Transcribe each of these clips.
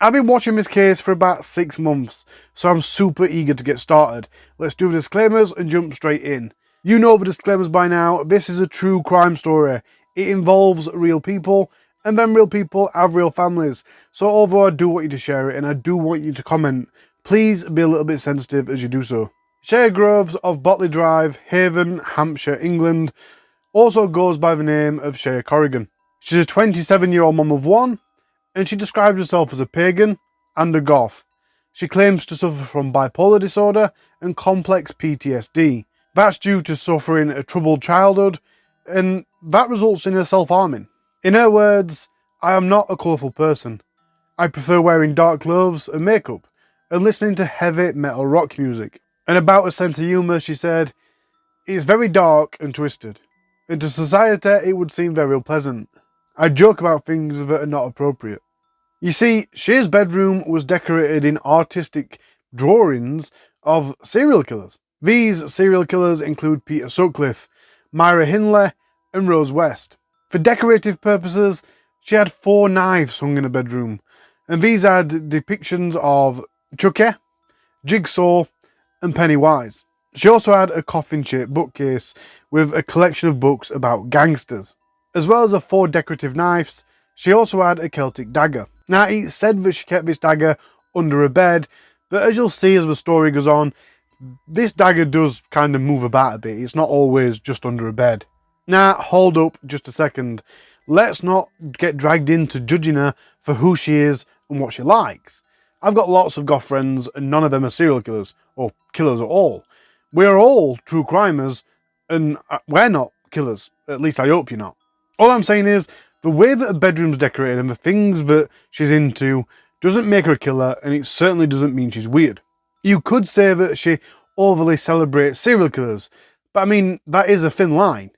I've been watching this case for about 6 months, so I'm super eager to get started. Let's do the disclaimers and jump straight in. You know the disclaimers by now. This is a true crime story. It involves real people, and then real people have real families. So although I do want you to share it and I do want you to comment, please be a little bit sensitive as you do so. Shaye Groves of Botley Drive, Haven, Hampshire, England, also goes by the name of Shaye Corrigan. She's a 27-year-old mum of 1, and she describes herself as a pagan and a goth. She claims to suffer from bipolar disorder and complex PTSD. That's due to suffering a troubled childhood, and that results in her self-harming. In her words, "I am not a colourful person. I prefer wearing dark clothes and makeup, and listening to heavy metal rock music." And about her sense of humour, she said, "It's very dark and twisted, and to society it would seem very unpleasant. I joke about things that are not appropriate." You see, Shaye's bedroom was decorated in artistic drawings of serial killers. These serial killers include Peter Sutcliffe, Myra Hindley, and Rose West. For decorative purposes, she had 4 knives hung in her bedroom, and these had depictions of Chucky, Jigsaw, and Pennywise. She also had a coffin-shaped bookcase with a collection of books about gangsters. As well as her 4 decorative knives, she also had a Celtic dagger. Now, it's said that she kept this dagger under her bed, but as you'll see as the story goes on, this dagger does kind of move about a bit. It's not always just under her bed. Now, hold up just a second. Let's not get dragged into judging her for who she is and what she likes. I've got lots of goth friends and none of them are serial killers, or killers at all. We're all true crimers, and we're not killers. At least I hope you're not. All I'm saying is, the way that her bedroom's decorated and the things that she's into doesn't make her a killer, and it certainly doesn't mean she's weird. You could say that she overly celebrates serial killers, but I mean, that is a thin line.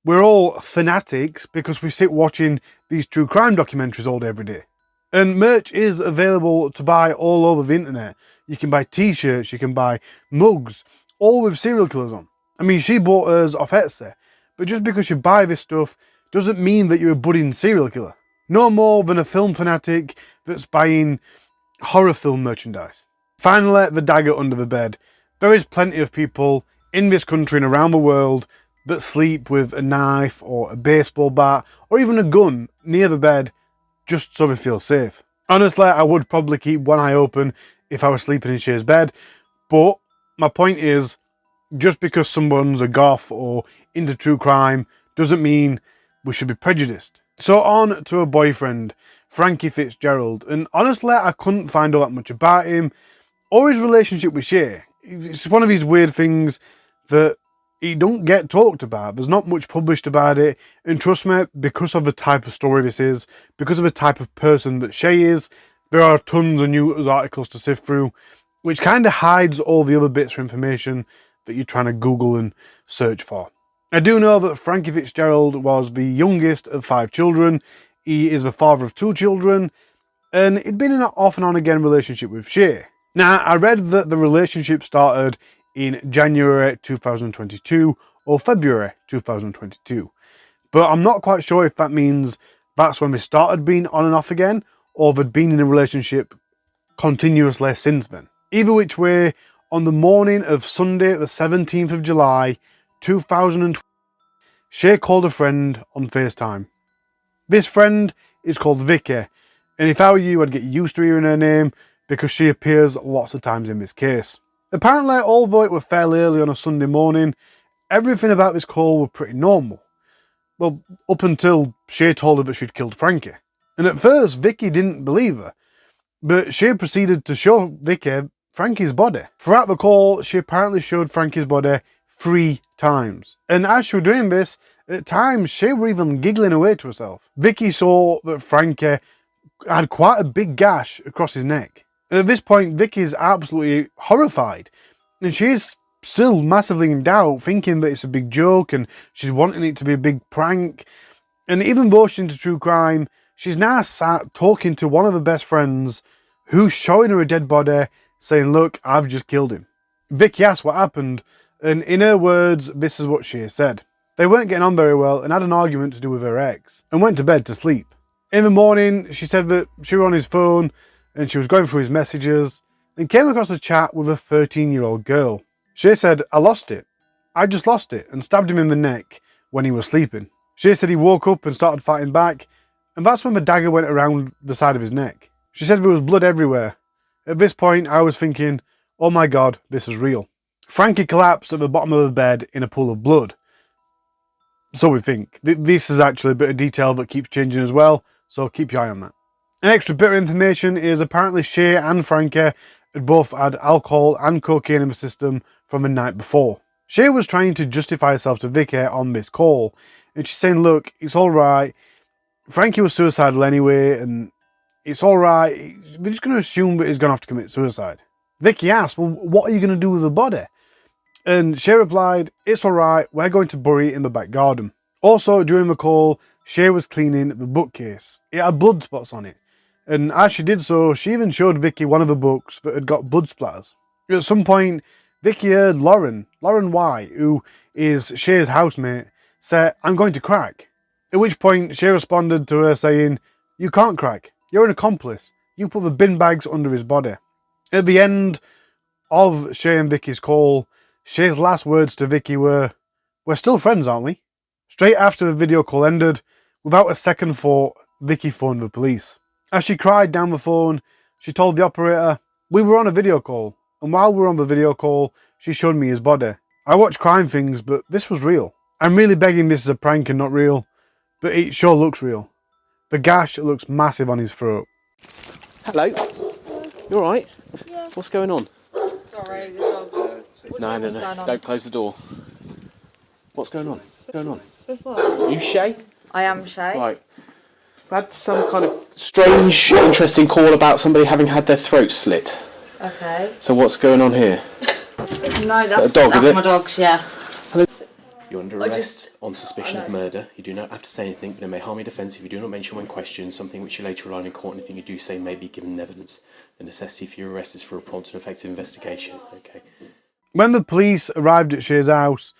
We're all fanatics because we sit watching these true crime documentaries all day every day. And merch is available to buy all over the internet. You can buy t-shirts, you can buy mugs, all with serial killers on. I mean, she bought hers off Etsy, but just because you buy this stuff doesn't mean that you're a budding serial killer. No more than a film fanatic that's buying horror film merchandise. Finally, the dagger under the bed. There is plenty of people in this country and around the world that sleep with a knife or a baseball bat or even a gun near the bed just so they feel safe. Honestly, I would probably keep one eye open if I was sleeping in Shaye's bed, but my point is, just because someone's a goth or into true crime doesn't mean we should be prejudiced. So on to her boyfriend, Frankie Fitzgerald, and honestly I couldn't find all that much about him or his relationship with Shaye. It's one of these weird things that he don't get talked about. There's not much published about it, and trust me, because of the type of story this is, because of the type of person that Shaye is, there are tons of news articles to sift through, which kind of hides all the other bits of information that you're trying to Google and search for. I do know that Frankie Fitzgerald was the youngest of 5 children. He is the father of 2 children, and he'd been in an off and on again relationship with Shaye. Now, I read that the relationship started in January 2022 or February 2022, but I'm not quite sure if that means that's when they started being on and off again, or they'd been in a relationship continuously since then. Either which way, on the morning of Sunday the 17th of July 2020, Shaye called a friend on FaceTime. This friend is called Vicky, and if I were you, I'd get used to hearing her name because she appears lots of times in this case. Apparently, although it was fairly early on a Sunday morning, everything about this call was pretty normal. Well, up until Shaye told her that she'd killed Frankie. And at first, Vicky didn't believe her, but Shaye proceeded to show Vicky Frankie's body. Throughout the call, she apparently showed Frankie's body 3 times. And as she was doing this, at times Shaye were even giggling away to herself. Vicky saw that Frankie had quite a big gash across his neck. And at this point, Vicky's absolutely horrified. And she is still massively in doubt, thinking that it's a big joke and she's wanting it to be a big prank. And even though she's into true crime, she's now sat talking to one of her best friends who's showing her a dead body, saying, "Look, I've just killed him." Vicky asked what happened, and in her words, this is what she said. They weren't getting on very well and had an argument to do with her ex, and went to bed to sleep. In the morning, she said that she was on his phone and she was going through his messages and came across a chat with a 13-year-old girl. Shaye said, "I lost it. I just lost it," and stabbed him in the neck when he was sleeping. Shaye said he woke up and started fighting back, and that's when the dagger went around the side of his neck. She said there was blood everywhere. At this point, I was thinking, oh my god, this is real. Frankie collapsed at the bottom of the bed in a pool of blood. So we think. This is actually a bit of detail that keeps changing as well, so keep your eye on that. An extra bit of information is apparently Shaye and Frankie had both had alcohol and cocaine in the system from the night before. Shaye was trying to justify herself to Vicky on this call, and she's saying, look, it's alright, Frankie was suicidal anyway, and it's alright, we're just going to assume that he's going to have to commit suicide. Vicky asked, well, what are you going to do with the body? And Shaye replied, it's alright, we're going to bury it in the back garden. Also, during the call, Shaye was cleaning the bookcase. It had blood spots on it. And as she did so, she even showed Vicky one of the books that had got blood splatters. At some point, Vicky heard Lauren White, who is Shaye's housemate, say, I'm going to crack. At which point, Shaye responded to her saying, you can't crack. You're an accomplice. You put the bin bags under his body. At the end of Shaye and Vicky's call, Shaye's last words to Vicky were, we're still friends, aren't we? Straight after the video call ended, without a second thought, Vicky phoned the police. As she cried down the phone, she told the operator, we were on a video call, and while we were on the video call, she showed me his body. I watch crime things, but this was real. I'm really begging this is a prank and not real, but it sure looks real. The gash looks massive on his throat. Hello. You alright? Yeah. What's going on? Sorry, the dogs. No. Don't close the door. What's going on? What's going on? With what? Are you Shaye? I am Shaye. Right. We had some kind of strange, interesting call about somebody having had their throat slit. Okay. So what's going on here? No, that's, dog, that's is it? my dogs, yeah. Hello. You're under arrest on suspicion of murder. You do not have to say anything, but it may harm your defence if you do not mention when questioned something which you later rely on in court. Anything you do say may be given evidence. The necessity for your arrest is for a prompt and effective investigation. Okay. When the police arrived at Shaye's house,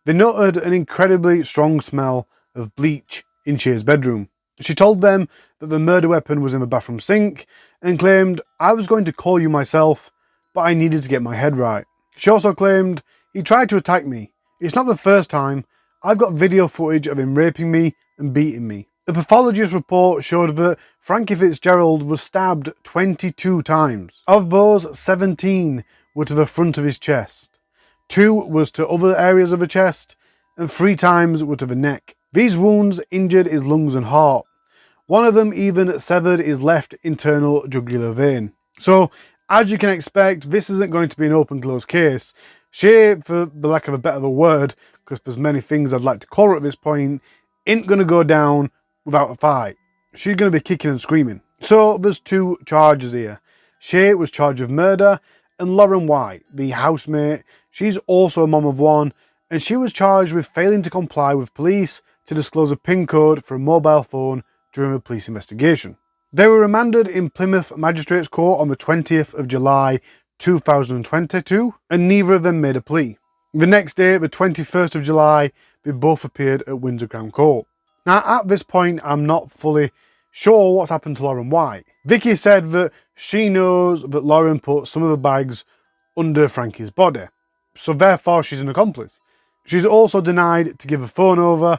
they noted an incredibly strong smell of bleach in Shaye's bedroom. She told them that the murder weapon was in the bathroom sink and claimed, I was going to call you myself, but I needed to get my head right. She also claimed, he tried to attack me. It's not the first time. I've got video footage of him raping me and beating me. The pathologist report showed that Frankie Fitzgerald was stabbed 22 times. Of those, 17 were to the front of his chest. 2 was to other areas of the chest, and 3 times were to the neck. These wounds injured his lungs and heart. One of them even severed his left internal jugular vein. So, as you can expect, this isn't going to be an open-close case. Shaye, for the lack of a better word, because there's many things I'd like to call her at this point, ain't going to go down without a fight. She's going to be kicking and screaming. So, there's 2 charges here. Shaye was charged with murder, and Lauren White, the housemate, she's also a mom of 1, and she was charged with failing to comply with police to disclose a PIN code for a mobile phone during a police investigation. They were remanded in Plymouth Magistrates Court on the 20th of July 2022, and neither of them made a plea. The next day, the 21st of July, they both appeared at Windsor Crown Court. Now, at this point, I'm not fully sure what's happened to Lauren White. Vicky said that she knows that Lauren put some of the bags under Frankie's body, so therefore she's an accomplice. She's also denied to give a phone over,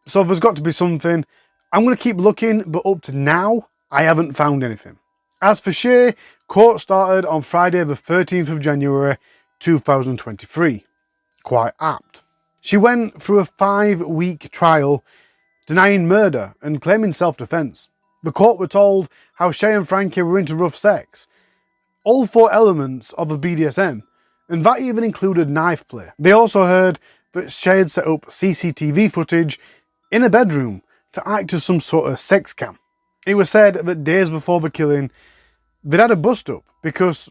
so there's got to be something. I'm going to keep looking, but up to now, I haven't found anything. As for Shaye, court started on Friday the 13th of January 2023. Quite apt. She went through a 5-week trial denying murder and claiming self-defence. The court were told how Shaye and Frankie were into rough sex, all 4 elements of the BDSM, and that even included knife play. They also heard that Shaye had set up CCTV footage in a bedroom to act as some sort of sex cam. It was said that days before the killing, they'd had a bust-up because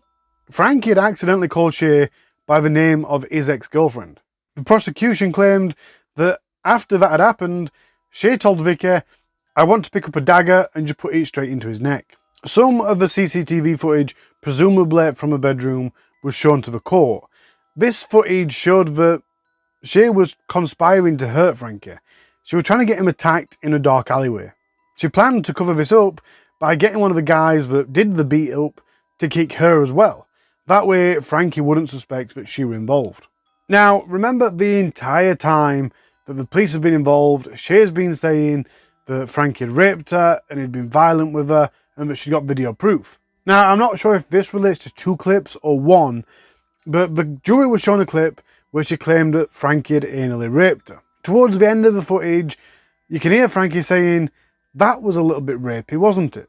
Frankie had accidentally called Shaye by the name of his ex-girlfriend. The prosecution claimed that after that had happened, Shaye told Vicky, I want to pick up a dagger and just put it straight into his neck. Some of the CCTV footage, presumably from a bedroom, was shown to the court. This footage showed that Shaye was conspiring to hurt Frankie. She was trying to get him attacked in a dark alleyway. She planned to cover this up by getting one of the guys that did the beat up to kick her as well. That way Frankie wouldn't suspect that she were involved. Now, remember the entire time that the police have been involved, Shaye's been saying that Frankie had raped her and he'd been violent with her and that she got video proof. Now, I'm not sure if this relates to 2 clips or 1, but the jury was shown a clip where she claimed that Frankie had anally raped her. Towards the end of the footage, you can hear Frankie saying, "That was a little bit rapey, wasn't it?"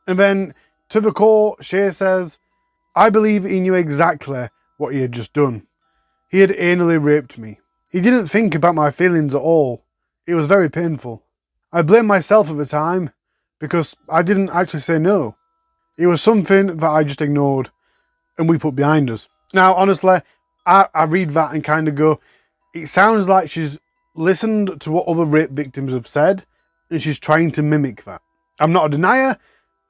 And then to the court, Shaye says, "I believe he knew exactly what he had just done. He had anally raped me. He didn't think about my feelings at all. It was very painful. I blamed myself at the time because I didn't actually say no. It was something that I just ignored and we put behind us." Now, honestly, I read that and kind of go, it sounds like she's listened to what other rape victims have said and she's trying to mimic that. I'm not a denier,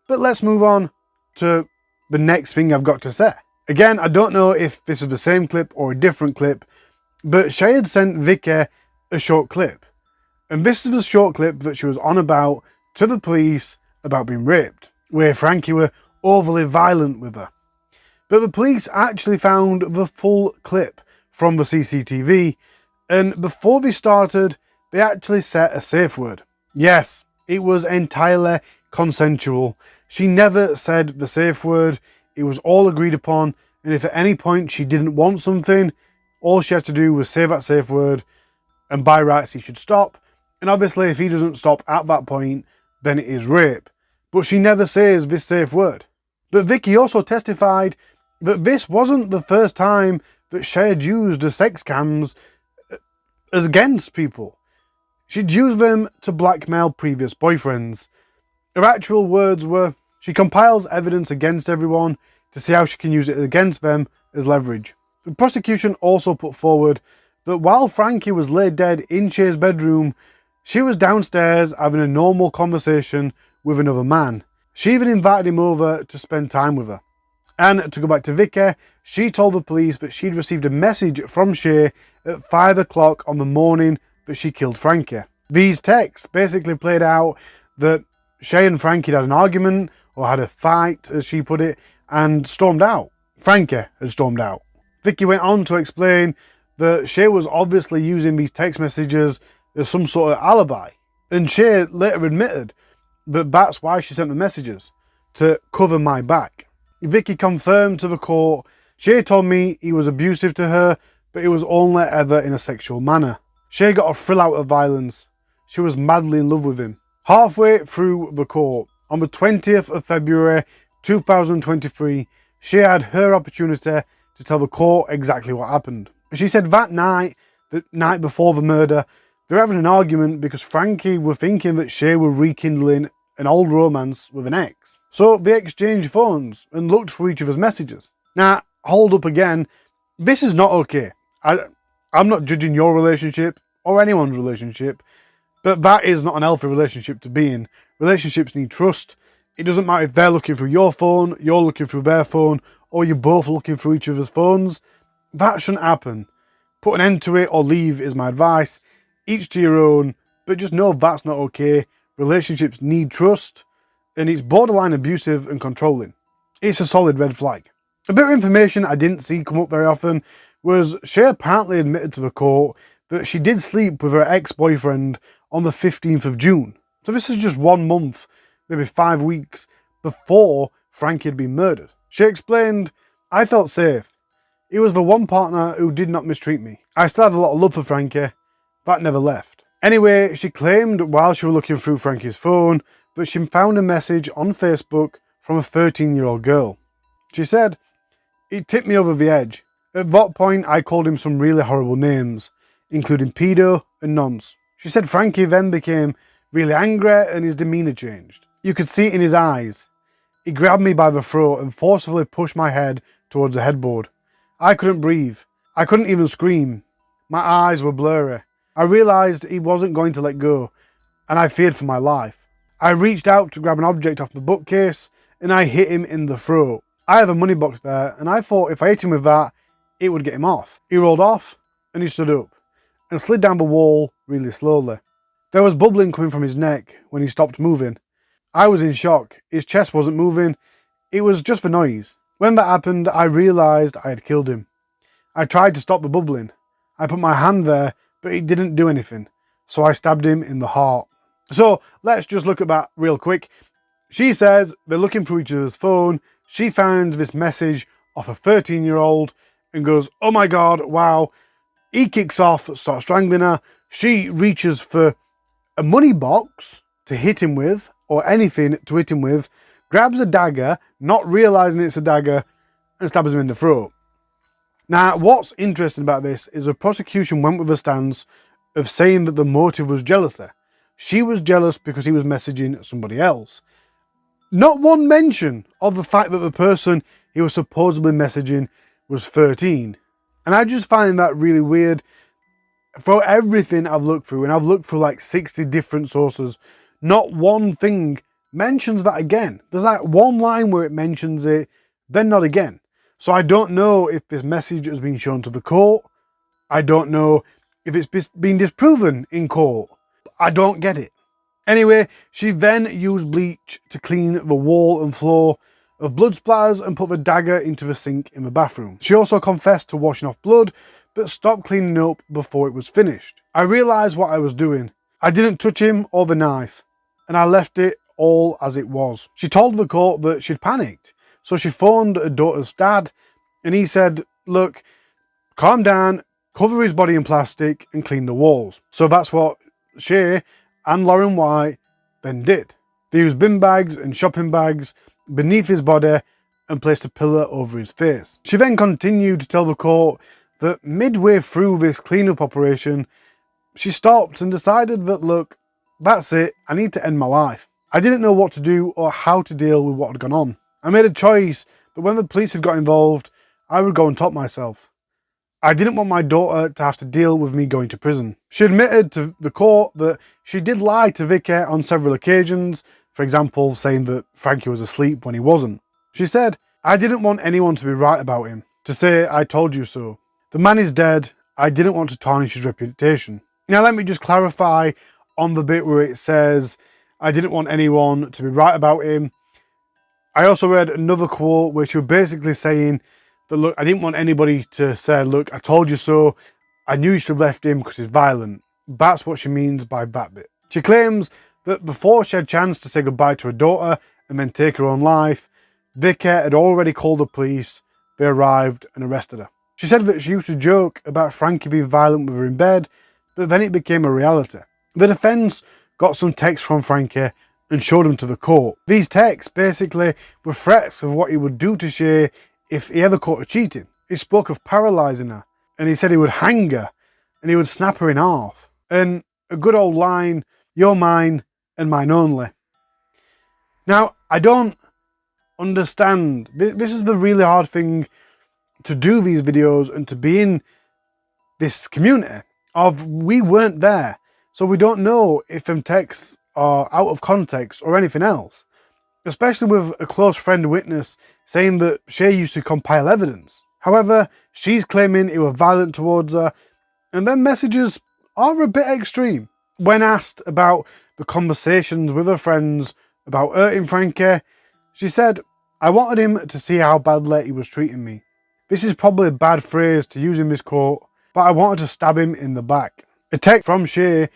but let's move on to the next thing I've got to say. Again, I don't know if this is the same clip or a different clip, but Shaye had sent Vicky a short clip. And this is the short clip that she was on about to the police about being raped, where Frankie were overly violent with her. But the police actually found the full clip from the CCTV, and before they started, they actually set a safe word. Yes, it was entirely consensual. She never said the safe word. It was all agreed upon, and if at any point she didn't want something, all she had to do was say that safe word, and by rights he should stop. And obviously if he doesn't stop at that point, then it is rape. But she never says this safe word. But Vicky also testified that this wasn't the first time that Shaye had used the sex cams against people. She'd used them to blackmail previous boyfriends. Her actual words were, she compiles evidence against everyone to see how she can use it against them as leverage. The prosecution also put forward that while Frankie was laid dead in Shaye's bedroom, she was downstairs having a normal conversation with another man. She even invited him over to spend time with her. And to go back to Vicky, she told the police that she'd received a message from Shaye at 5 o'clock on the morning that she killed Frankie. These texts basically played out that Shaye and Frankie had an argument, or had a fight, as she put it, and stormed out. Frankie had stormed out. Vicky went on to explain that Shaye was obviously using these text messages as some sort of alibi. And Shaye later admitted that that's why she sent the messages, to cover my back. Vicky confirmed to the court, Shaye told me he was abusive to her, but it was only ever in a sexual manner. Shaye got a thrill out of violence. She was madly in love with him. Halfway through the court, on the 20th of February 2023, Shaye had her opportunity to tell the court exactly what happened. She said that night, the night before the murder, they were having an argument because Frankie were thinking that Shaye were rekindling an old romance with an ex. So they exchanged phones and looked for each other's messages. Now, hold up again, this is not okay. I'm not judging your relationship or anyone's relationship, but that is not an healthy relationship to be in. Relationships need trust. It doesn't matter if they're looking through your phone, you're looking through their phone, or you're both looking through each other's phones. That shouldn't happen. Put an end to it or leave is my advice. Each to your own, but just know that's not okay. Relationships need trust, and it's borderline abusive and controlling. It's a solid red flag. A bit of information I didn't see come up very often was Shaye apparently admitted to the court that she did sleep with her ex-boyfriend on the 15th of June. So this is just 1 month, maybe 5 weeks before Frankie had been murdered. She explained, "I felt safe. He was the one partner who did not mistreat me. I still had a lot of love for Frankie. That never left." Anyway, she claimed while she was looking through Frankie's phone that she found a message on Facebook from a 13-year-old girl. She said, "It tipped me over the edge. At that point, I called him some really horrible names, including pedo and nonce." She said Frankie then became really angry and his demeanour changed. "You could see it in his eyes. He grabbed me by the throat and forcefully pushed my head towards the headboard. I couldn't breathe. I couldn't even scream. My eyes were blurry. I realised he wasn't going to let go, and I feared for my life. I reached out to grab an object off the bookcase, and I hit him in the throat. I have a money box there, and I thought if I hit him with that, it would get him off. He rolled off, and he stood up, and slid down the wall really slowly. There was bubbling coming from his neck when he stopped moving. I was in shock. His chest wasn't moving. It was just for noise. When that happened, I realised I had killed him. I tried to stop the bubbling. I put my hand there, but it didn't do anything. So I stabbed him in the heart. So let's just look at that real quick. She says they're looking through each other's phone. She found this message off a 13-year-old and goes, oh my God, wow. He kicks off, starts strangling her. She reaches for a money box to hit him with, or anything to hit him with, grabs a dagger, not realising it's a dagger, and stabs him in the throat. Now, what's interesting about this is the prosecution went with a stance of saying that the motive was jealousy. She was jealous because he was messaging somebody else. Not one mention of the fact that the person he was supposedly messaging was 13. And I just find that really weird. For everything I've looked through, and I've looked through like 60 different sources, not one thing mentions that again. There's like one line where it mentions it, then not again. So I don't know if this message has been shown to the court. I don't know if it's been disproven in court. I don't get it. Anyway, she then used bleach to clean the wall and floor of blood splatters and put the dagger into the sink in the bathroom. She also confessed to washing off blood, but stopped cleaning up before it was finished. I realised what I was doing. I didn't touch him or the knife, and I left it all as it was. She told the court that she'd panicked, so she phoned her daughter's dad, and he said, look, calm down, cover his body in plastic and clean the walls. So that's what Shaye and Lauren White then did. They used bin bags and shopping bags beneath his body and placed a pillow over his face. She then continued to tell the court that midway through this cleanup operation, she stopped and decided that, look, that's it, I need to end my life. I didn't know what to do or how to deal with what had gone on. I made a choice that when the police had got involved, I would go and top myself. I didn't want my daughter to have to deal with me going to prison. She admitted to the court that she did lie to Vicky on several occasions, for example, saying that Frankie was asleep when he wasn't. She said, I didn't want anyone to be right about him, to say I told you so. The man is dead, I didn't want to tarnish his reputation. Now let me just clarify on the bit where it says, I didn't want anyone to be right about him. I also read another quote which was basically saying that, look, I didn't want anybody to say, look, I told you so, I knew you should have left him because he's violent. That's what she means by that bit. She claims that before she had a chance to say goodbye to her daughter and then take her own life, Vicky had already called the police. They arrived and arrested her. She said that she used to joke about Frankie being violent with her in bed, but then it became a reality. The defence got some texts from Frankie and showed them to the court. These texts basically were threats of what he would do to Shaye if he ever caught her cheating. He spoke of paralysing her, and he said he would hang her and he would snap her in half. And a good old line, you're mine and mine only. Now, I don't understand. This is the really hard thing to do these videos and to be in this community of we weren't there. So we don't know if them texts are out of context or anything else. Especially with a close friend witness saying that Shaye used to compile evidence. However, she's claiming he was violent towards her, and then messages are a bit extreme. When asked about the conversations with her friends about hurting Frankie, she said, I wanted him to see how badly he was treating me. This is probably a bad phrase to use in this court, but I wanted to stab him in the back. A text from Shaye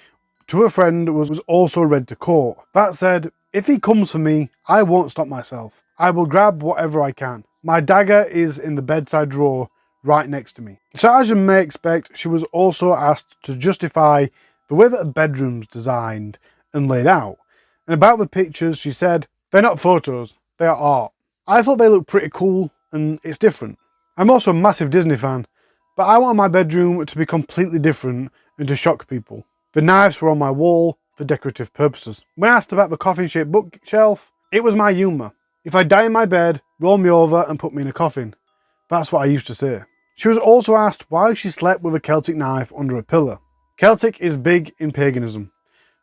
to a friend was also read to court. That said, if he comes for me, I won't stop myself. I will grab whatever I can. My dagger is in the bedside drawer right next to me. So as you may expect, she was also asked to justify the way that a bedroom's designed and laid out. And about the pictures, she said, they're not photos, they are art. I thought they looked pretty cool and it's different. I'm also a massive Disney fan, but I wanted my bedroom to be completely different and to shock people. The knives were on my wall for decorative purposes. When asked about the coffin-shaped bookshelf, it was my humour. If I die in my bed, roll me over and put me in a coffin. That's what I used to say. She was also asked why she slept with a Celtic knife under a pillow. Celtic is big in paganism,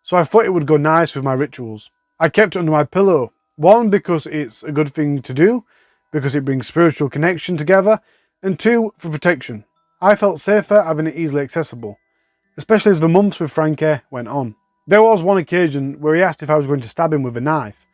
so I thought it would go nice with my rituals. I kept it under my pillow. One, because it's a good thing to do, because it brings spiritual connection together, and two, for protection. I felt safer having it easily accessible, especially as the months with Frankie went on. There was one occasion where he asked if I was going to stab him with a knife,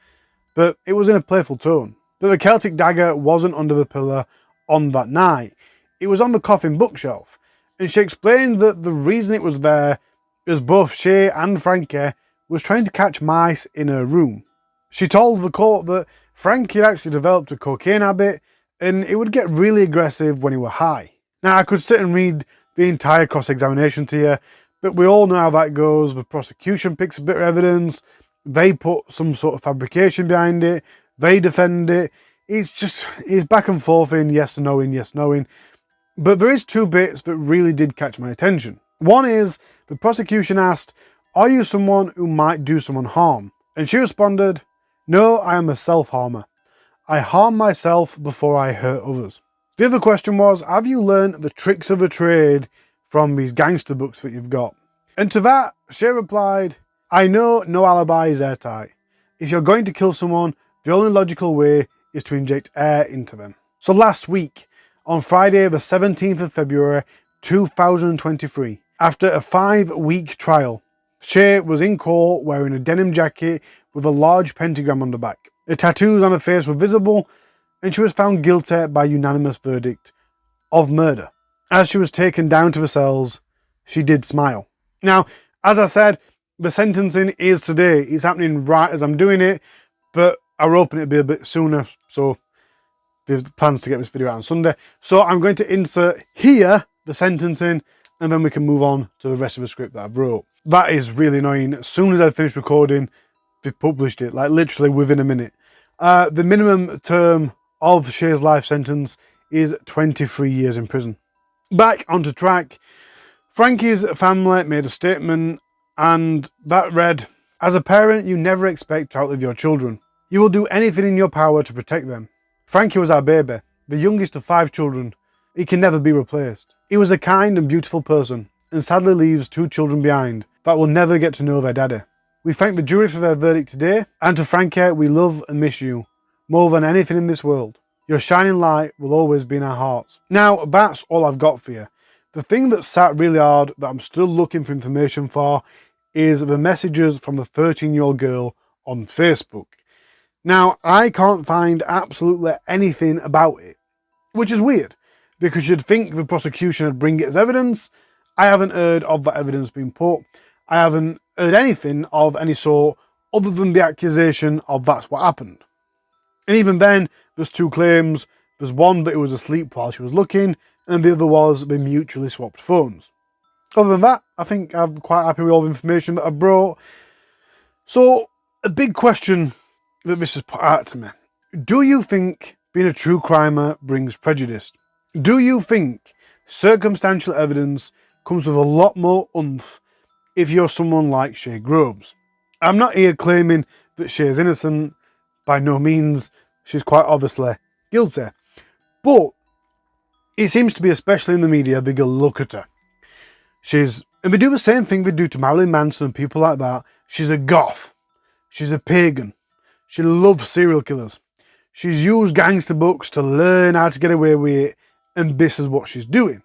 but it was in a playful tone. But the Celtic dagger wasn't under the pillow on that night. It was on the coffin bookshelf, and she explained that the reason it was there is both Shaye and Frankie was trying to catch mice in her room. She told the court that Frankie had actually developed a cocaine habit and it would get really aggressive when he were high. Now, I could sit and read the entire cross-examination to you, but we all know how that goes. The prosecution picks a bit of evidence, they put some sort of fabrication behind it, they defend it. It's back and forth in yes and no, in yes, no, in. But there is two bits that really did catch my attention. One is the prosecution asked, "Are you someone who might do someone harm?" And she responded, "No, I am a self-harmer. I harm myself before I hurt others." The other question was, have you learned the tricks of the trade from these gangster books that you've got? And to that, she replied, "I know no alibi is airtight. If you're going to kill someone, the only logical way is to inject air into them." So last week, on Friday the 17th of February 2023, after a 5-week trial, Shaye was in court wearing a denim jacket with a large pentagram on the back. The tattoos on her face were visible, and she was found guilty by unanimous verdict of murder. As she was taken down to the cells, she did smile. Now, as I said, the sentencing is today. It's happening right as I'm doing it, but I were hoping it'd be a bit sooner, so there's plans to get this video out on Sunday. So I'm going to insert here the sentencing, and then we can move on to the rest of the script that I've wrote. That is really annoying. As soon as I finished recording, they published it, like literally within a minute. The minimum term of Shaye's life sentence is 23 years in prison. Back onto track, Frankie's family made a statement, and that read, "As a parent, you never expect to outlive your children. You will do anything in your power to protect them. Frankie was our baby, the youngest of 5 children. He can never be replaced. He was a kind and beautiful person, and sadly leaves 2 children behind that will never get to know their daddy. We thank the jury for their verdict today, and to Frankie, we love and miss you more than anything in this world. Your shining light will always be in our hearts." Now, that's all I've got for you. The thing that sat really hard that I'm still looking for information for is the messages from the 13-year-old girl on Facebook. Now, I can't find absolutely anything about it, which is weird, because you'd think the prosecution would bring it as evidence. I haven't heard of that evidence being put. I haven't heard anything of any sort other than the accusation of that's what happened. And even then, there's 2 claims. There's one that he was asleep while she was looking, and the other was they mutually swapped phones. Other than that, I think I'm quite happy with all the information that I brought. So, a big question that this has put out to me. Do you think being a true crimer brings prejudice? Do you think circumstantial evidence comes with a lot more oomph if you're someone like Shaye Groves? I'm not here claiming that Shaye's innocent. By no means. She's quite obviously guilty. But it seems to be, especially in the media, they go, look at her. And they do the same thing they do to Marilyn Manson and people like that. She's a goth. She's a pagan. She loves serial killers. She's used gangster books to learn how to get away with it, and this is what she's doing.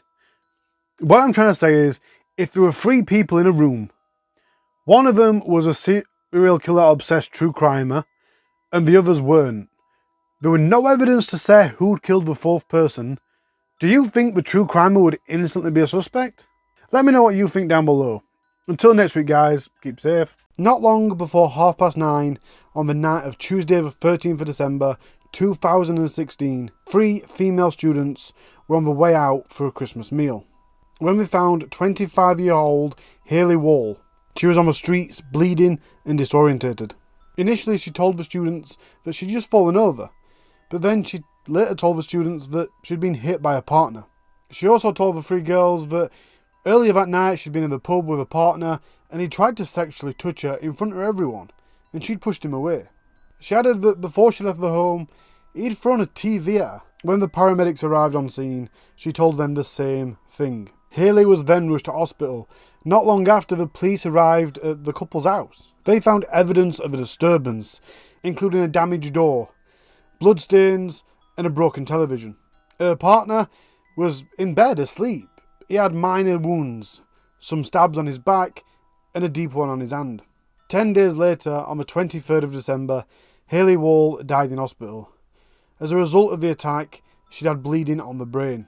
What I'm trying to say is, if there were 3 people in a room, one of them was a serial killer obsessed true crimer, and the others weren't, there were no evidence to say who'd killed the 4th person, do you think the true crimer would instantly be a suspect? Let me know what you think down below. Until next week, guys, keep safe. Not long before 9:30 on the night of Tuesday the 13th of December 2016, 3 female students were on the way out for a Christmas meal when they found 25-year-old Hayley Wall. She was on the streets, bleeding and disorientated. Initially, she told the students that she'd just fallen over, but then she later told the students that she'd been hit by a partner. She also told the 3 girls that earlier that night she'd been in the pub with a partner and he tried to sexually touch her in front of everyone, and she'd pushed him away. She added that before she left the home, he'd thrown a TV at her. When the paramedics arrived on scene, she told them the same thing. Hayley was then rushed to hospital. Not long after, the police arrived at the couple's house. They found evidence of a disturbance, including a damaged door, bloodstains, and a broken television. Her partner was in bed asleep. He had minor wounds, some stabs on his back, and a deep one on his hand. 10 days later, on the 23rd of December, Haley Wall died in hospital. As a result of the attack, she'd had bleeding on the brain.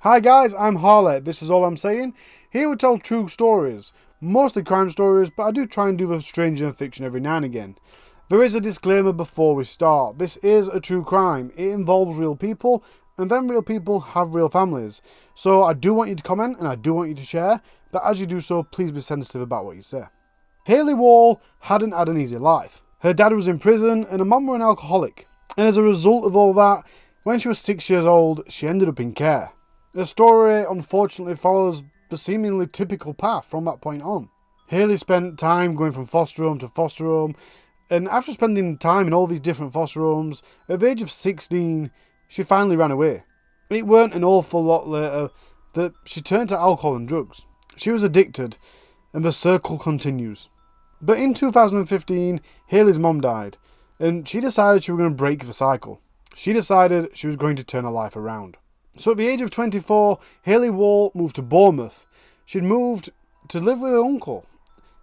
Hi guys, I'm Harley. This is all I'm saying. Here we tell true stories, mostly crime stories, but I do try and do the strange and fiction every now and again. There is a disclaimer before we start. This is a true crime. It involves real people, and then real people have real families. So I do want you to comment and I do want you to share, but as you do so, please be sensitive about what you say. Haley Wall hadn't had an easy life. Her dad was in prison and her mum were an alcoholic. And as a result of all that, when she was 6 years old, she ended up in care. Her story unfortunately follows the seemingly typical path from that point on. Haley spent time going from foster home to foster home, and after spending time in all these different foster homes, at the age of 16, she finally ran away. It weren't an awful lot later that she turned to alcohol and drugs. She was addicted, and the circle continues. But in 2015, Haley's mum died, and she decided she was going to break the cycle. She decided she was going to turn her life around. So at the age of 24, Haley Wall moved to Bournemouth. She'd moved to live with her uncle.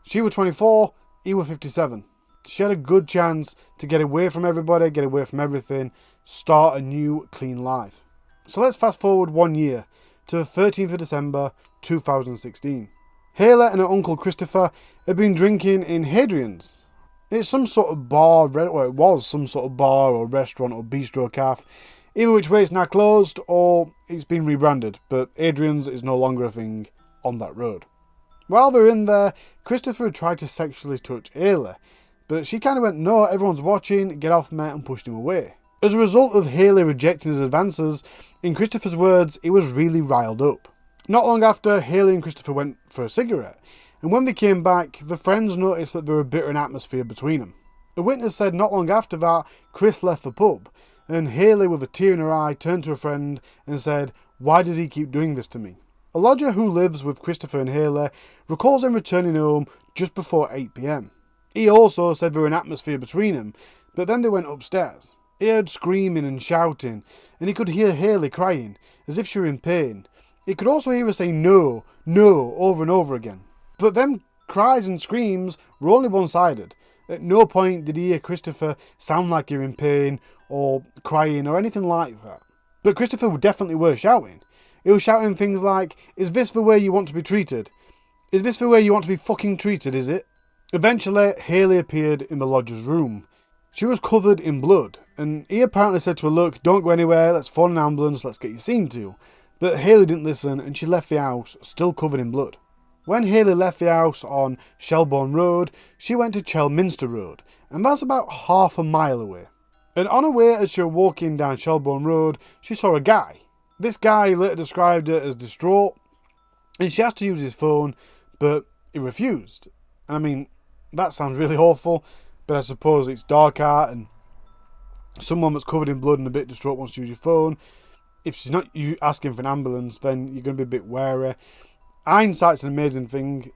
She was 24, he was 57. She had a good chance to get away from everybody, get away from everything, start a new, clean life. So let's fast forward 1 year to the 13th of December 2016. Haley and her uncle Christopher had been drinking in Hadrian's. It's some sort of bar, well, it was some sort of bar or restaurant or bistro cafe. Either which way it's now closed or it's been rebranded, but Adrian's is no longer a thing on that road. While they were in there, Christopher had tried to sexually touch Haley, but she kind of went, no, everyone's watching, get off me, and pushed him away. As a result of Haley rejecting his advances, in Christopher's words, he was really riled up. Not long after, Haley and Christopher went for a cigarette, and when they came back, the friends noticed that there was a bitter atmosphere between them. A witness said not long after that, Chris left the pub, and Haley, with a tear in her eye, turned to a friend and said, "Why does he keep doing this to me?" A lodger who lives with Christopher and Haley recalls them returning home just before 8 p.m. He also said there was an atmosphere between them, but then they went upstairs. He heard screaming and shouting, and he could hear Haley crying, as if she were in pain. He could also hear her say no, no, over and over again. But them cries and screams were only one-sided. At no point did he hear Christopher sound like he was in pain, or crying, or anything like that. But Christopher definitely was shouting. He was shouting things like, "Is this the way you want to be treated? Is this the way you want to be fucking treated, is it?" Eventually, Haley appeared in the lodger's room. She was covered in blood, and he apparently said to her, "Look, don't go anywhere, let's phone an ambulance, let's get you seen to." But Haley didn't listen, and she left the house, still covered in blood. When Haley left the house on Shelbourne Road, she went to Chelminster Road, and that's about half a mile away. And on her way as she was walking down Shelbourne Road, she saw a guy. This guy later described her as distraught, and she asked to use his phone, but he refused. And I mean, that sounds really awful, but I suppose it's dark art, and someone that's covered in blood and a bit distraught wants to use your phone. If she's not you asking for an ambulance, then you're going to be a bit wary. Hindsight's an amazing thing.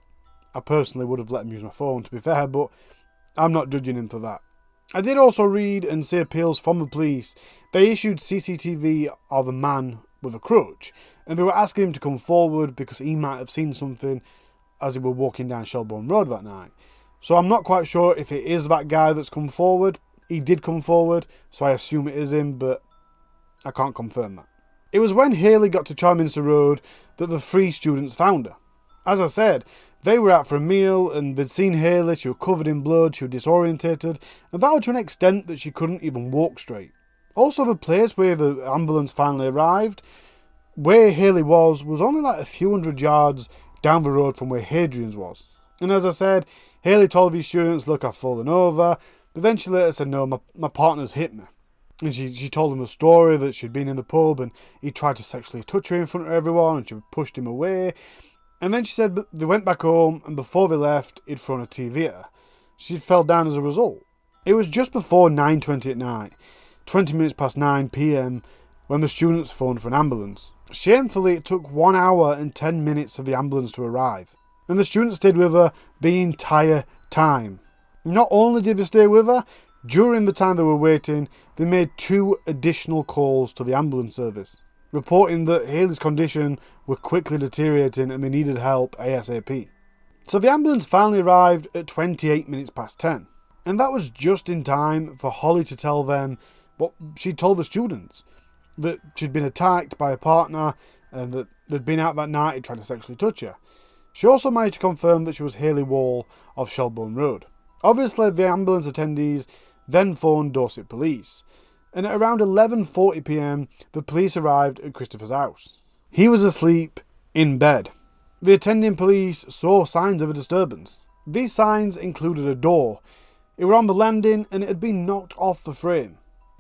I personally would have let him use my phone, to be fair, but I'm not judging him for that. I did also read and see appeals from the police. They issued CCTV of a man with a crutch, and they were asking him to come forward because he might have seen something as he were walking down Shelbourne Road that night. So I'm not quite sure if it is that guy that's come forward. He did come forward, so I assume it is him, but I can't confirm that. It was when Haley got to Chelminster Road that the three students found her. As I said, they were out for a meal and they'd seen Haley, she was covered in blood, she was disorientated, and that was to an extent that she couldn't even walk straight. Also, the place where the ambulance finally arrived, where Haley was only like a few hundred yards down the road from where Hadrian's was. And as I said, Haley told these students, "Look, I've fallen over," but then she later said, "No, my partner's hit me." And she told them the story that she'd been in the pub and he tried to sexually touch her in front of everyone and she pushed him away. And then she said they went back home and before they left, he'd thrown a TV at her. She'd fell down as a result. It was just before 9:20 at night, 20 minutes past 9 p.m, when the students phoned for an ambulance. Shamefully, it took 1 hour and 10 minutes for the ambulance to arrive. And the students stayed with her the entire time. Not only did they stay with her, during the time they were waiting, they made 2 additional calls to the ambulance service, reporting that Haley's condition was quickly deteriorating and they needed help ASAP. So the ambulance finally arrived at 28 minutes past 10. And that was just in time for Holly to tell them what she told the students, that she'd been attacked by a partner and that they'd been out that night and tried to sexually touch her. She also managed to confirm that she was Hayley Wall of Shelbourne Road. Obviously, the ambulance attendees then phoned Dorset police, and at around 11:40 p.m, the police arrived at Christopher's house. He was asleep in bed. The attending police saw signs of a disturbance. These signs included a door. It was on the landing and it had been knocked off the frame.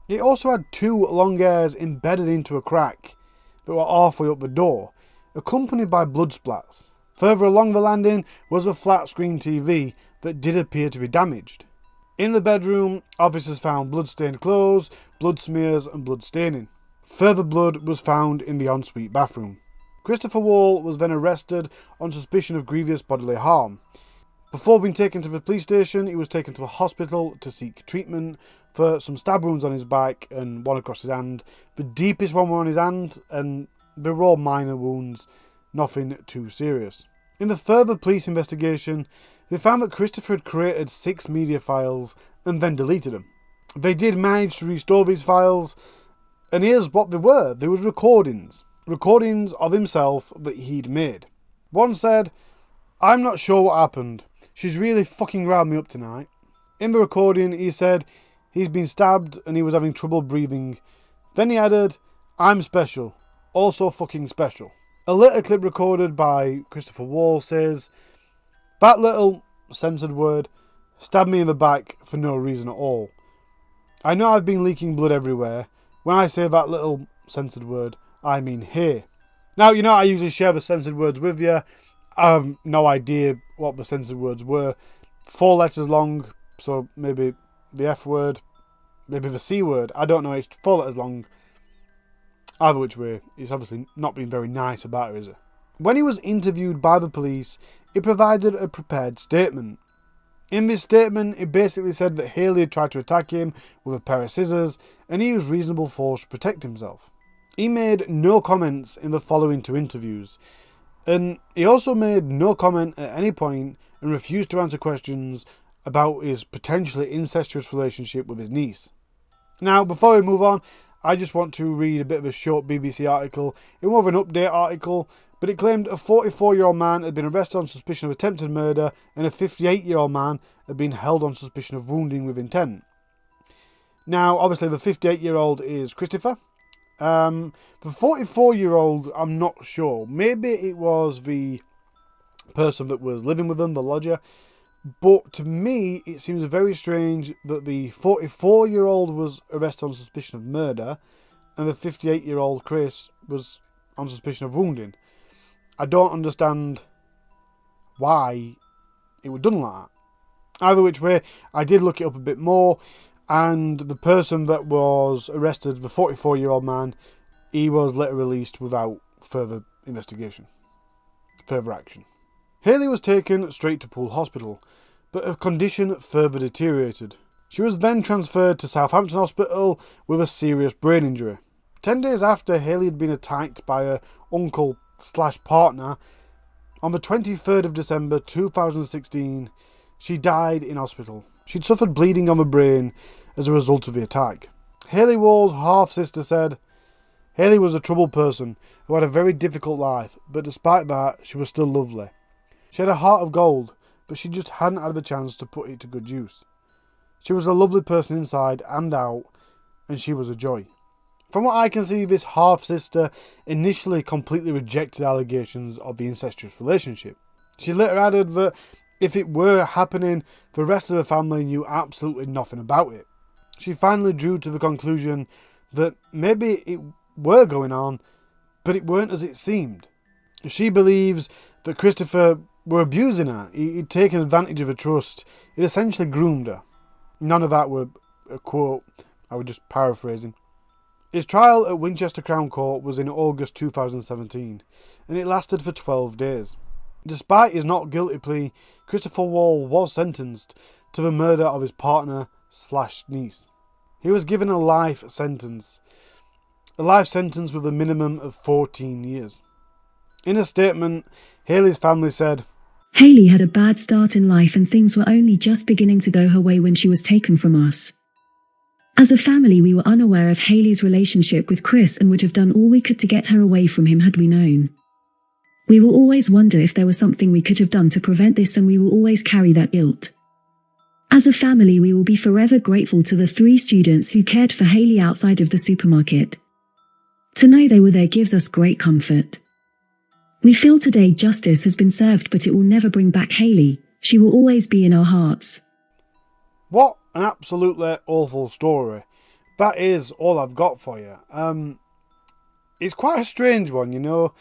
It also had 2 long hairs embedded into a crack that were halfway up the door, accompanied by blood splats. Further along the landing was a flat screen TV that did appear to be damaged. In the bedroom, officers found blood-stained clothes, blood smears and blood staining. Further blood was found in the ensuite bathroom. Christopher Wall was then arrested on suspicion of grievous bodily harm. Before being taken to the police station, he was taken to a hospital to seek treatment for some stab wounds on his back and one across his hand. The deepest one were on his hand, and they were all minor wounds, nothing too serious. In the further police investigation, they found that Christopher had created 6 media files and then deleted them. They did manage to restore these files, and here's what they were. They were recordings of himself that he'd made. One said, "I'm not sure what happened. She's really fucking riled me up tonight." In the recording, he said he's been stabbed and he was having trouble breathing. Then he added, "I'm special. Also fucking special." A later clip recorded by Christopher Wall says, "That little," censored word, "stabbed me in the back for no reason at all. I know I've been leaking blood everywhere. When I say that little," censored word, I mean here. Now, you know I usually share the censored words with you. I have no idea what the censored words were. 4 letters long, so maybe the F word, maybe the C word. I don't know, it's 4 letters long. Either which way, he's obviously not been very nice about it, is it? When he was interviewed by the police, he provided a prepared statement. In this statement, it basically said that Hayley had tried to attack him with a pair of scissors, and he used reasonable force to protect himself. He made no comments in the following 2 interviews, and he also made no comment at any point and refused to answer questions about his potentially incestuous relationship with his niece. Now, before we move on, I just want to read a bit of a short BBC article. It was more of an update article, but it claimed a 44-year-old man had been arrested on suspicion of attempted murder and a 58-year-old man had been held on suspicion of wounding with intent. Now, obviously, the 58-year-old is Christopher. The 44-year-old, I'm not sure. Maybe it was the person that was living with them, the lodger. But to me, it seems very strange that the 44-year-old was arrested on suspicion of murder and the 58-year-old Chris was on suspicion of wounding. I don't understand why it was done like that. Either which way, I did look it up a bit more, and the person that was arrested, the 44-year-old man, he was later released without further investigation, further action. Hayley was taken straight to Poole Hospital, but her condition further deteriorated. She was then transferred to Southampton Hospital with a serious brain injury. 10 days after Hayley had been attacked by her uncle/partner, on the 23rd of December 2016, she died in hospital. She'd suffered bleeding on the brain as a result of the attack. Hayley Wall's half-sister said, "Hayley was a troubled person who had a very difficult life, but despite that, she was still lovely. She had a heart of gold, but she just hadn't had the chance to put it to good use. She was a lovely person inside and out, and she was a joy." From what I can see, this half-sister initially completely rejected allegations of the incestuous relationship. She later added that if it were happening, the rest of the family knew absolutely nothing about it. She finally drew to the conclusion that maybe it were going on, but it weren't as it seemed. She believes that Christopher were abusing her. He'd taken advantage of her trust. It essentially groomed her. None of that were a quote. I was just paraphrasing. His trial at Winchester Crown Court was in August 2017, and it lasted for 12 days. Despite his not guilty plea, Christopher Wall was sentenced to the murder of his partner/niece. He was given a life sentence. A life sentence with a minimum of 14 years. In a statement, Hayley's family said, Hayley had a bad start in life and things were only just beginning to go her way when she was taken from us. As a family, we were unaware of Hayley's relationship with Chris and would have done all we could to get her away from him had we known. We will always wonder if there was something we could have done to prevent this, and we will always carry that guilt. As a family, we will be forever grateful to the 3 students who cared for Hayley outside of the supermarket. To know they were there gives us great comfort. We feel today justice has been served, but it will never bring back Hayley. She will always be in our hearts. What an absolutely awful story. That is all I've got for you. It's quite a strange one, you know.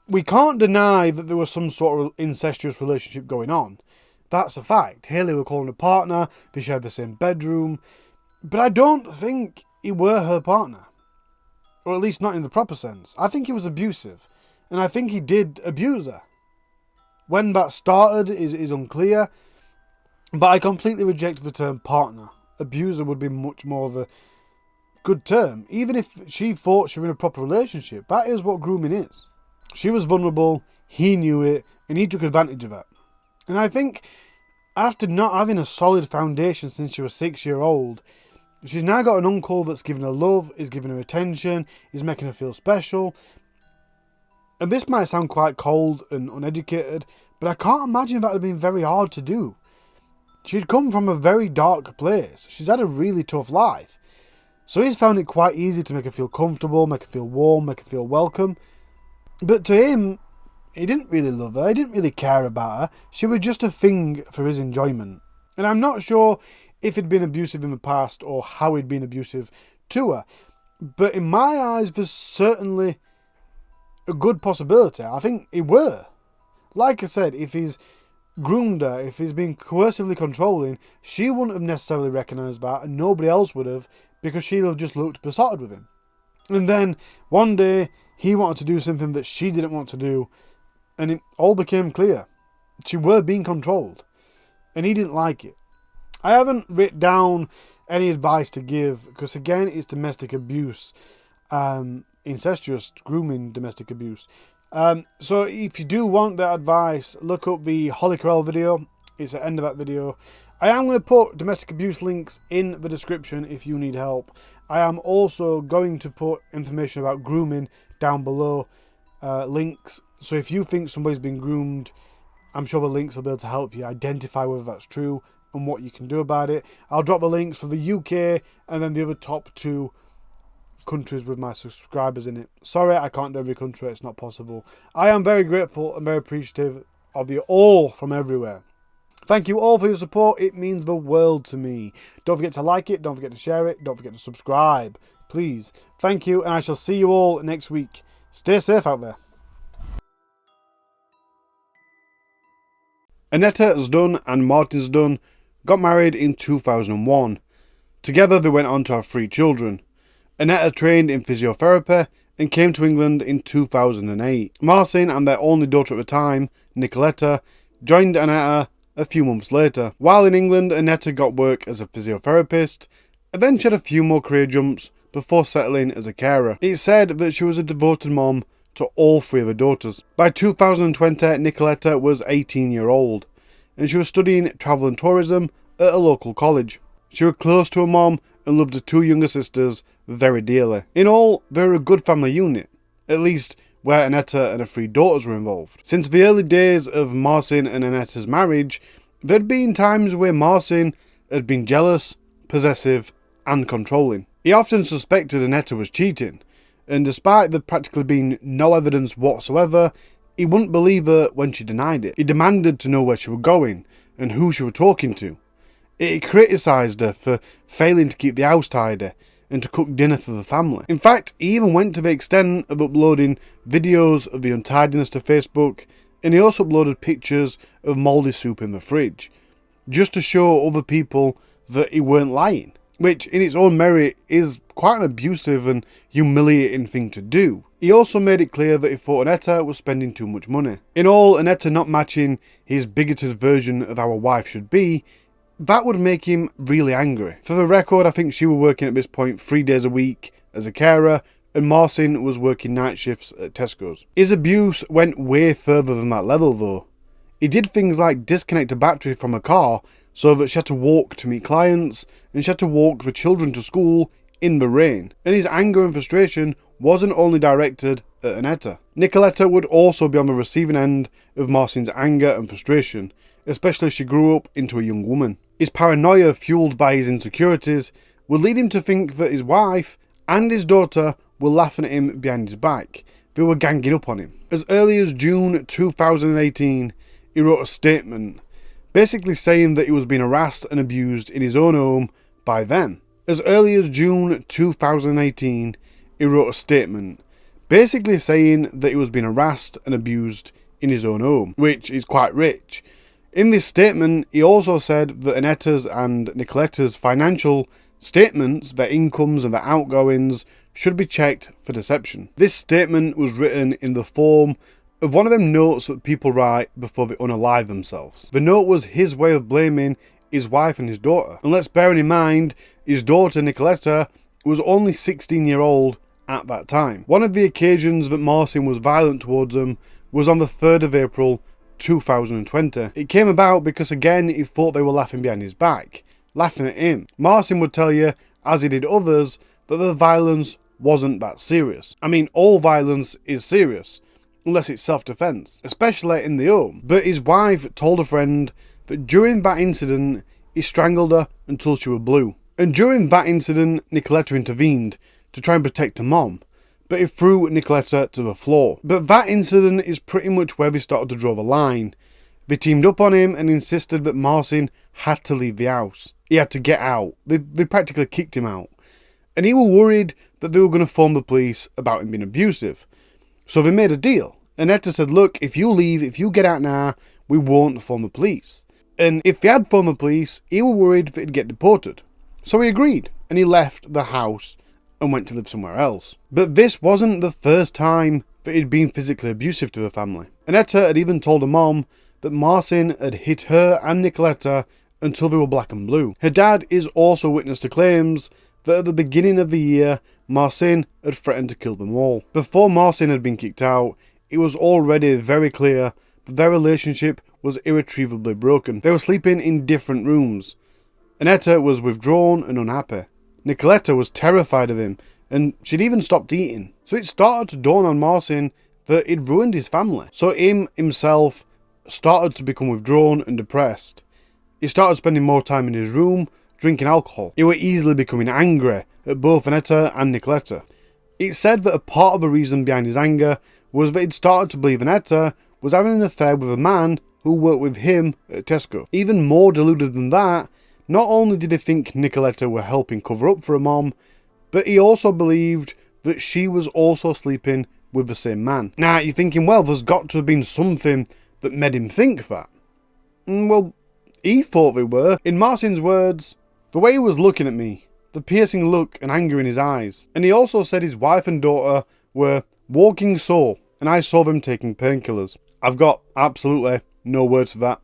We can't deny that there was some sort of incestuous relationship going on. That's a fact. Hayley were calling a partner, they shared the same bedroom. But I don't think he were her partner. Or at least not in the proper sense. I think he was abusive. And I think he did abuse her. When that started is unclear. But I completely reject the term partner. Abuser would be much more of a good term. Even if she thought she was in a proper relationship, that is what grooming is. She was vulnerable, he knew it, and he took advantage of it. And I think after not having a solid foundation since she was 6-year-old, she's now got an uncle that's giving her love, is giving her attention, is making her feel special. And this might sound quite cold and uneducated, but I can't imagine that would have been very hard to do. She'd come from a very dark place. She's had a really tough life. So he's found it quite easy to make her feel comfortable, make her feel warm, make her feel welcome. But to him, he didn't really love her, he didn't really care about her. She was just a thing for his enjoyment. And I'm not sure if he'd been abusive in the past or how he'd been abusive to her. But in my eyes, there's certainly a good possibility. I think he were. Like I said, if he's groomed her, if he's been coercively controlling, she wouldn't have necessarily recognised that, and nobody else would have, because she'd have just looked besotted with him. And then one day he wanted to do something that she didn't want to do, and it all became clear. She were being controlled, and he didn't like it. I haven't written down any advice to give, because again, it's domestic abuse, incestuous grooming domestic abuse. So if you do want that advice, look up the Holly Corell video. It's the end of that video. I am going to put domestic abuse links in the description if you need help. I am also going to put information about grooming down below, links. So if you think somebody's been groomed, I'm sure the links will be able to help you identify whether that's true and what you can do about it. I'll drop the links for the UK and then the other top 2 countries with my subscribers in it. Sorry, I can't do every country, it's not possible. I am very grateful and very appreciative of you all from everywhere. Thank you all for your support, it means the world to me. Don't forget to like it, don't forget to share it, don't forget to subscribe. Please. Thank you, and I shall see you all next week. Stay safe out there. Annetta Zdun and Martin Zdun got married in 2001. Together they went on to have 3 children. Annetta trained in physiotherapy and came to England in 2008. Marcin and their only daughter at the time, Nicoletta, joined Annetta a few months later. While in England, Annetta got work as a physiotherapist, and then she had a few more career jumps before settling as a carer. It's said that she was a devoted mom to all 3 of her daughters. By 2020, Nicoletta was 18-year-old, and she was studying travel and tourism at a local college. She was close to her mom and loved her 2 younger sisters very dearly. In all, they were a good family unit, at least where Annetta and her 3 daughters were involved. Since the early days of Marcin and Annetta's marriage, there had been times where Marcin had been jealous, possessive, and controlling. He often suspected Annetta was cheating, and despite there practically being no evidence whatsoever, he wouldn't believe her when she denied it. He demanded to know where she was going and who she was talking to. He criticised her for failing to keep the house tidy and to cook dinner for the family. In fact, he even went to the extent of uploading videos of the untidiness to Facebook, and he also uploaded pictures of mouldy soup in the fridge, just to show other people that he weren't lying, which in its own merit is quite an abusive and humiliating thing to do. He also made it clear that he thought Annetta was spending too much money. In all, Annetta not matching his bigoted version of how a wife should be, that would make him really angry. For the record, I think she was working at this point 3 days a week as a carer, and Marcin was working night shifts at Tesco's. His abuse went way further than that level though. He did things like disconnect a battery from a car so that she had to walk to meet clients, and she had to walk the children to school in the rain. And his anger and frustration wasn't only directed at Annetta. Nicoletta would also be on the receiving end of Marcin's anger and frustration, especially as she grew up into a young woman. His paranoia, fueled by his insecurities, would lead him to think that his wife and his daughter were laughing at him behind his back. They were ganging up on him. As early as June 2018, he wrote a statement, basically saying that he was being harassed and abused in his own home by them. As early as June 2018, he wrote a statement, basically saying that he was being harassed and abused in his own home, which is quite rich. In this statement, he also said that Annetta's and Nicoletta's financial statements, their incomes and their outgoings, should be checked for deception. This statement was written in the form of one of them notes that people write before they unalive themselves. The note was his way of blaming his wife and his daughter. And let's bear in mind, his daughter Nicoletta was only 16-year-old at that time. One of the occasions that Marcin was violent towards them was on the 3rd of April 2020. It came about because again he thought they were laughing behind his back, laughing at him. Marcin would tell you, as he did others, that the violence wasn't that serious. I mean, all violence is serious, unless it's self-defense, especially in the home. But his wife told a friend that during that incident, he strangled her until she was blue. And during that incident, Nicoletta intervened to try and protect her mom, but he threw Nicoletta to the floor. But that incident is pretty much where they started to draw the line. They teamed up on him and insisted that Marcin had to leave the house. He had to get out. They practically kicked him out. And he was worried that they were going to phone the police about him being abusive. So they made a deal. Annetta said, look, if you leave, if you get out now, we won't phone the police. And if they had phoned the police, he was worried that he'd get deported. So he agreed, and he left the house and went to live somewhere else. But this wasn't the first time that he'd been physically abusive to the family. Annetta had even told her mom that Marcin had hit her and Nicoletta until they were black and blue. Her dad is also witness to claims that at the beginning of the year, Marcin had threatened to kill them all. Before Marcin had been kicked out, it was already very clear that their relationship was irretrievably broken. They were sleeping in different rooms. Annetta was withdrawn and unhappy. Nicoletta was terrified of him, and she'd even stopped eating. So it started to dawn on Marcin that he'd ruined his family. So himself started to become withdrawn and depressed. He started spending more time in his room, drinking alcohol. He was easily becoming angry at both Annetta and Nicoletta. It's said that a part of the reason behind his anger was that he'd started to believe Annetta was having an affair with a man who worked with him at Tesco. Even more deluded than that, not only did he think Nicoletta were helping cover up for her mom, but he also believed that she was also sleeping with the same man. Now, you're thinking, well, there's got to have been something that made him think that. Well, he thought they were. In Marcin's words, the way he was looking at me, the piercing look and anger in his eyes. And he also said his wife and daughter were walking sore, and I saw them taking painkillers. I've got absolutely no words for that.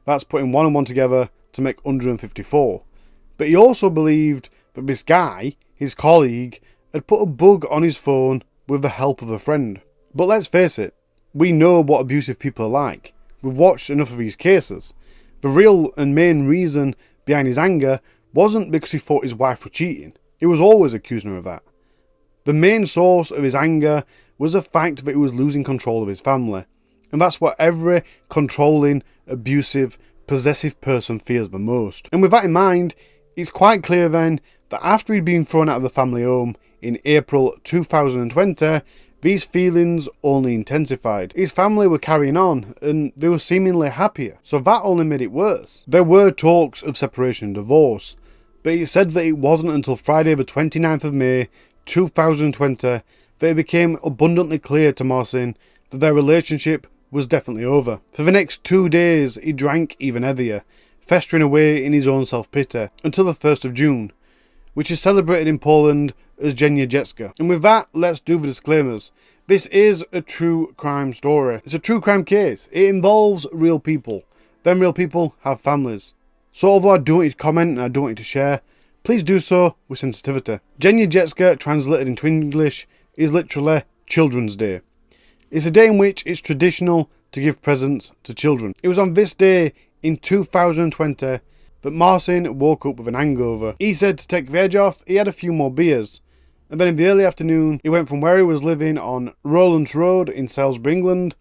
That's putting one and one together to make 154. But he also believed that this guy, his colleague, had put a bug on his phone with the help of a friend. But let's face it, we know what abusive people are like. We've watched enough of these cases. The real and main reason behind his anger wasn't because he thought his wife was cheating. He was always accusing her of that. The main source of his anger was the fact that he was losing control of his family. And that's what every controlling, abusive, possessive person fears the most. And with that in mind, it's quite clear then that after he'd been thrown out of the family home in April 2020, these feelings only intensified. His family were carrying on, and they were seemingly happier, so that only made it worse. There were talks of separation and divorce, but it said that it wasn't until Friday the 29th of May 2020 that it became abundantly clear to Marcin that their relationship was definitely over. For the next 2 days, he drank even heavier, festering away in his own self-pity, until the 1st of June, which is celebrated in Poland as Dzień Dziecka. And with that, let's do the disclaimers. This is a true crime story. It's a true crime case. It involves real people. Them real people have families. So although I don't want you to comment and I don't want you to share, please do so with sensitivity. Dzień Dziecka, translated into English, is literally Children's Day. It's a day in which it's traditional to give presents to children. It was on this day in 2020 that Macin woke up with an hangover. He said to take the edge off, he had a few more beers. And then in the early afternoon, he went from where he was living on Rowlands Road in Salisbury, England,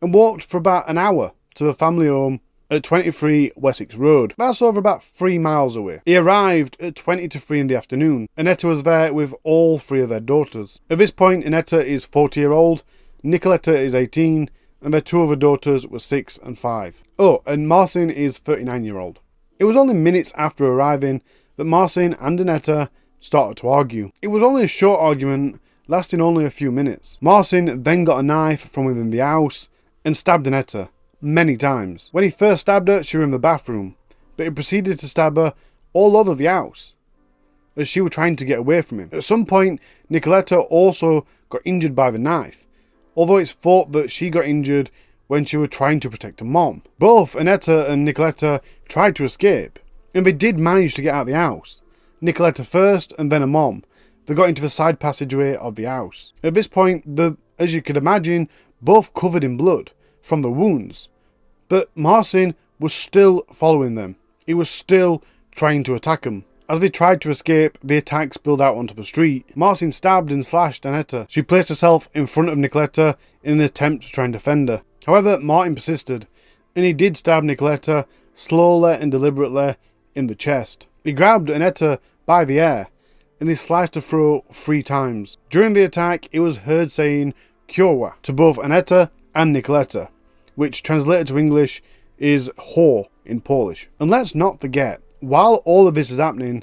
and walked for about an hour to a family home at 23 Wessex Road. That's over about 3 miles away. He arrived at 20 to 3 in the afternoon. Annetta was there with all 3 of their daughters. At this point, Annetta is 40-year-old, Nicoletta is 18, and their 2 other daughters were 6 and 5. Oh, and Macin is 39-year-old. It was only minutes after arriving that Macin and Annetta started to argue. It was only a short argument, lasting only a few minutes. Macin then got a knife from within the house and stabbed Annetta many times. When he first stabbed her, she was in the bathroom, but he proceeded to stab her all over the house as she was trying to get away from him. At some point, Nicoletta also got injured by the knife, although it's thought that she got injured when she was trying to protect her mom. Both Annetta and Nicoletta tried to escape, and they did manage to get out of the house. Nicoletta first, and then her mom. They got into the side passageway of the house. At this point, as you could imagine, both covered in blood from the wounds. But Macin was still following them. He was still trying to attack them. As they tried to escape, the attack spilled out onto the street. Macin stabbed and slashed Annetta. She placed herself in front of Nicoletta in an attempt to try and defend her. However, Martin persisted, and he did stab Nicoletta slowly and deliberately in the chest. He grabbed Annetta by the hair, and he sliced her throat 3 times. During the attack, he was heard saying "Kiowa" to both Annetta and Nicoletta, which translated to English is whore in Polish. And let's not forget, while all of this is happening,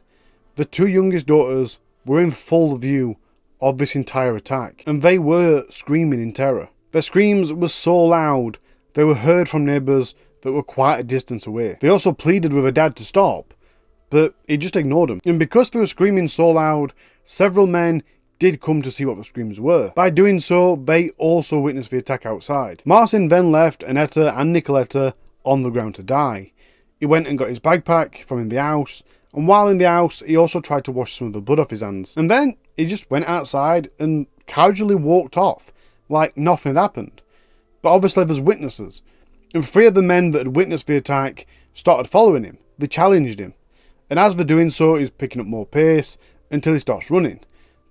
the 2 youngest daughters were in full view of this entire attack, and they were screaming in terror. Their screams were so loud, they were heard from neighbours that were quite a distance away. They also pleaded with her dad to stop, but he just ignored them. And because they were screaming so loud, several men did come to see what the screams were. By doing so, they also witnessed the attack outside. Macin then left Annetta and Nicoletta on the ground to die. He went and got his backpack from in the house, and while in the house, he also tried to wash some of the blood off his hands. And then he just went outside and casually walked off, like nothing had happened. But obviously there's witnesses, and 3 of the men that had witnessed the attack started following him. They challenged him, and as they're doing so, he's picking up more pace until he starts running.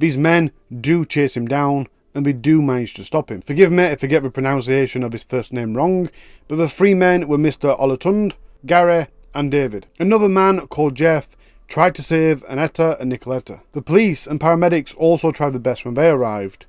These men do chase him down, and they do manage to stop him. Forgive me if I get the pronunciation of his first name wrong, but the 3 men were Mr. Olatund, Gary, and David. Another man called Jeff tried to save Annetta and Nicoletta. The police and paramedics also tried their best when they arrived,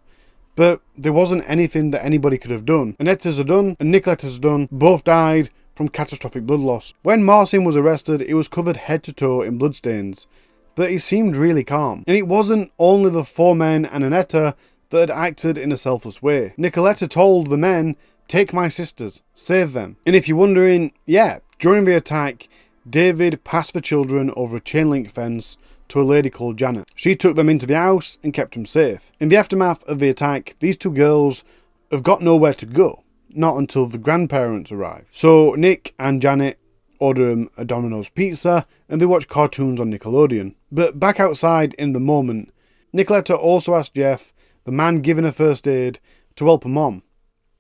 but there wasn't anything that anybody could have done. Annetta's Zdun and Nicoletta's Zdun both died from catastrophic blood loss. When Macin was arrested, he was covered head to toe in bloodstains, but he seemed really calm. And it wasn't only the 4 men and Annetta that had acted in a selfless way. Nicoletta told the men, "Take my sisters, save them." And if you're wondering, yeah, during the attack, David passed the children over a chain link fence to a lady called Janet. She took them into the house and kept them safe. In the aftermath of the attack, these 2 girls have got nowhere to go, not until the grandparents arrive. So Nick and Janet order him a Domino's pizza and they watch cartoons on Nickelodeon. But back outside in the moment, Nicoletta also asked Jeff, the man giving her first aid, to help her mom.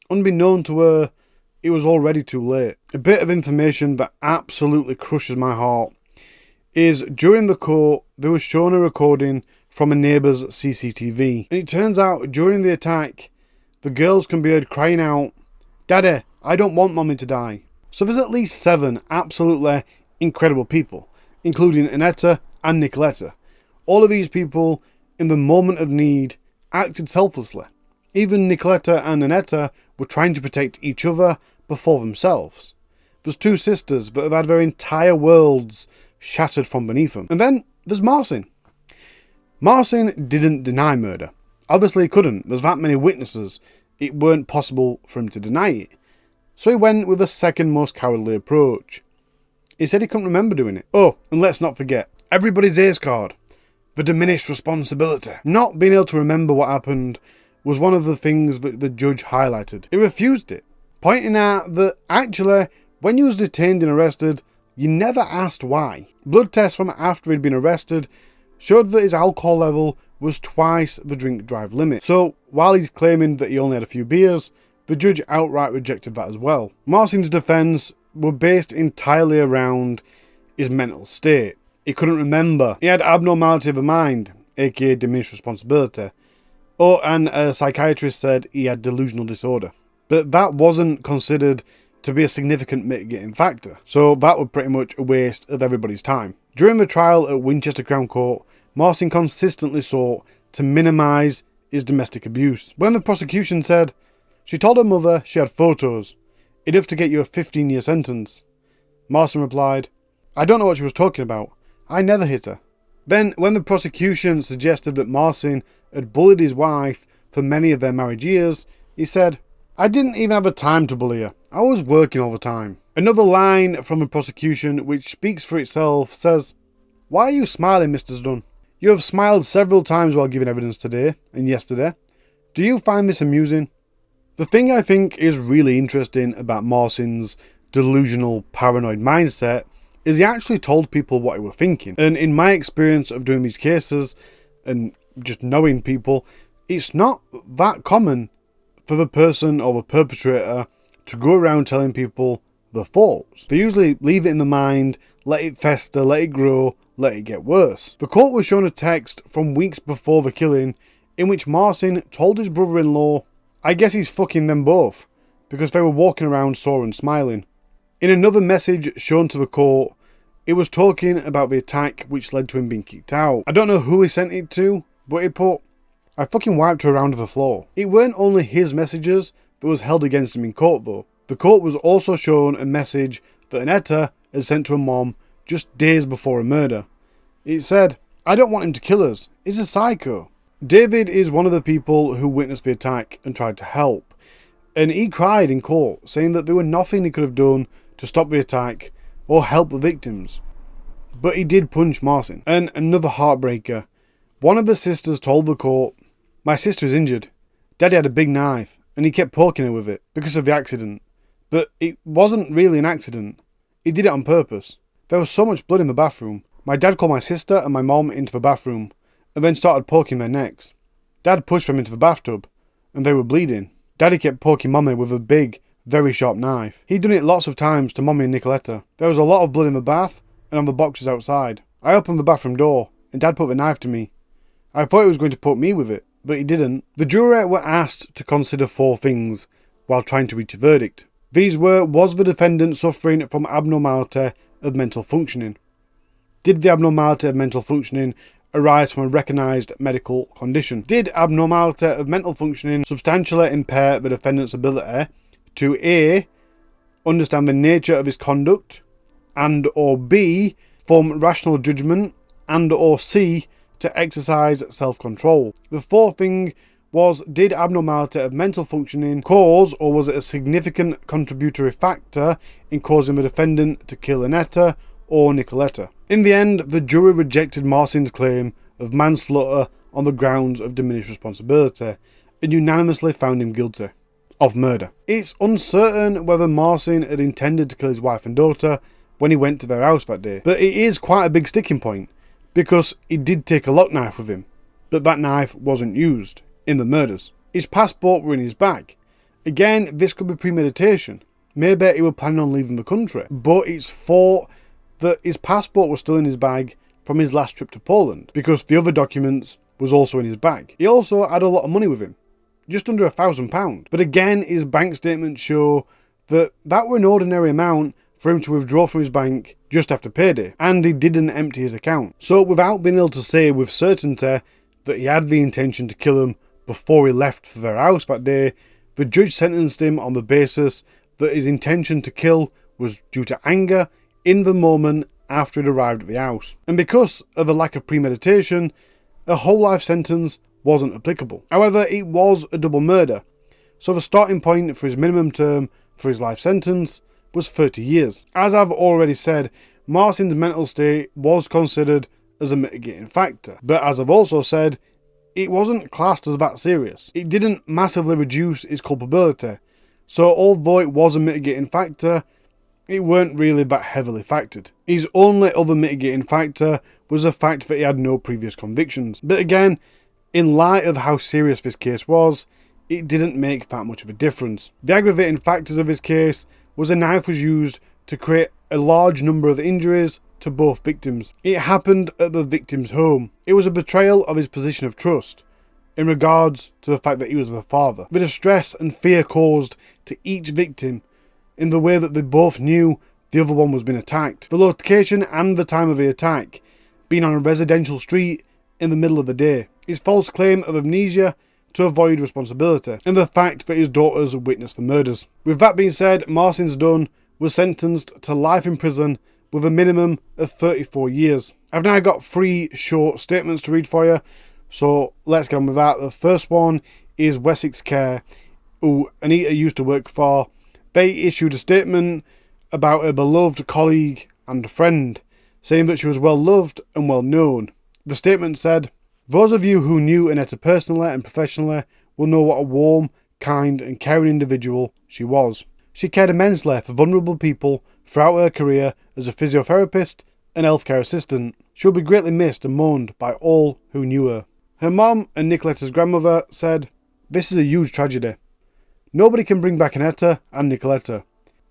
Unbeknown to her, it was already too late. A bit of information that absolutely crushes my heart is during the court, they were shown a recording from a neighbour's CCTV. And it turns out during the attack, the girls can be heard crying out, "Daddy, I don't want mommy to die." So there's at least 7 absolutely incredible people, including Annetta and Nicoletta. All of these people, in the moment of need, acted selflessly. Even Nicoletta and Annetta were trying to protect each other before themselves. There's 2 sisters that have had their entire worlds shattered from beneath them. And then there's Macin. Macin didn't deny murder. Obviously he couldn't. There's that many witnesses. It weren't possible for him to deny it. So he went with the second most cowardly approach. He said he couldn't remember doing it. Oh, and let's not forget, everybody's ace card. The diminished responsibility. Not being able to remember what happened was one of the things that the judge highlighted. He refused it, pointing out that actually, when he was detained and arrested, you never asked why. Blood tests from after he'd been arrested showed that his alcohol level was twice the drink drive limit. So while he's claiming that he only had a few beers, The judge outright rejected that as well. Macin's defence were based entirely around his mental state. He couldn't remember. He had abnormality of the mind, aka diminished responsibility. And a psychiatrist said he had delusional disorder. But that wasn't considered to be a significant mitigating factor, so that was pretty much a waste of everybody's time. During the trial at Winchester Crown Court, Macin consistently sought to minimise his domestic abuse. When the prosecution said, she told her mother she had photos, enough to get you a 15-year sentence, Macin replied, I don't know what she was talking about. I never hit her. Then, when the prosecution suggested that Macin had bullied his wife for many of their marriage years, he said, I didn't even have the time to bully her. I was working all the time. Another line from the prosecution, which speaks for itself, says, Why are you smiling, Mr. Zdun? You have smiled several times while giving evidence today and yesterday. Do you find this amusing? The thing I think is really interesting about Macin's delusional, paranoid mindset is he actually told people what he was thinking. And in my experience of doing these cases and just knowing people, it's not that common for the person or the perpetrator to go around telling people their thoughts. They usually leave it in the mind, let it fester, let it grow, let it get worse. The court was shown a text from weeks before the killing in which Macin told his brother-in-law, I guess he's fucking them both, because they were walking around sore and smiling. In another message shown to the court, it was talking about the attack which led to him being kicked out. I don't know who he sent it to, but he put, I fucking wiped her around the floor. It weren't only his messages that was held against him in court though. The court was also shown a message that Annetta had sent to her mom just days before a murder. It said, I don't want him to kill us. He's a psycho. David is one of the people who witnessed the attack and tried to help. And he cried in court, saying that there was nothing he could have done to stop the attack or help the victims. But he did punch Macin. And another heartbreaker. One of the sisters told the court, my sister is injured. Daddy had a big knife and he kept poking her with it because of the accident. But it wasn't really an accident. He did it on purpose. There was so much blood in the bathroom. My dad called my sister and my mom into the bathroom and then started poking their necks. Dad pushed them into the bathtub and they were bleeding. Daddy kept poking Mommy with a big, very sharp knife. He'd done it lots of times to Mommy and Nicoletta. There was a lot of blood in the bath and on the boxes outside. I opened the bathroom door and Dad put the knife to me. I thought he was going to poke me with it, but he didn't. The jury were asked to consider 4 things while trying to reach a verdict. These were, was the defendant suffering from abnormality of mental functioning? Did the abnormality of mental functioning arise from a recognised medical condition? Did abnormality of mental functioning substantially impair the defendant's ability to A, understand the nature of his conduct, and or B, form rational judgment, and or C, to exercise self-control? The 4th thing was, did abnormality of mental functioning cause, or was it a significant contributory factor in causing the defendant to kill Annetta or Nicoletta? In the end, the jury rejected Macin's claim of manslaughter on the grounds of diminished responsibility and unanimously found him guilty of murder. It's uncertain whether Macin had intended to kill his wife and daughter when he went to their house that day, but it is quite a big sticking point because he did take a lock knife with him, but that knife wasn't used in the murders. His passport were in his bag. Again, this could be premeditation. Maybe he was planning on leaving the country, but it's thought that his passport was still in his bag from his last trip to Poland, because the other documents was also in his bag. He also had a lot of money with him, just under £1,000. But again, his bank statements show that that were an ordinary amount for him to withdraw from his bank just after payday, and he didn't empty his account. So without being able to say with certainty that he had the intention to kill him before he left for their house that day, the judge sentenced him on the basis that his intention to kill was due to anger in the moment after he'd arrived at the house. And because of a lack of premeditation, a whole life sentence wasn't applicable. However, it was a double murder, so the starting point for his minimum term for his life sentence was 30 years. As I've already said, Macin's mental state was considered as a mitigating factor, but as I've also said, it wasn't classed as that serious. It didn't massively reduce his culpability, so although it was a mitigating factor, it weren't really that heavily factored. His only other mitigating factor was the fact that he had no previous convictions. But again, in light of how serious this case was, it didn't make that much of a difference. The aggravating factors of his case was a knife was used to create a large number of injuries to both victims. It happened at the victim's home. It was a betrayal of his position of trust in regards to the fact that he was the father. The distress and fear caused to each victim in the way that they both knew the other one was being attacked. The location and the time of the attack being on a residential street in the middle of the day. His false claim of amnesia to avoid responsibility, and the fact that his daughters witnessed the murders. With that being said, Macin Zdun was sentenced to life in prison with a minimum of 34 years. I've now got 3 short statements to read for you, so let's get on with that. The first one is Wessex Care, who Anita used to work for. They issued a statement about a beloved colleague and friend, saying that she was well loved and well known. The statement said, "Those of you who knew Anita personally and professionally will know what a warm, kind and caring individual she was. She cared immensely for vulnerable people throughout her career as a physiotherapist and healthcare assistant. She will be greatly missed and mourned by all who knew her." Her mom and Nicoletta's grandmother said, "This is a huge tragedy. Nobody can bring back Anita and Nicoletta,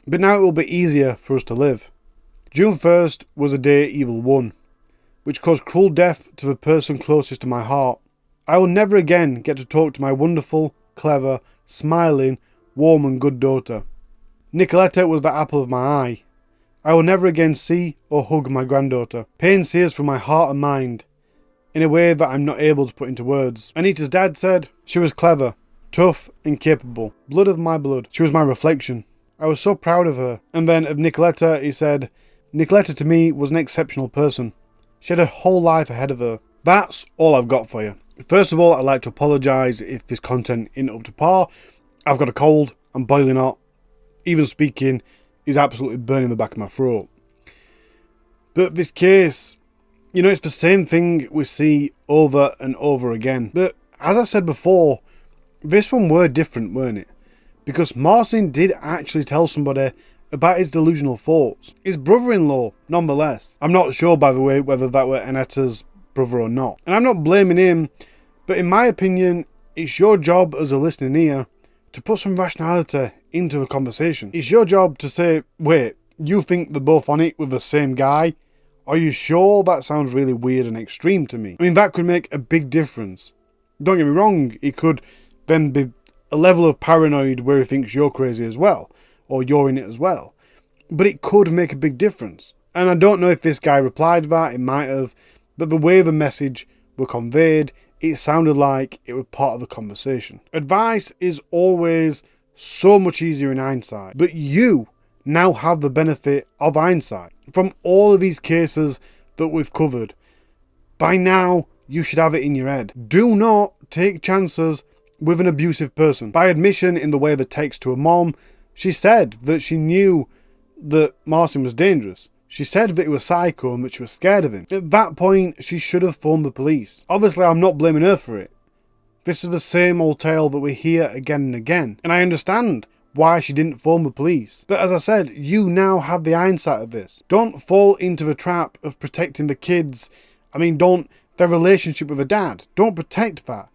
but now it will be easier for us to live. June 1st was a day evil won, which caused cruel death to the person closest to my heart. I will never again get to talk to my wonderful, clever, smiling, warm and good daughter. Nicoletta was the apple of my eye. I will never again see or hug my granddaughter. Pain sears through my heart and mind in a way that I'm not able to put into words." Anita's dad said, "She was clever, tough and capable. Blood of my blood. She was my reflection. I was so proud of her." And then of Nicoletta, he said, "Nicoletta to me was an exceptional person. She had a whole life ahead of her." That's all I've got for you. First of all, I'd like to apologise if this content isn't up to par. I've got a cold, I'm boiling hot. Even speaking is absolutely burning the back of my throat. But this case, you know, it's the same thing we see over and over again. But as I said before, this one were different, weren't it? Because Macin did actually tell somebody about his delusional thoughts. His brother-in-law, nonetheless. I'm not sure, by the way, whether that were Anita's brother or not. And I'm not blaming him, but in my opinion, it's your job as a listening ear to put some rationality into a conversation. It's your job to say, wait, you think they're both on it with the same guy? Are you sure? That sounds really weird and extreme to me. I mean, that could make a big difference. Don't get me wrong, it could then be a level of paranoid where he thinks you're crazy as well, or you're in it as well. But it could make a big difference. And I don't know if this guy replied to that, it might have, but the way the message were conveyed, it sounded like it was part of the conversation. Advice is always so much easier in hindsight, but you now have the benefit of hindsight. From all of these cases that we've covered, by now you should have it in your head. Do not take chances with an abusive person. By admission, in the way of a text to her mom, she said that she knew that Macin was dangerous. She said that he was psycho and that she was scared of him. At that point, she should have phoned the police. Obviously, I'm not blaming her for it. This is the same old tale that we hear again and again. And I understand why she didn't phone the police. But as I said, you now have the hindsight of this. Don't fall into the trap of protecting the kids. I mean, their relationship with a dad. Don't protect that.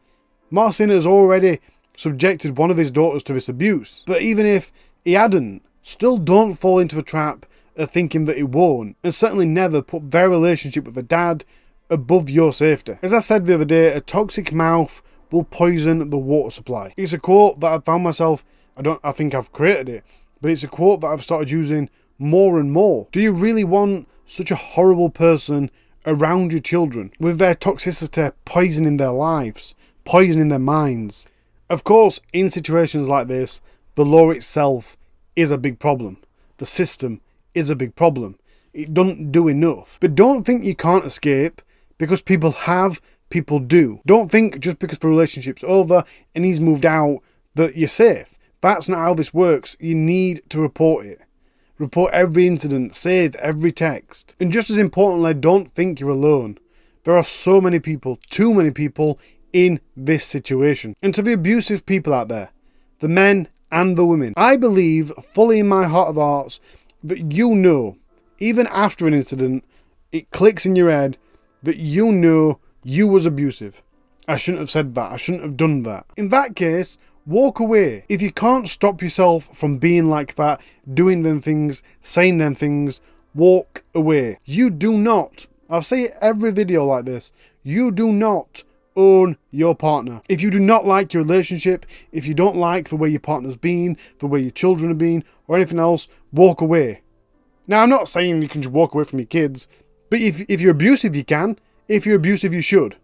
Macin has already subjected one of his daughters to this abuse. But even if he hadn't, still don't fall into the trap of thinking that he won't. And certainly never put their relationship with a dad above your safety. As I said the other day, a toxic mouth will poison the water supply. It's a quote that I've found myself, I think I've created it, but it's a quote that I've started using more and more. Do you really want such a horrible person around your children, with their toxicity poisoning their lives, poisoning their minds? Of course, in situations like this, the law itself is a big problem. The system is a big problem. It doesn't do enough. But don't think you can't escape, because people have, people do. Don't think just because the relationship's over and he's moved out that you're safe. That's not how this works. You need to report it. Report every incident, save every text. And just as importantly, don't think you're alone. There are so many people, too many people, in this situation. And to the abusive people out there, the men and the women, I believe fully in my heart of hearts that you know, even after an incident, it clicks in your head that you know you was abusive. I shouldn't have said that. I shouldn't have done that. In that case, walk away. If you can't stop yourself from being like that, doing them things, saying them things, walk away. You do not, I'll say it every video like this, you do not own your partner. If you do not like your relationship, if you don't like the way your partner's been, the way your children have been, or anything else, walk away. Now, I'm not saying you can just walk away from your kids, but if you're abusive, you can. If you're abusive, you should.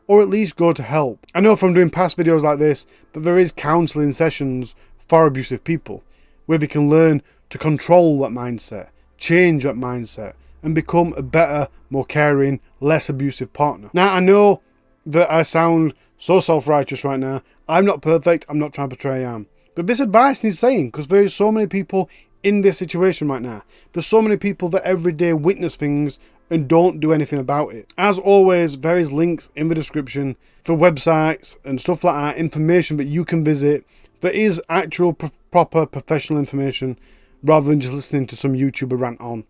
Or at least go to help. I know from doing past videos like this that there is counselling sessions for abusive people, where they can learn to control that mindset, change that mindset, and become a better, more caring, less abusive partner. Now, I know that I sound so self-righteous right now. I'm not perfect, I'm not trying to portray I am. But this advice needs saying, because there are so many people in this situation right now. There's so many people that every day witness things and don't do anything about it. As always, there is links in the description for websites and stuff like that, information that you can visit. There is actual proper professional information rather than just listening to some YouTuber rant on.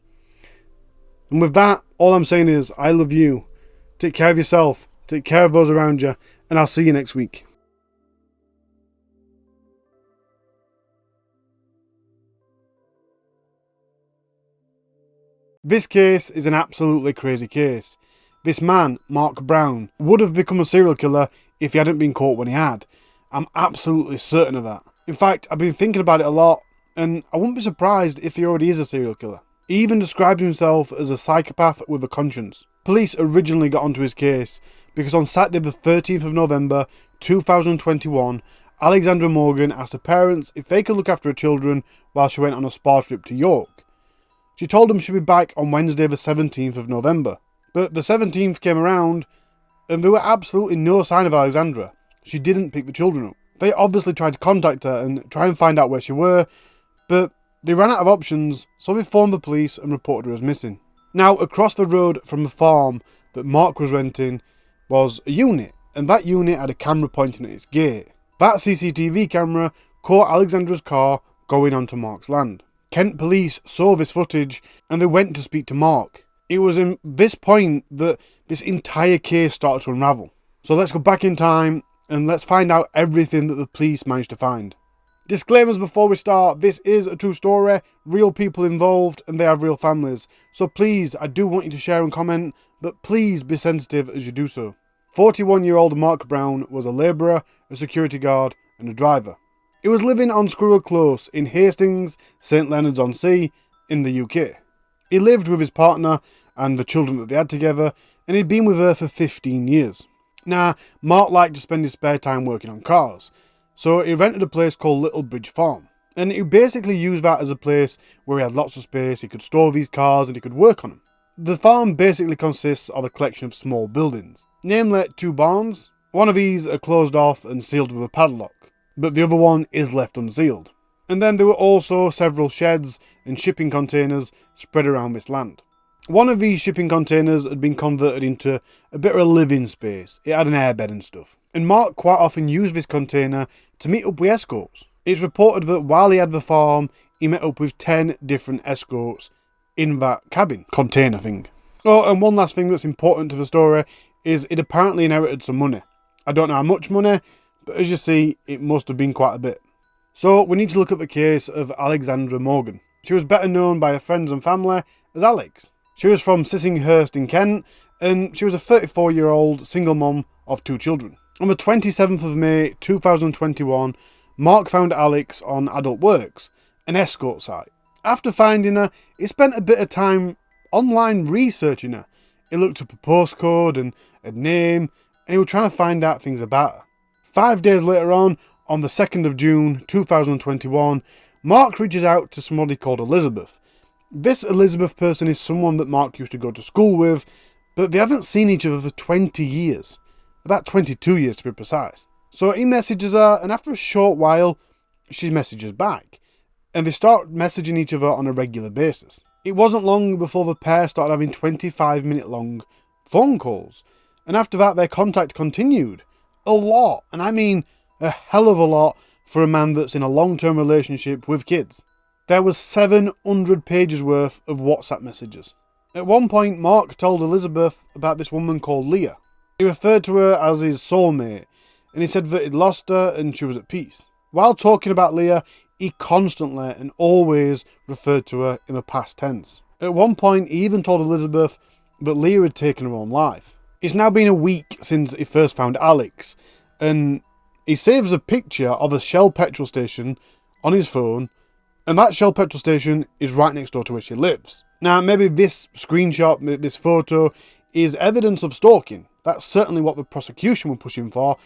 And with that, all I'm saying is, I love you. Take care of yourself. Take care of those around you. And I'll see you next week. This case is an absolutely crazy case. This man, Mark Brown, would have become a serial killer if he hadn't been caught when he had. I'm absolutely certain of that. In fact, I've been thinking about it a lot, and I wouldn't be surprised if he already is a serial killer. He even described himself as a psychopath with a conscience. Police originally got onto his case because on Saturday the 13th of November 2021, Alexandra Morgan asked her parents if they could look after her children while she went on a spa trip to York. She told them she'd be back on Wednesday the 17th of November. But the 17th came around and there were absolutely no sign of Alexandra. She didn't pick the children up. They obviously tried to contact her and try and find out where she were, but they ran out of options, so they phoned the police and reported her as missing. Now, across the road from the farm that Mark was renting was a unit, and that unit had a camera pointing at its gate. That CCTV camera caught Alexandra's car going onto Mark's land. Kent police saw this footage and they went to speak to Mark. It was in this point that this entire case started to unravel. So let's go back in time and let's find out everything that the police managed to find. Disclaimers before we start, this is a true story, real people involved and they have real families. So please, I do want you to share and comment, but please be sensitive as you do so. 41-year-old Mark Brown was a labourer, a security guard and a driver. He was living on Squirrel Close in Hastings, St Leonards-on-Sea in the UK. He lived with his partner and the children that they had together, and he'd been with her for 15 years. Now, Mark liked to spend his spare time working on cars, so he rented a place called Little Bridge Farm. And he basically used that as a place where he had lots of space, he could store these cars and he could work on them. The farm basically consists of a collection of small buildings, namely 2 barns. One of these are closed off and sealed with a padlock, but the other one is left unsealed. And then there were also several sheds and shipping containers spread around this land. One of these shipping containers had been converted into a bit of a living space. It had an airbed and stuff. And Mark quite often used this container to meet up with escorts. It's reported that while he had the farm, he met up with 10 different escorts in that cabin container thing. Oh, and one last thing that's important to the story is it apparently inherited some money. I don't know how much money, but as you see, it must have been quite a bit. So we need to look at the case of Alexandra Morgan. She was better known by her friends and family as Alex. She was from Sissinghurst in Kent, and she was a 34-year-old single mom of 2 children. On the 27th of May 2021, Mark found Alex on Adult Works, an escort site. After finding her, he spent a bit of time online researching her. He looked up a postcode and a name, and he was trying to find out things about her. 5 days later on the 2nd of June 2021, Mark reaches out to somebody called Elizabeth. This Elizabeth person is someone that Mark used to go to school with, but they haven't seen each other for 20 years. About 22 years to be precise. So he messages her, and after a short while, she messages back. And they start messaging each other on a regular basis. It wasn't long before the pair started having 25-minute long phone calls. And after that, their contact continued. A lot, and I mean a hell of a lot for a man that's in a long-term relationship with kids. There was 700 pages worth of WhatsApp messages. At one point, Mark told Elizabeth about this woman called Leah. He referred to her as his soulmate, and he said that he'd lost her and she was at peace. While talking about Leah, he constantly and always referred to her in the past tense. At one point, he even told Elizabeth that Leah had taken her own life. It's now been a week since he first found Alex, and he saves a picture of a Shell petrol station on his phone, and that Shell petrol station is right next door to where she lives. Now, maybe this screenshot, this photo, is evidence of stalking. That's certainly what the prosecution were pushing for.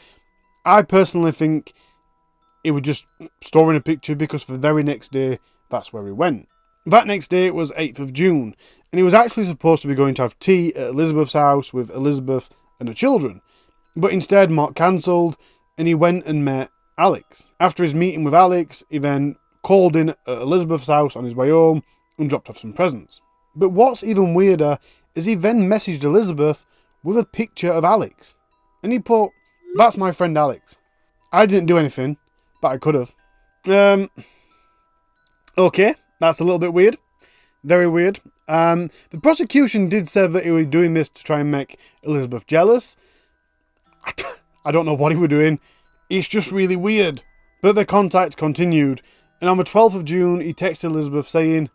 I personally think he was just storing a picture because the very next day, that's where he went. That next day was 8th of June, and he was actually supposed to be going to have tea at Elizabeth's house with Elizabeth and her children. But instead, Mark cancelled, and he went and met Alex. After his meeting with Alex, he then called in at Elizabeth's house on his way home and dropped off some presents. But what's even weirder is he then messaged Elizabeth with a picture of Alex. And he put, "That's my friend Alex. I didn't do anything, but I could have." Okay, that's a little bit weird. Very weird. The prosecution did say that he was doing this to try and make Elizabeth jealous. I don't know what he was doing. It's just really weird. But the contact continued, and on the 12th of June, he texted Elizabeth saying,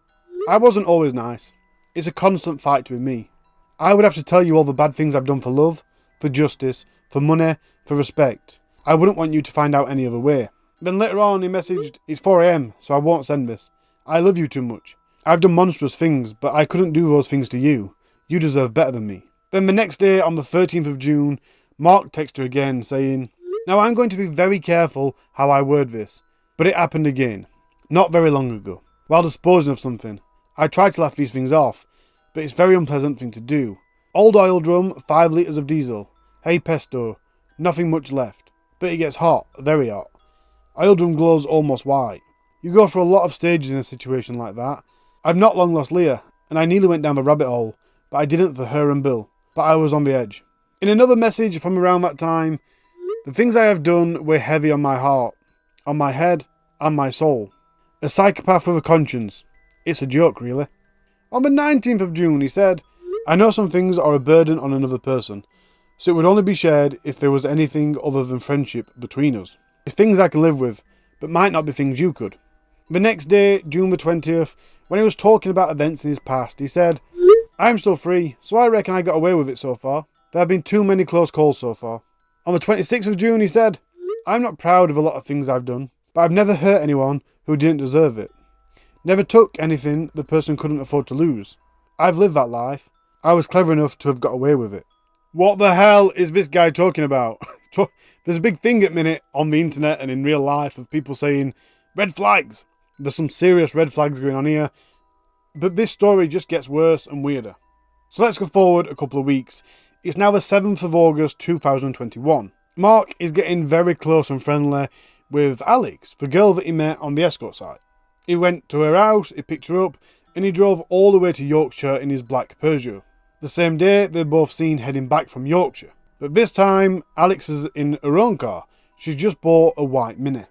"I wasn't always nice. It's a constant fight to be me. I would have to tell you all the bad things I've done for love, for justice, for money, for respect. I wouldn't want you to find out any other way." Then later on, he messaged, "It's 4 AM, so I won't send this. I love you too much. I've done monstrous things, but I couldn't do those things to you. You deserve better than me." Then the next day, on the 13th of June, Mark texted her again saying, "Now I'm going to be very careful how I word this, but it happened again, not very long ago. While disposing of something, I try to laugh these things off, but it's a very unpleasant thing to do. Old oil drum, 5 litres of diesel. Hey pesto, nothing much left, but it gets hot, very hot. Oil drum glows almost white. You go through a lot of stages in a situation like that. I've not long lost Leah, and I nearly went down the rabbit hole, but I didn't for her and Bill, but I was on the edge." In another message from around that time, "The things I have done weigh heavy on my heart, on my head, and my soul. A psychopath with a conscience. It's a joke, really." On the 19th of June, he said, "I know some things are a burden on another person, so it would only be shared if there was anything other than friendship between us. It's things I can live with, but might not be things you could." The next day, June the 20th, when he was talking about events in his past, he said, "I'm still free, so I reckon I got away with it so far. There have been too many close calls so far." On the 26th of June, he said, "I'm not proud of a lot of things I've done, but I've never hurt anyone who didn't deserve it. Never took anything the person couldn't afford to lose. I've lived that life. I was clever enough to have got away with it." What the hell is this guy talking about? There's a big thing at the minute on the internet and in real life of people saying, red flags. There's some serious red flags going on here. But this story just gets worse and weirder. So let's go forward a couple of weeks. It's now the 7th of August 2021. Mark is getting very close and friendly with Alex, the girl that he met on the escort site. He went to her house, he picked her up, and he drove all the way to Yorkshire in his black Peugeot. The same day, they're both seen heading back from Yorkshire. But this time, Alex is in her own car. She's just bought a white Mini.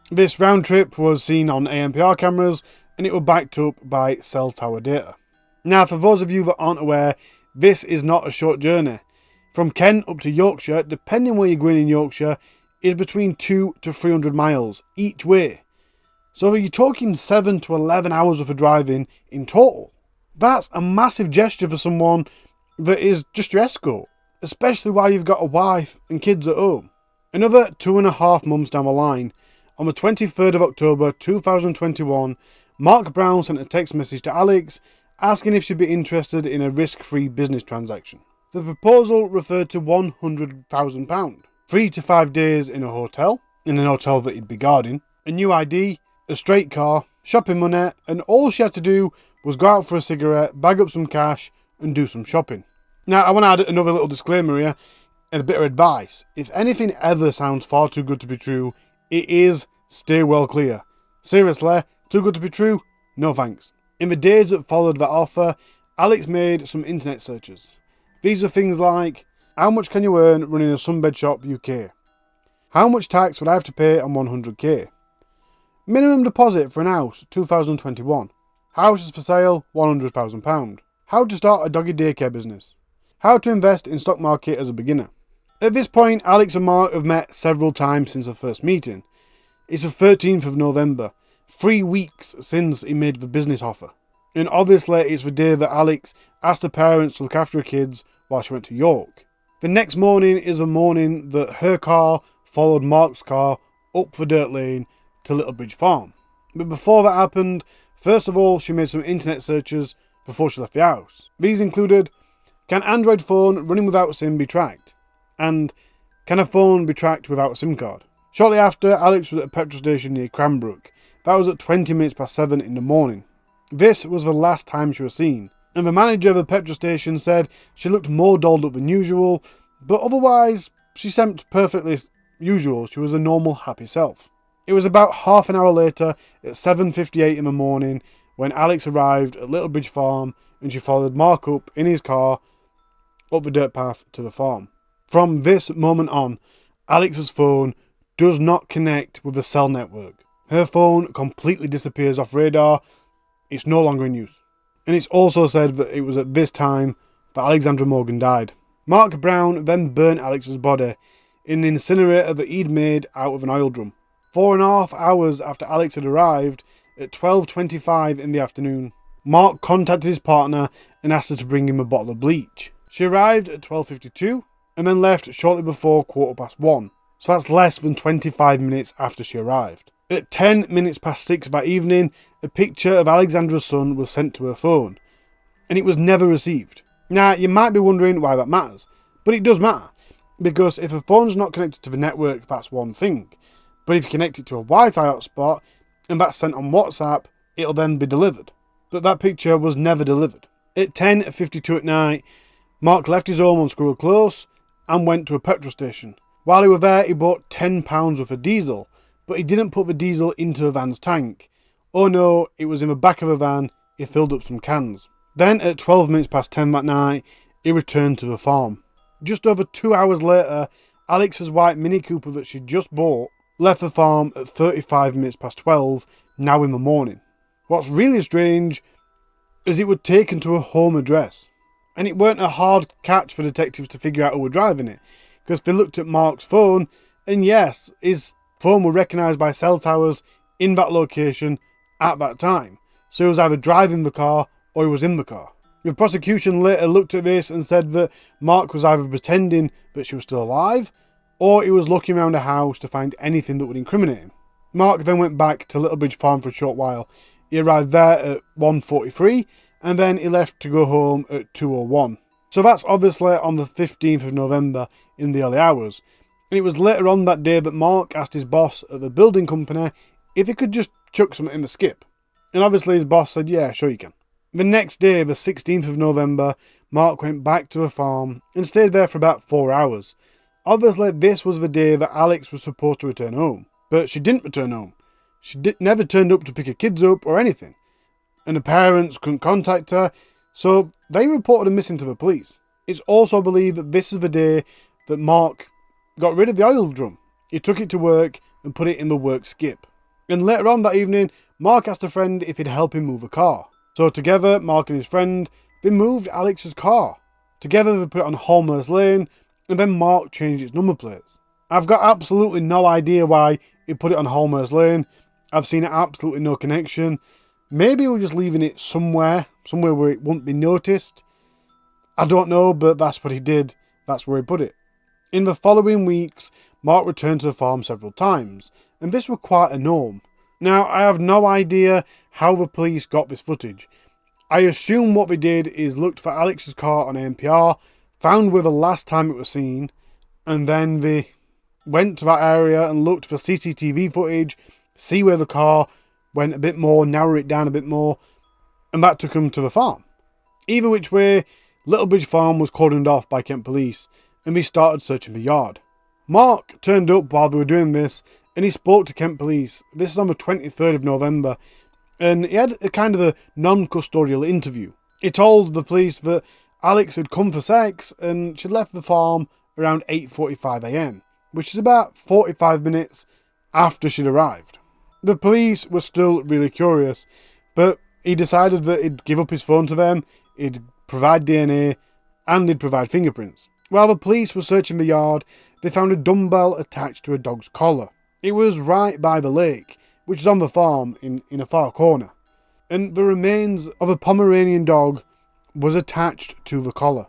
This round trip was seen on ANPR cameras, and it was backed up by cell tower data. Now, for those of you that aren't aware, this is not a short journey. From Kent up to Yorkshire, depending where you're going in Yorkshire, is between 200 to 300 miles each way. So you're talking 7 to 11 hours worth of driving in total. That's a massive gesture for someone that is just your escort, especially while you've got a wife and kids at home. Another 2.5 months down the line, on the 23rd of October 2021, Mark Brown sent a text message to Alex asking if she'd be interested in a risk-free business transaction. The proposal referred to £100,000, 3 to 5 days in a hotel, in an hotel that he'd be guarding, a new ID, a straight car, shopping money, and all she had to do was go out for a cigarette, bag up some cash, and do some shopping. Now, I want to add another little disclaimer here, and a bit of advice. If anything ever sounds far too good to be true, it is stay well clear. Seriously, too good to be true? No thanks. In the days that followed that offer, Alex made some internet searches. These are things like, how much can you earn running a sunbed shop UK? How much tax would I have to pay on 100k? Minimum deposit for an house, 2021. Houses for sale, £100,000. How to start a doggy daycare business. How to invest in stock market as a beginner. At this point, Alex and Mark have met several times since their first meeting. It's the 13th of November, 3 weeks since he made the business offer. And obviously it's the day that Alex asked her parents to look after her kids while she went to York. The next morning is the morning that her car followed Mark's car up the dirt lane to Littlebridge Farm. But before that happened, first of all she made some internet searches before she left the house. These included, can Android phone running without SIM be tracked? And can a phone be tracked without a SIM card? Shortly after, Alex was at a petrol station near Cranbrook. That was at 20 minutes past 7 in the morning. This was the last time she was seen, and the manager of the petrol station said she looked more dolled up than usual, but otherwise she seemed perfectly usual. She was a normal, happy self. It was about half an hour later, at 7:58 in the morning, when Alex arrived at Littlebridge Farm and she followed Mark up in his car up the dirt path to the farm. From this moment on, Alex's phone does not connect with the cell network. Her phone completely disappears off radar. It's no longer in use. And it's also said that it was at this time that Alexandra Morgan died. Mark Brown then burnt Alex's body in an incinerator that he'd made out of an oil drum. 4.5 hours after Alex had arrived, at 12:25 in the afternoon, Mark contacted his partner and asked her to bring him a bottle of bleach. She arrived at 12:52 and then left shortly before 1:15. So that's less than 25 minutes after she arrived. At 10 minutes past 6 that evening, a picture of Alexandra's son was sent to her phone, and it was never received. Now, you might be wondering why that matters, but it does matter, because if a phone's not connected to the network, that's one thing, but if you connect it to a Wi-Fi hotspot, and that's sent on WhatsApp, it'll then be delivered. But that picture was never delivered. At 10:52 at night, Mark left his home on Squirrel Close and went to a petrol station. While he was there, he bought £10 worth of diesel, but he didn't put the diesel into the van's tank. Oh no, it was in the back of the van. He filled up some cans. Then at 12 minutes past 10 that night, he returned to the farm. Just over 2 hours later, Alex's white Mini Cooper that she just bought left the farm at 35 minutes past 12, now in the morning. What's really strange is it was taken to a home address. And it weren't a hard catch for detectives to figure out who were driving it, because they looked at Mark's phone, and yes, his phone were recognised by cell towers in that location at that time. So he was either driving the car or he was in the car. The prosecution later looked at this and said that Mark was either pretending that she was still alive, or he was looking around the house to find anything that would incriminate him. Mark then went back to Littlebridge Farm for a short while. He arrived there at 1:43, and then he left to go home at 2:01. So that's obviously on the 15th of November in the early hours. And it was later on that day that Mark asked his boss at the building company if he could just chuck something in the skip. And obviously his boss said, yeah, sure you can. The next day, the 16th of November, Mark went back to the farm and stayed there for about 4 hours. Obviously this was the day that Alex was supposed to return home. But she didn't return home. She never turned up to pick her kids up or anything. And the parents couldn't contact her, so they reported her missing to the police. It's also believed that this is the day that Mark got rid of the oil drum. He took it to work and put it in the work skip. And later on that evening, Mark asked a friend if he'd help him move a car. So together, Mark and his friend, they moved Alex's car. Together they put it on Holmhurst Lane, and then Mark changed its number plates. I've got absolutely no idea why he put it on Holmhurst Lane. I've seen absolutely no connection. Maybe we're just leaving it somewhere where it wouldn't be noticed. I don't know, but that's what he did. That's where he put it. In the following weeks, Mark returned to the farm several times, and this was quite a norm. Now, I have no idea how the police got this footage. I assume what they did is looked for Alex's car on NPR, found where the last time it was seen, and then they went to that area and looked for CCTV footage, see where the car went a bit more, narrow it down a bit more, and that took them to the farm. Either which way, Littlebridge Farm was cordoned off by Kent police, and they started searching the yard. Mark turned up while they were doing this, and he spoke to Kent police. This is on the 23rd of November, and he had a kind of a non-custodial interview. He told the police that Alex had come for sex, and she'd left the farm around 8:45 AM, which is about 45 minutes after she'd arrived. The police were still really curious, but he decided that he'd give up his phone to them, he'd provide DNA, and he'd provide fingerprints. While the police were searching the yard, they found a dumbbell attached to a dog's collar. It was right by the lake, which is on the farm in a far corner, and the remains of a Pomeranian dog was attached to the collar.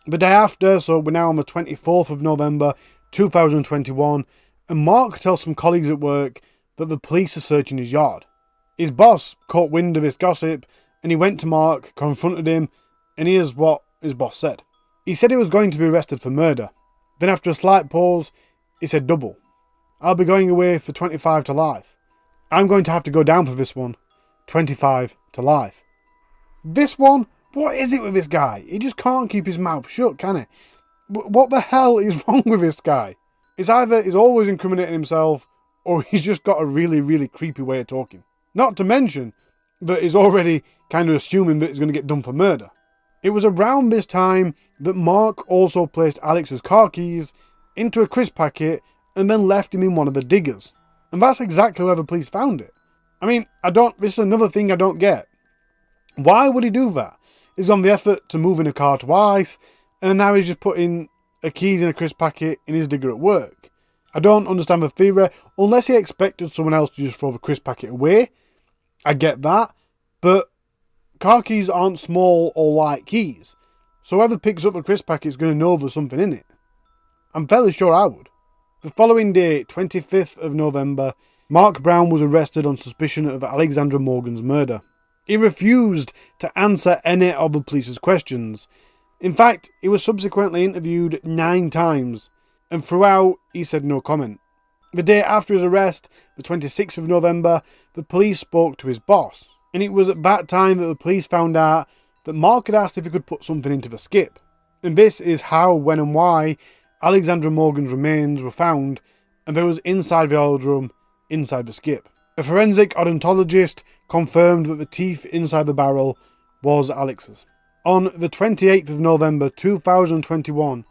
The day after, so we're now on the 24th of November 2021, and Mark tells some colleagues at work that the police are searching his yard. His boss caught wind of this gossip, and he went to Mark, confronted him, and here's what his boss said. He said he was going to be arrested for murder. Then after a slight pause, he said double. I'll be going away for 25 to life. I'm going to have to go down for this one. 25 to life. This one? What is it with this guy? He just can't keep his mouth shut, can he? What the hell is wrong with this guy? It's either he's always incriminating himself, or he's just got a really, really creepy way of talking. Not to mention that he's already kind of assuming that he's going to get done for murder. It was around this time that Mark also placed Alex's car keys into a crisp packet and then left him in one of the diggers. And that's exactly where the police found it. I mean, this is another thing I don't get. Why would he do that? He's gone the effort to move in a car twice, and now he's just putting a keys in a crisp packet in his digger at work. I don't understand the theory, unless he expected someone else to just throw the crisp packet away. I get that, but car keys aren't small or light keys, so whoever picks up the crisp packet is going to know there's something in it. I'm fairly sure I would. The following day, 25th of November, Mark Brown was arrested on suspicion of Alexandra Morgan's murder. He refused to answer any of the police's questions. In fact, he was subsequently interviewed 9 times, and throughout he said no comment. The day after his arrest, the 26th of November, the police spoke to his boss, and it was at that time that the police found out that Mark had asked if he could put something into the skip. And this is how, when and why Alexandra Morgan's remains were found, and they was inside the oil drum, inside the skip. A forensic odontologist confirmed that the teeth inside the barrel was Alex's. On the 28th of November 2021,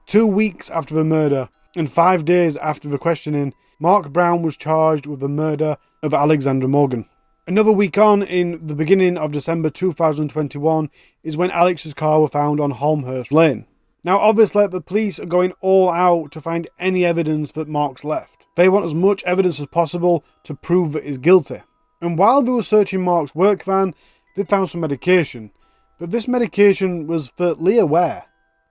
2 weeks after the murder and 5 days after the questioning, Mark Brown was charged with the murder of Alexandra Morgan. Another week on, in the beginning of December 2021, is when Alex's car was found on Holmhurst Lane. Now obviously the police are going all out to find any evidence that Mark's left. They want as much evidence as possible to prove that he's guilty. And while they were searching Mark's work van, they found some medication. But this medication was for Leah Ware.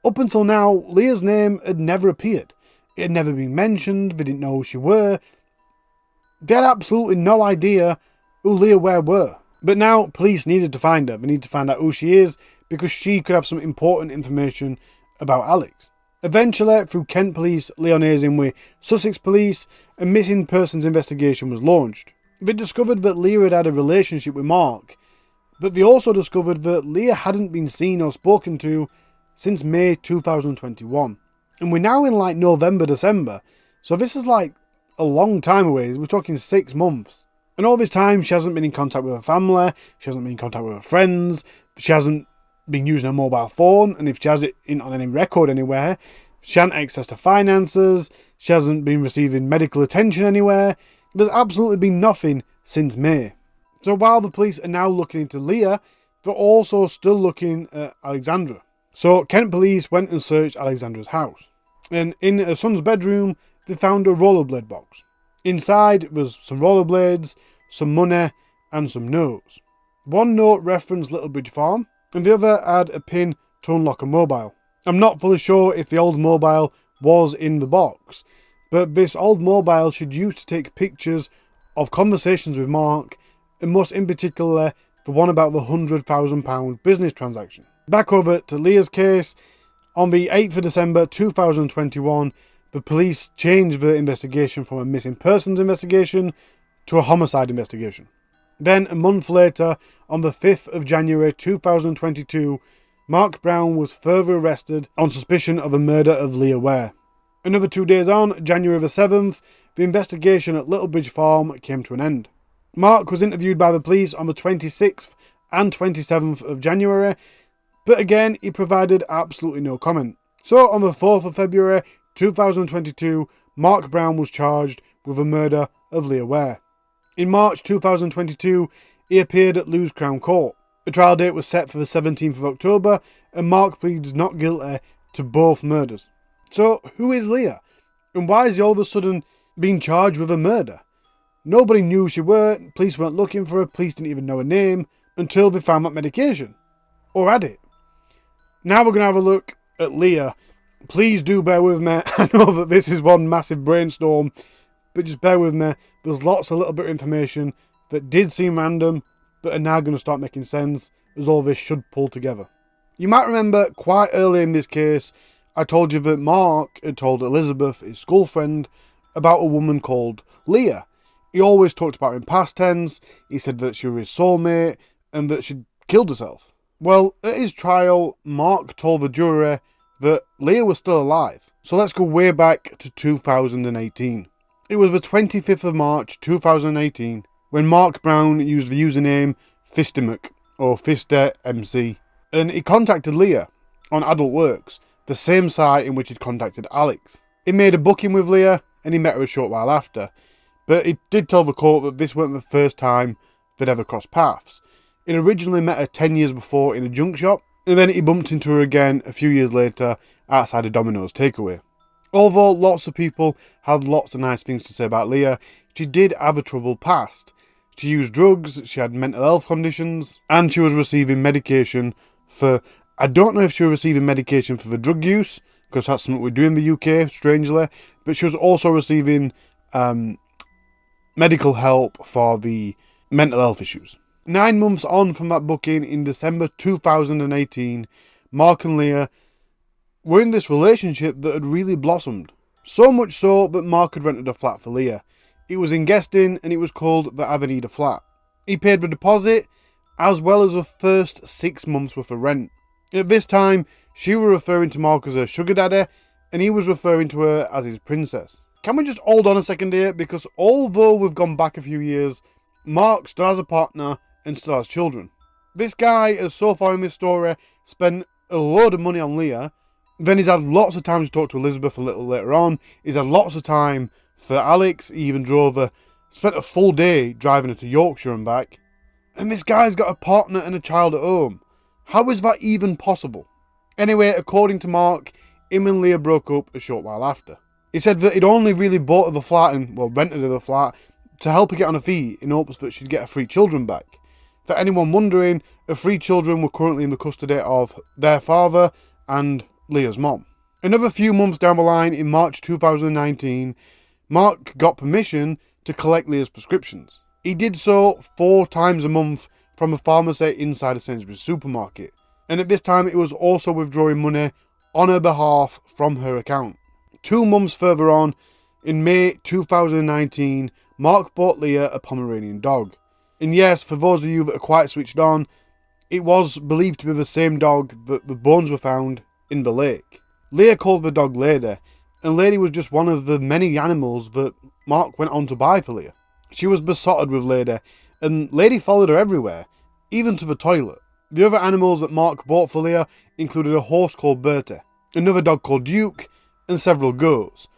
Up until now, Leah's name had never appeared. It had never been mentioned, they didn't know who she were. They had absolutely no idea who Leah Ware were. But now, police needed to find her. They need to find out who she is, because she could have some important information about Alex. Eventually, through Kent Police liaising with Sussex Police, a missing persons investigation was launched. They discovered that Leah had had a relationship with Mark, but they also discovered that Leah hadn't been seen or spoken to since May 2021. And we're now in like November, December, so this is like a long time away. We're talking 6 months. And all this time, she hasn't been in contact with her family, she hasn't been in contact with her friends, she hasn't been using her mobile phone, and if she has it on any record anywhere, she hasn't access to finances, she hasn't been receiving medical attention anywhere. There's absolutely been nothing since May. So while the police are now looking into Leah, they're also still looking at Alexandra. So Kent Police went and searched Alexandra's house, and in her son's bedroom they found a rollerblade box. Inside was some rollerblades, some money, and some notes. One note referenced Littlebridge Farm, and the other had a pin to unlock a mobile. I'm not fully sure if the old mobile was in the box, but this old mobile she'd used to take pictures of conversations with Mark, and most in particular the one about the £100,000 business transaction. Back over to Leah's case, on the 8th of December 2021, the police changed the investigation from a missing persons investigation to a homicide investigation. Then, a month later, on the 5th of January 2022, Mark Brown was further arrested on suspicion of the murder of Leah Ware. Another 2 days on, January the 7th, the investigation at Littlebridge Farm came to an end. Mark was interviewed by the police on the 26th and 27th of January, but again, he provided absolutely no comment. So, on the 4th of February 2022, Mark Brown was charged with the murder of Leah Ware. In March 2022, he appeared at Lewes Crown Court. The trial date was set for the 17th of October, and Mark pleads not guilty to both murders. So who is Leah? And why is he all of a sudden being charged with a murder? Nobody knew who she were, police weren't looking for her, police didn't even know her name until they found that medication. Or had it. Now we're going to have a look at Leah. Please do bear with me. I know that this is one massive brainstorm, but just bear with me. There's lots of little bit of information that did seem random, but are now going to start making sense as all this should pull together. You might remember quite early in this case, I told you that Mark had told Elizabeth, his school friend, about a woman called Leah. He always talked about her in past tense. He said that she was his soulmate and that she'd killed herself. Well, at his trial, Mark told the jury that Leah was still alive. So let's go way back to 2018. It was the 25th of March 2018 when Mark Brown used the username Fistimuck or FisterMC, and he contacted Leah on Adult Works, the same site in which he'd contacted Alex. He made a booking with Leah and he met her a short while after, but he did tell the court that this weren't the first time they'd ever crossed paths. He'd originally met her 10 years before in a junk shop, and then he bumped into her again a few years later outside a Domino's takeaway. Although lots of people had lots of nice things to say about Leah, she did have a troubled past. She used drugs, she had mental health conditions, and she was receiving medication for... I don't know if she was receiving medication for the drug use, because that's something we do in the UK, strangely, but she was also receiving medical help for the mental health issues. 9 months on from that booking, in December 2018, Mark and Leah were in this relationship that had really blossomed. So much so that Mark had rented a flat for Leah. It was in Guesting and it was called the Avenida flat. He paid the deposit as well as the first 6 months worth of rent. At this time, she was referring to Mark as her sugar daddy and he was referring to her as his princess. Can we just hold on a second here, because although we've gone back a few years, Mark still has a partner and still has children. This guy has so far in this story spent a load of money on Leah. Then he's had lots of time to talk to Elizabeth a little later on. He's had lots of time for Alex. He even spent a full day driving her to Yorkshire and back. And this guy's got a partner and a child at home. How is that even possible? Anyway, according to Mark, him and Leah broke up a short while after. He said that he'd only really bought her the flat rented her the flat to help her get on her feet in hopes that she'd get her 3 children back. For anyone wondering, her 3 children were currently in the custody of their father and Leah's mom. Another few months down the line, in March 2019, Mark got permission to collect Leah's prescriptions. He did so 4 times a month from a pharmacy inside a Sainsbury's supermarket, and at this time it was also withdrawing money on her behalf from her account. 2 months further on, in May 2019, Mark bought Leah a Pomeranian dog. And yes, for those of you that are quite switched on, it was believed to be the same dog that the bones were found in the lake. Leah called the dog Lady, and Lady was just one of the many animals that Mark went on to buy for Leah. She was besotted with Lady, and Lady followed her everywhere, even to the toilet. The other animals that Mark bought for Leah included a horse called Bertie, another dog called Duke, and several goats.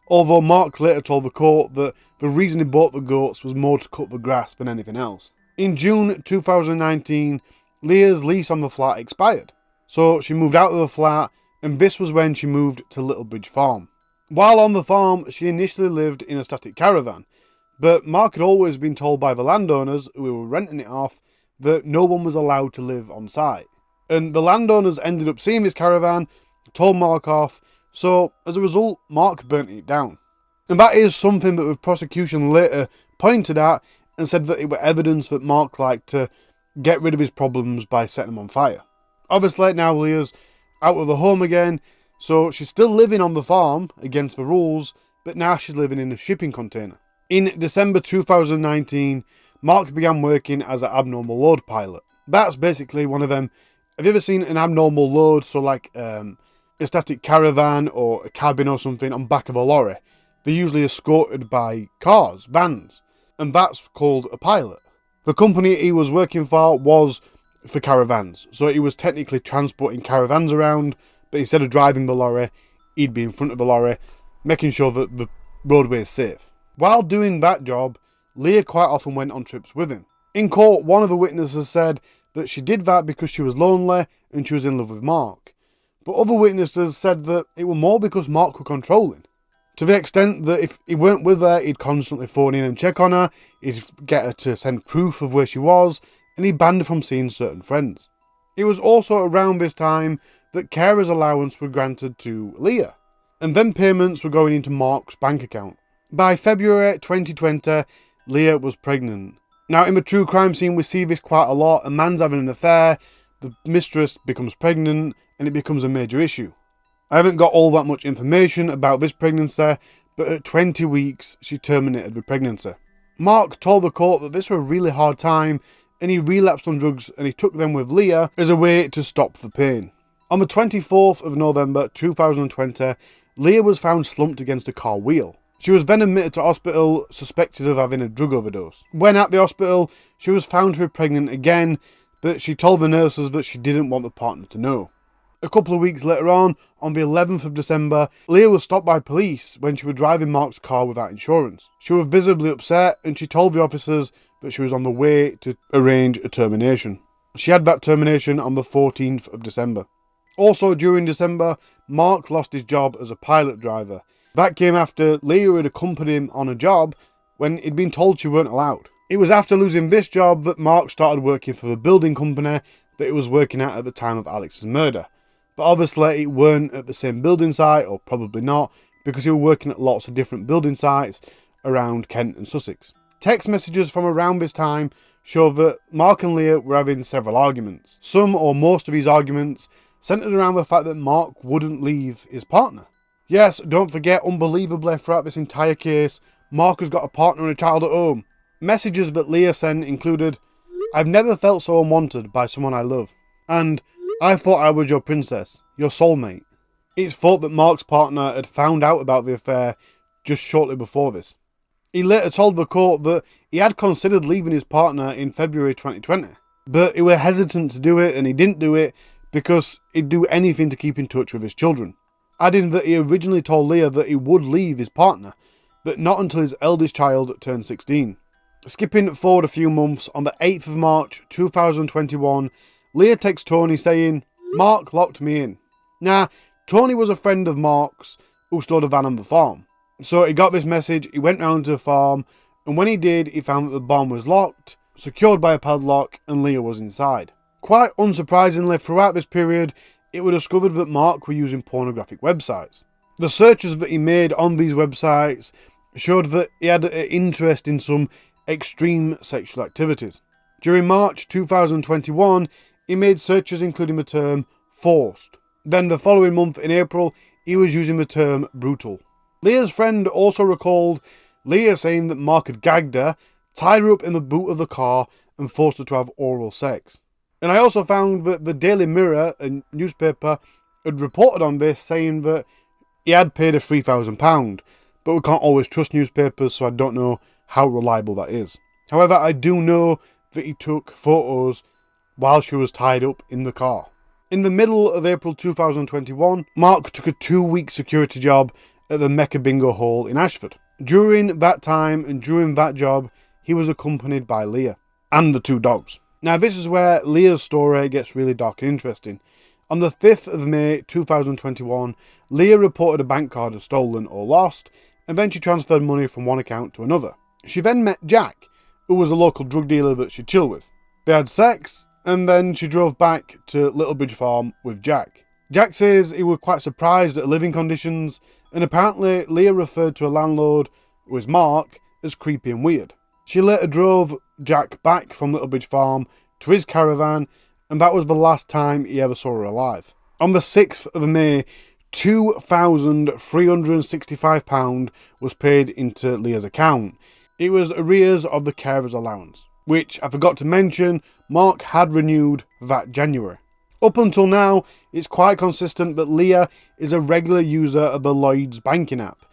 Although Mark later told the court that the reason he bought the goats was more to cut the grass than anything else. In June 2019, Leah's lease on the flat expired, so she moved out of the flat, and this was when she moved to Littlebridge Farm. While on the farm, she initially lived in a static caravan, but Mark had always been told by the landowners who were renting it off that no one was allowed to live on site. And the landowners ended up seeing this caravan, told Mark off, so as a result, Mark burnt it down. And that is something that the prosecution later pointed at and said that it were evidence that Mark liked to get rid of his problems by setting them on fire. Obviously, now Leah's out of the home again, so she's still living on the farm against the rules, but now she's living in a shipping container. In December 2019, Mark began working as an abnormal load pilot. That's basically one of them. Have you ever seen an abnormal load? So like a static caravan or a cabin or something on back of a lorry. They're usually escorted by cars, vans, and that's called a pilot. The company he was working for was for caravans, so he was technically transporting caravans around, but instead of driving the lorry, he'd be in front of the lorry, making sure that the roadway is safe. While doing that job, Leah quite often went on trips with him. In court, one of the witnesses said that she did that because she was lonely and she was in love with Mark. But other witnesses said that it was more because Mark were controlling. To the extent that if he weren't with her, he'd constantly phone in and check on her, he'd get her to send proof of where she was, and he banned her from seeing certain friends. It was also around this time that carers allowance were granted to Leah, and then payments were going into Mark's bank account. By February 2020, Leah was pregnant. Now, in the true crime scene, we see this quite a lot. A man's having an affair, the mistress becomes pregnant, and it becomes a major issue. I haven't got all that much information about this pregnancy, but at 20 weeks, she terminated the pregnancy. Mark told the court that this was a really hard time, and he relapsed on drugs and he took them with Leah as a way to stop the pain. On the 24th of November 2020, Leah was found slumped against a car wheel. She was then admitted to hospital, suspected of having a drug overdose. When at the hospital, she was found to be pregnant again, but she told the nurses that she didn't want the partner to know. A couple of weeks later on the 11th of December, Leah was stopped by police when she was driving Mark's car without insurance. She was visibly upset and she told the officers that she was on the way to arrange a termination. She had that termination on the 14th of December. Also during December, Mark lost his job as a pilot driver. That came after Leah had accompanied him on a job when he'd been told she weren't allowed. It was after losing this job that Mark started working for the building company that he was working at the time of Alex's murder. But obviously it weren't at the same building site, or probably not, because he was working at lots of different building sites around Kent and Sussex. Text messages from around this time show that Mark and Leah were having several arguments. Some or most of these arguments centred around the fact that Mark wouldn't leave his partner. Yes, don't forget, unbelievably, throughout this entire case, Mark has got a partner and a child at home. Messages that Leah sent included, "I've never felt so unwanted by someone I love," and "I thought I was your princess, your soulmate." It's thought that Mark's partner had found out about the affair just shortly before this. He later told the court that he had considered leaving his partner in February 2020, but he was hesitant to do it and he didn't do it because he'd do anything to keep in touch with his children, adding that he originally told Leah that he would leave his partner, but not until his eldest child turned 16. Skipping forward a few months, on the 8th of March 2021, Leah texts Tony saying, "Mark locked me in." Now, Tony was a friend of Mark's who stored a van on the farm. So he got this message, he went round to the farm, and when he did, he found that the barn was locked, secured by a padlock, and Leah was inside. Quite unsurprisingly, throughout this period, it was discovered that Mark were using pornographic websites. The searches that he made on these websites showed that he had an interest in some extreme sexual activities. During March 2021, he made searches including the term forced. Then the following month, in April, he was using the term brutal. Leah's friend also recalled Leah saying that Mark had gagged her, tied her up in the boot of the car, and forced her to have oral sex. And I also found that the Daily Mirror, a newspaper, had reported on this, saying that he had paid her £3,000, but we can't always trust newspapers, so I don't know how reliable that is. However, I do know that he took photos while she was tied up in the car. In the middle of April 2021, Mark took a 2-week security job at the Mecca Bingo Hall in Ashford. During that time and during that job, he was accompanied by Leah and the 2 dogs. Now this is where Leah's story gets really dark and interesting. On the 5th of May 2021, Leah reported a bank card as stolen or lost, and then she transferred money from one account to another. She then met Jack, who was a local drug dealer that she'd chill with. They had sex, and then she drove back to Littlebridge Farm with Jack. Jack says he was quite surprised at living conditions, and apparently Leah referred to a landlord, who was Mark, as creepy and weird. She later drove Jack back from Littlebridge Farm to his caravan, and that was the last time he ever saw her alive. On the 6th of May, £2,365 was paid into Leah's account. It was arrears of the carer's allowance, which I forgot to mention, Mark had renewed that January. Up until now, it's quite consistent that Leah is a regular user of the Lloyds banking app,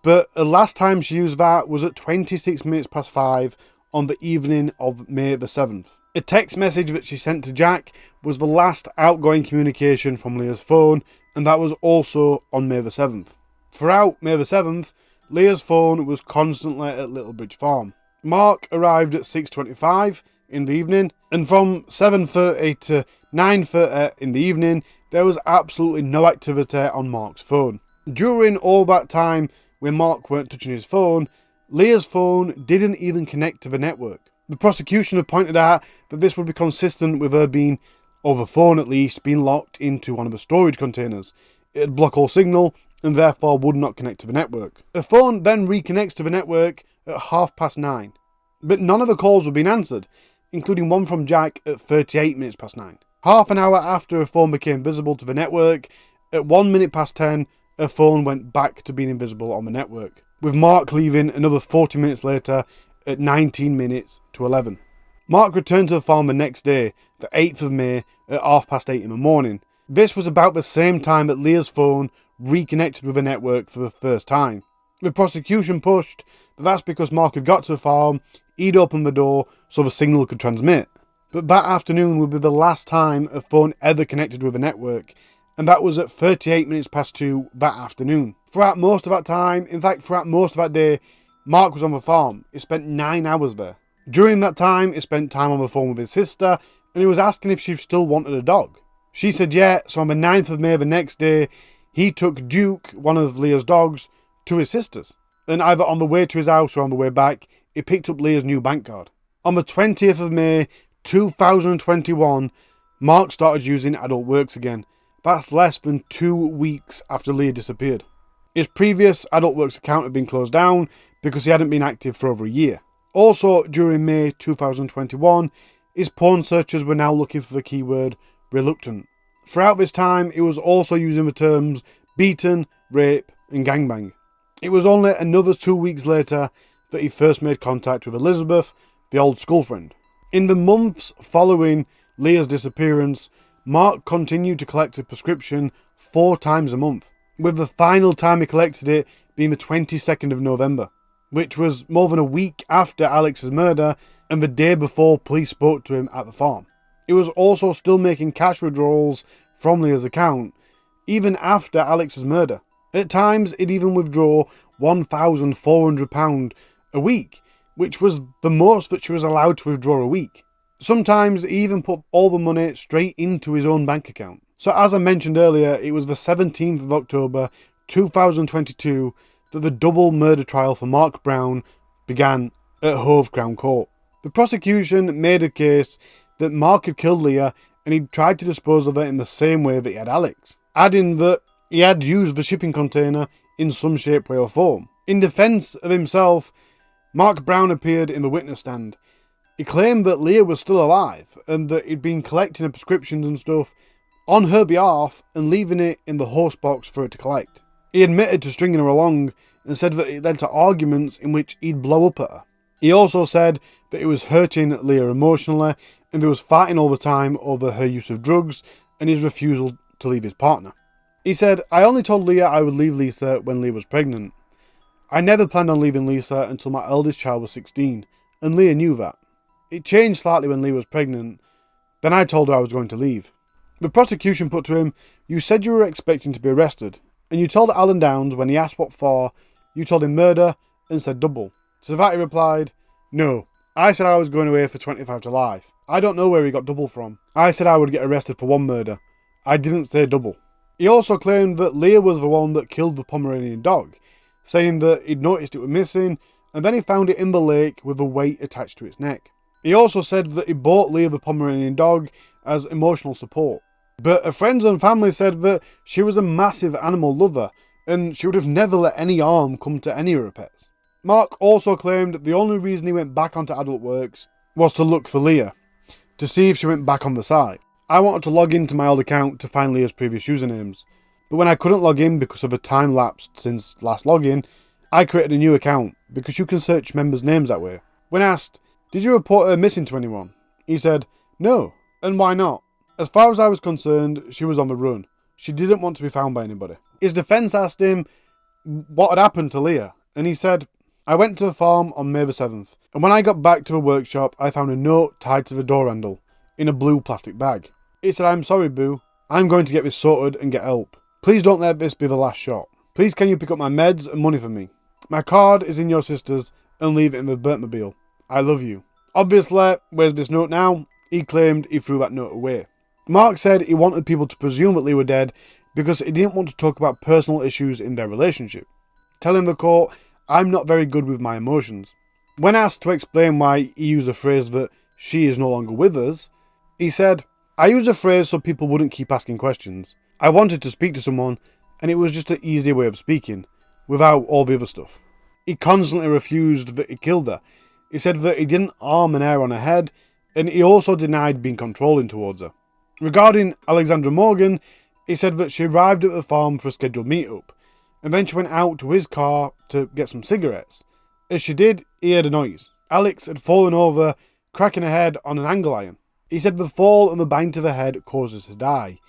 but the last time she used that was at 26 minutes past 5 on the evening of May the 7th. A text message that she sent to Jack was the last outgoing communication from Leah's phone, and that was also on May the 7th. Throughout May the 7th, Leah's phone was constantly at Littlebridge Farm. Mark arrived at 6:25 in the evening, and from 7:30 to 9:30 in the evening, there was absolutely no activity on Mark's phone. During all that time when Mark weren't touching his phone, Leah's phone didn't even connect to the network. The prosecution have pointed out that this would be consistent with her being, or the phone at least, being locked into one of the storage containers. It'd block all signal and therefore would not connect to the network. The phone then reconnects to the network at 9:30. But none of the calls were being answered, including one from Jack at 9:38. Half an hour after her phone became visible to the network, at 10:01, her phone went back to being invisible on the network, with Mark leaving another 40 minutes later at 11:19. Mark returned to the farm the next day, the 8th of May, at 8:30 in the morning. This was about the same time that Leah's phone reconnected with the network for the first time. The prosecution pushed that that's because Mark had got to the farm, he'd opened the door so the signal could transmit. But that afternoon would be the last time a phone ever connected with a network, and that was at 2:38 that afternoon. Throughout most of that time, in fact throughout most of that day, Mark was on the farm. He spent 9 hours there. During that time, he spent time on the phone with his sister, and he was asking if she still wanted a dog. She said yeah, so on the 9th of May, the next day, he took Duke, one of Leah's dogs, to his sister's. And either on the way to his house or on the way back, he picked up Leah's new bank card. On the 20th of May, 2021, Mark started using Adult Works again. That's less than 2 weeks after Leah disappeared. His previous Adult Works account had been closed down because he hadn't been active for over a year. Also, during May 2021, his porn searchers were now looking for the keyword reluctant. Throughout this time, he was also using the terms beaten, rape, and gangbang. It was only another 2 weeks later that he first made contact with Elizabeth, the old school friend. In the months following Leah's disappearance, Mark continued to collect a prescription 4 times a month, with the final time he collected it being the 22nd of November, which was more than a week after Alex's murder and the day before police spoke to him at the farm. He was also still making cash withdrawals from Leah's account, even after Alex's murder. At times, he'd even withdraw £1,400 a week, which was the most that she was allowed to withdraw a week. Sometimes he even put all the money straight into his own bank account. So as I mentioned earlier, it was the 17th of October 2022 that the double murder trial for Mark Brown began at Hove Crown Court. The prosecution made a case that Mark had killed Leah and he'd tried to dispose of her in the same way that he had Alex, adding that he had used the shipping container in some shape, way or form. In defence of himself, Mark Brown appeared in the witness stand. He claimed that Leah was still alive and that he'd been collecting her prescriptions and stuff on her behalf and leaving it in the horse box for her to collect. He admitted to stringing her along and said that it led to arguments in which he'd blow up at her. He also said that it was hurting Leah emotionally and they was fighting all the time over her use of drugs and his refusal to leave his partner. He said, "I only told Leah I would leave Lisa when Leah was pregnant. I never planned on leaving Lisa until my eldest child was 16, and Leah knew that. It changed slightly when Leah was pregnant, then I told her I was going to leave." The prosecution put to him, "You said you were expecting to be arrested, and you told Alan Downs when he asked what for, you told him murder and said double." To that he replied, "No, I said I was going away for 25 to life. I don't know where he got double from. I said I would get arrested for one murder. I didn't say double." He also claimed that Leah was the one that killed the Pomeranian dog, saying that he'd noticed it was missing and then he found it in the lake with a weight attached to its neck. He also said that he bought Leah the Pomeranian dog as emotional support. But her friends and family said that she was a massive animal lover and she would have never let any harm come to any of her pets. Mark also claimed that the only reason he went back onto Adult Works was to look for Leah, to see if she went back on the site. "I wanted to log into my old account to find Leah's previous usernames, but when I couldn't log in because of a time lapsed since last login, I created a new account because you can search members' names that way." When asked, "Did you report her missing to anyone?" he said, "No, and why not? As far as I was concerned, she was on the run. She didn't want to be found by anybody." His defence asked him what had happened to Leah, and he said, "I went to the farm on May the 7th, and when I got back to the workshop, I found a note tied to the door handle in a blue plastic bag. It said, 'I'm sorry, Boo. I'm going to get this sorted and get help. Please don't let this be the last shot. Please can you pick up my meds and money for me? My card is in your sister's and leave it in the Burtmobile. I love you.'" Obviously, where's this note now? He claimed he threw that note away. Mark said he wanted people to presume that Lee were dead because he didn't want to talk about personal issues in their relationship, telling the court, "I'm not very good with my emotions." When asked to explain why he used the phrase that she is no longer with us, he said, "I used the phrase so people wouldn't keep asking questions. I wanted to speak to someone, and it was just an easier way of speaking, without all the other stuff." He constantly refused that he killed her. He said that he didn't harm an hair on her head, and he also denied being controlling towards her. Regarding Alexandra Morgan, he said that she arrived at the farm for a scheduled meet-up, and then she went out to his car to get some cigarettes. As she did, he heard a noise. Alex had fallen over, cracking her head on an angle iron. He said the fall and the bang to the head caused her to die.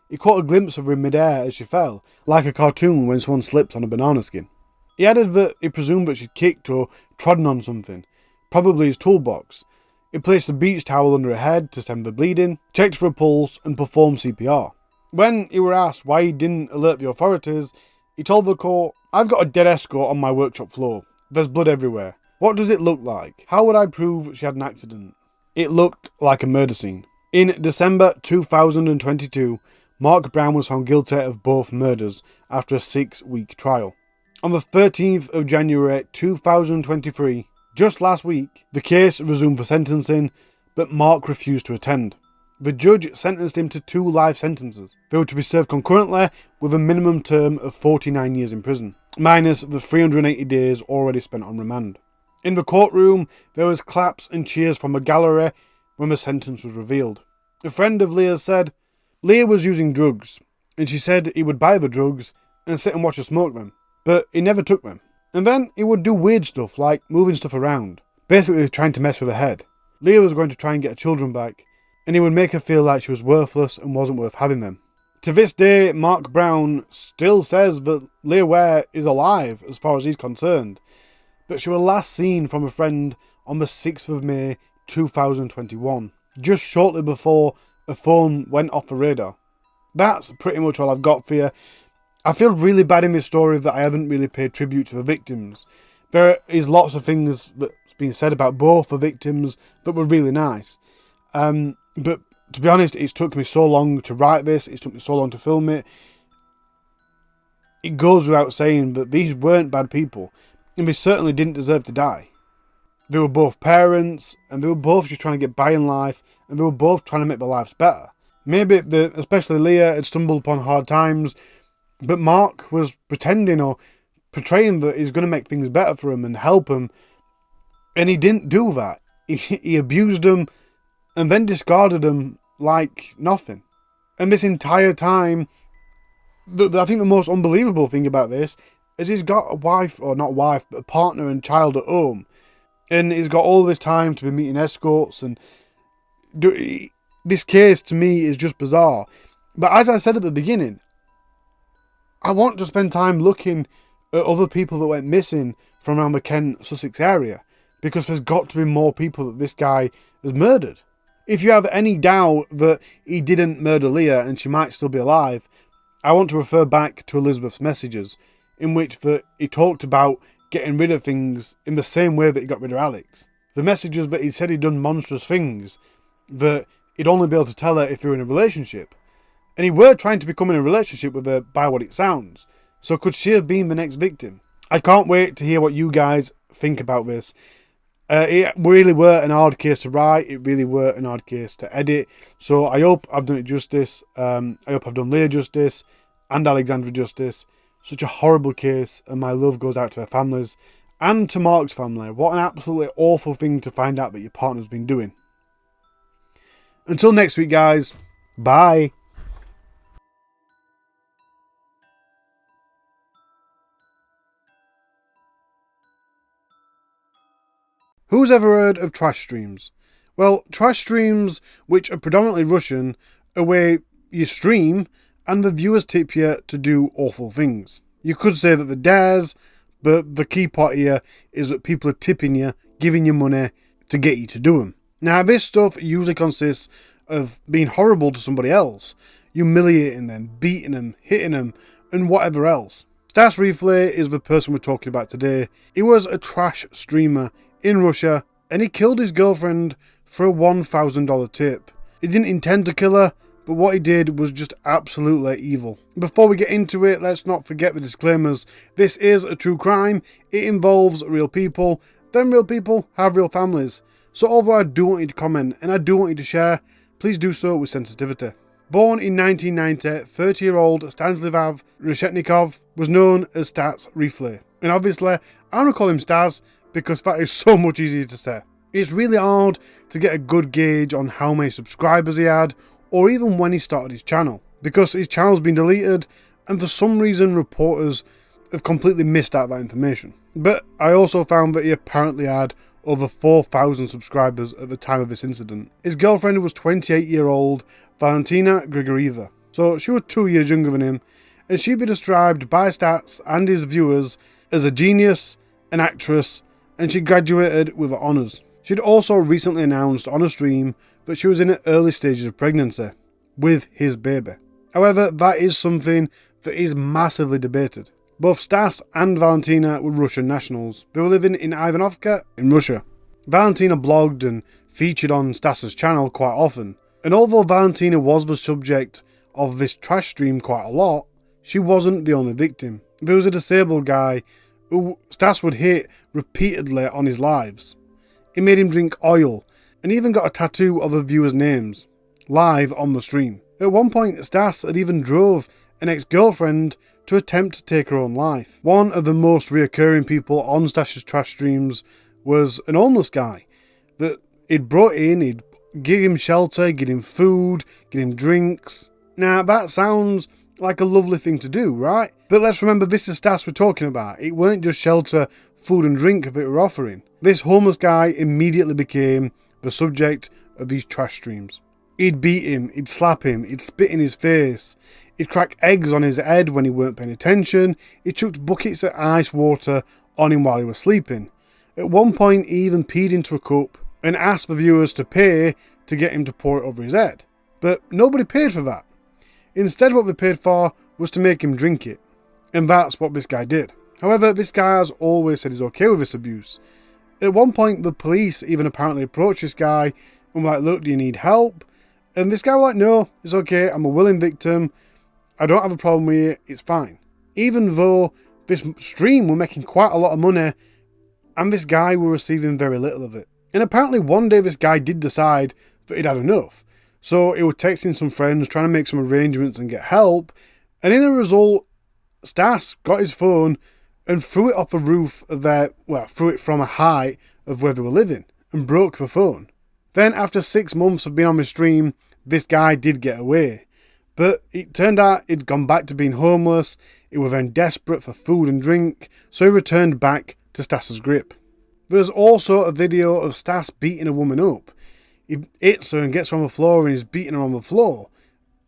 He caught a glimpse of her in midair as she fell, like a cartoon when someone slips on a banana skin. He added that he presumed that she'd kicked or trodden on something, probably his toolbox. He placed a beach towel under her head to stem the bleeding, checked for a pulse, and performed CPR. When he were asked why he didn't alert the authorities, he told the court, "I've got a dead escort on my workshop floor. There's blood everywhere. What does it look like? How would I prove she had an accident?" It looked like a murder scene. In December 2022, Mark Brown was found guilty of both murders after a 6-week trial. On the 13th of January 2023, just last week, the case resumed for sentencing, but Mark refused to attend. The judge sentenced him to 2 life sentences. They were to be served concurrently with a minimum term of 49 years in prison, minus the 380 days already spent on remand. In the courtroom, there was claps and cheers from the gallery when the sentence was revealed. A friend of Leah's said, "Leah was using drugs, and she said he would buy the drugs and sit and watch her smoke them, but he never took them. And then he would do weird stuff like moving stuff around, basically trying to mess with her head. Leah was going to try and get her children back, and he would make her feel like she was worthless and wasn't worth having them." To this day, Mark Brown still says that Leah Ware is alive as far as he's concerned, but she was last seen from a friend on the 6th of May 2021, just shortly before a phone went off the radar. That's pretty much all I've got for you. I feel really bad in this story that I haven't really paid tribute to the victims. There is lots of things that's been said about both the victims that were really nice. But to be honest, it's took me so long to write this, it's took me so long to film it. It goes without saying that these weren't bad people, and they certainly didn't deserve to die. They were both parents, and they were both just trying to get by in life, and they were both trying to make their lives better. Maybe, especially Leah, had stumbled upon hard times, but Mark was pretending or portraying that he's going to make things better for him and help him, and he didn't do that. He abused them, and then discarded them like nothing. And this entire time, I think the most unbelievable thing about this is he's got a wife, or not wife, but a partner and child at home. And he's got all this time to be meeting escorts, and this case to me is just bizarre. But as I said at the beginning, I want to spend time looking at other people that went missing from around the Kent, Sussex area, because there's got to be more people that this guy has murdered. If you have any doubt that he didn't murder Leah and she might still be alive, I want to refer back to Elizabeth's messages, in which he talked about getting rid of things in the same way that he got rid of Alex. The messages that he said he'd done monstrous things, that he'd only be able to tell her if they were in a relationship. And he were trying to become in a relationship with her by what it sounds. So could she have been the next victim? I can't wait to hear what you guys think about this. It really were an hard case to write. It really were an hard case to edit. So I hope I've done it justice. I hope I've done Leah justice and Alexandra justice. Such a horrible case, and my love goes out to their families and to Mark's family. What an absolutely awful thing to find out that your partner's been doing. Until next week, guys. Bye. Who's ever heard of trash streams? Well, trash streams, which are predominantly Russian, are where you stream and the viewers tip you to do awful things. You could say that they're dares, but the key part here is that people are tipping you, giving you money to get you to do them. Now, this stuff usually consists of being horrible to somebody else, humiliating them, beating them, hitting them, and whatever else. Stas Reeflay is the person we're talking about today. He was a trash streamer in Russia, and he killed his girlfriend for a $1,000 tip. He didn't intend to kill her, but what he did was just absolutely evil. Before we get into it, let's not forget the disclaimers. This is a true crime, it involves real people, then real people have real families. So although I do want you to comment and I do want you to share, please do so with sensitivity. Born in 1990, 30-year-old Stanislav Reshetnikov was known as Stas Reeflay. And obviously, I want to call him Stas because that is so much easier to say. It's really hard to get a good gauge on how many subscribers he had, or even when he started his channel, because his channel's been deleted, and for some reason reporters have completely missed out that information. But I also found that he apparently had over 4,000 subscribers at the time of this incident. His girlfriend was 28-year-old Valentina Grigorieva, so she was 2 years younger than him, and she'd be described by Stats and his viewers as a genius, an actress, and she graduated with honours. She'd also recently announced on a stream that she was in the early stages of pregnancy with his baby. However, that is something that is massively debated. Both Stas and Valentina were Russian nationals. They were living in Ivanovka in Russia. Valentina blogged and featured on Stas's channel quite often, and although Valentina was the subject of this trash stream quite a lot, she wasn't the only victim. There was a disabled guy who Stas would hit repeatedly on his lives. He made him drink oil, and even got a tattoo of the viewers' names, live on the stream. At one point, Stas had even drove an ex-girlfriend to attempt to take her own life. One of the most reoccurring people on Stas's trash streams was an homeless guy that he'd brought in, he'd give him shelter, give him food, give him drinks. Now, that sounds like a lovely thing to do, right? But let's remember, this is Stas we're talking about. It weren't just shelter, food and drink that we were offering. This homeless guy immediately became the subject of these trash streams. He'd beat him, he'd slap him, he'd spit in his face, he'd crack eggs on his head when he weren't paying attention, he chucked buckets of ice water on him while he was sleeping. At one point, he even peed into a cup and asked the viewers to pay to get him to pour it over his head. But nobody paid for that. Instead, what they paid for was to make him drink it. And that's what this guy did. However, this guy has always said he's okay with this abuse. At one point, the police even apparently approached this guy and were like, look, do you need help? And this guy was like, no, it's okay, I'm a willing victim. I don't have a problem with it, it's fine. Even though this stream were making quite a lot of money, and this guy were receiving very little of it. And apparently one day this guy did decide that he'd had enough. So he was texting some friends, trying to make some arrangements and get help. And in a result, Stas got his phone and threw it off the roof of threw it from a height of where they were living and broke the phone. Then after 6 months of being on the stream, this guy did get away. But it turned out he'd gone back to being homeless, he was then desperate for food and drink, so he returned back to Stas's grip. There's also a video of Stas beating a woman up. He hits her and gets her on the floor and he's beating her on the floor.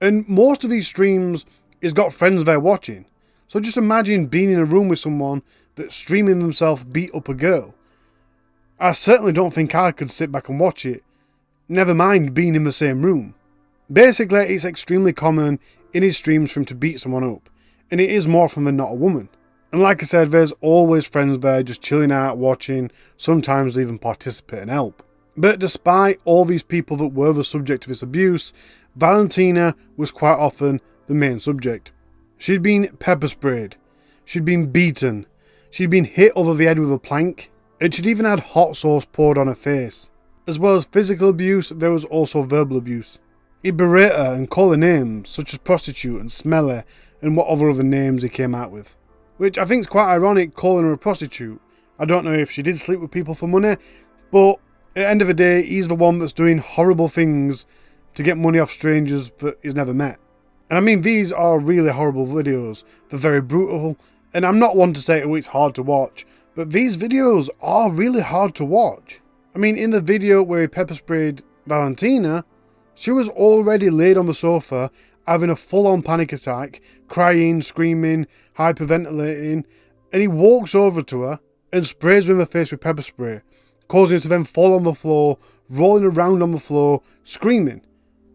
And most of these streams, he's got friends there watching. So just imagine being in a room with someone that's streaming themselves beat up a girl. I certainly don't think I could sit back and watch it, never mind being in the same room. Basically, it's extremely common in his streams for him to beat someone up, and it is more often than not a woman. And like I said, there's always friends there just chilling out, watching, sometimes even participate and help. But despite all these people that were the subject of this abuse, Valentina was quite often the main subject. She'd been pepper sprayed, she'd been beaten, she'd been hit over the head with a plank, and she'd even had hot sauce poured on her face. As well as physical abuse, there was also verbal abuse. He'd berate her and call her names, such as prostitute and smelly, and what other names he came out with. Which I think is quite ironic, calling her a prostitute. I don't know if she did sleep with people for money, but at the end of the day, he's the one that's doing horrible things to get money off strangers that he's never met. And I mean, these are really horrible videos. They're very brutal, and I'm not one to say, oh, it's hard to watch, but these videos are really hard to watch. I mean, in the video where he pepper sprayed Valentina, she was already laid on the sofa, having a full-on panic attack, crying, screaming, hyperventilating, and he walks over to her and sprays her in the face with pepper spray, causing her to then fall on the floor, rolling around on the floor, screaming.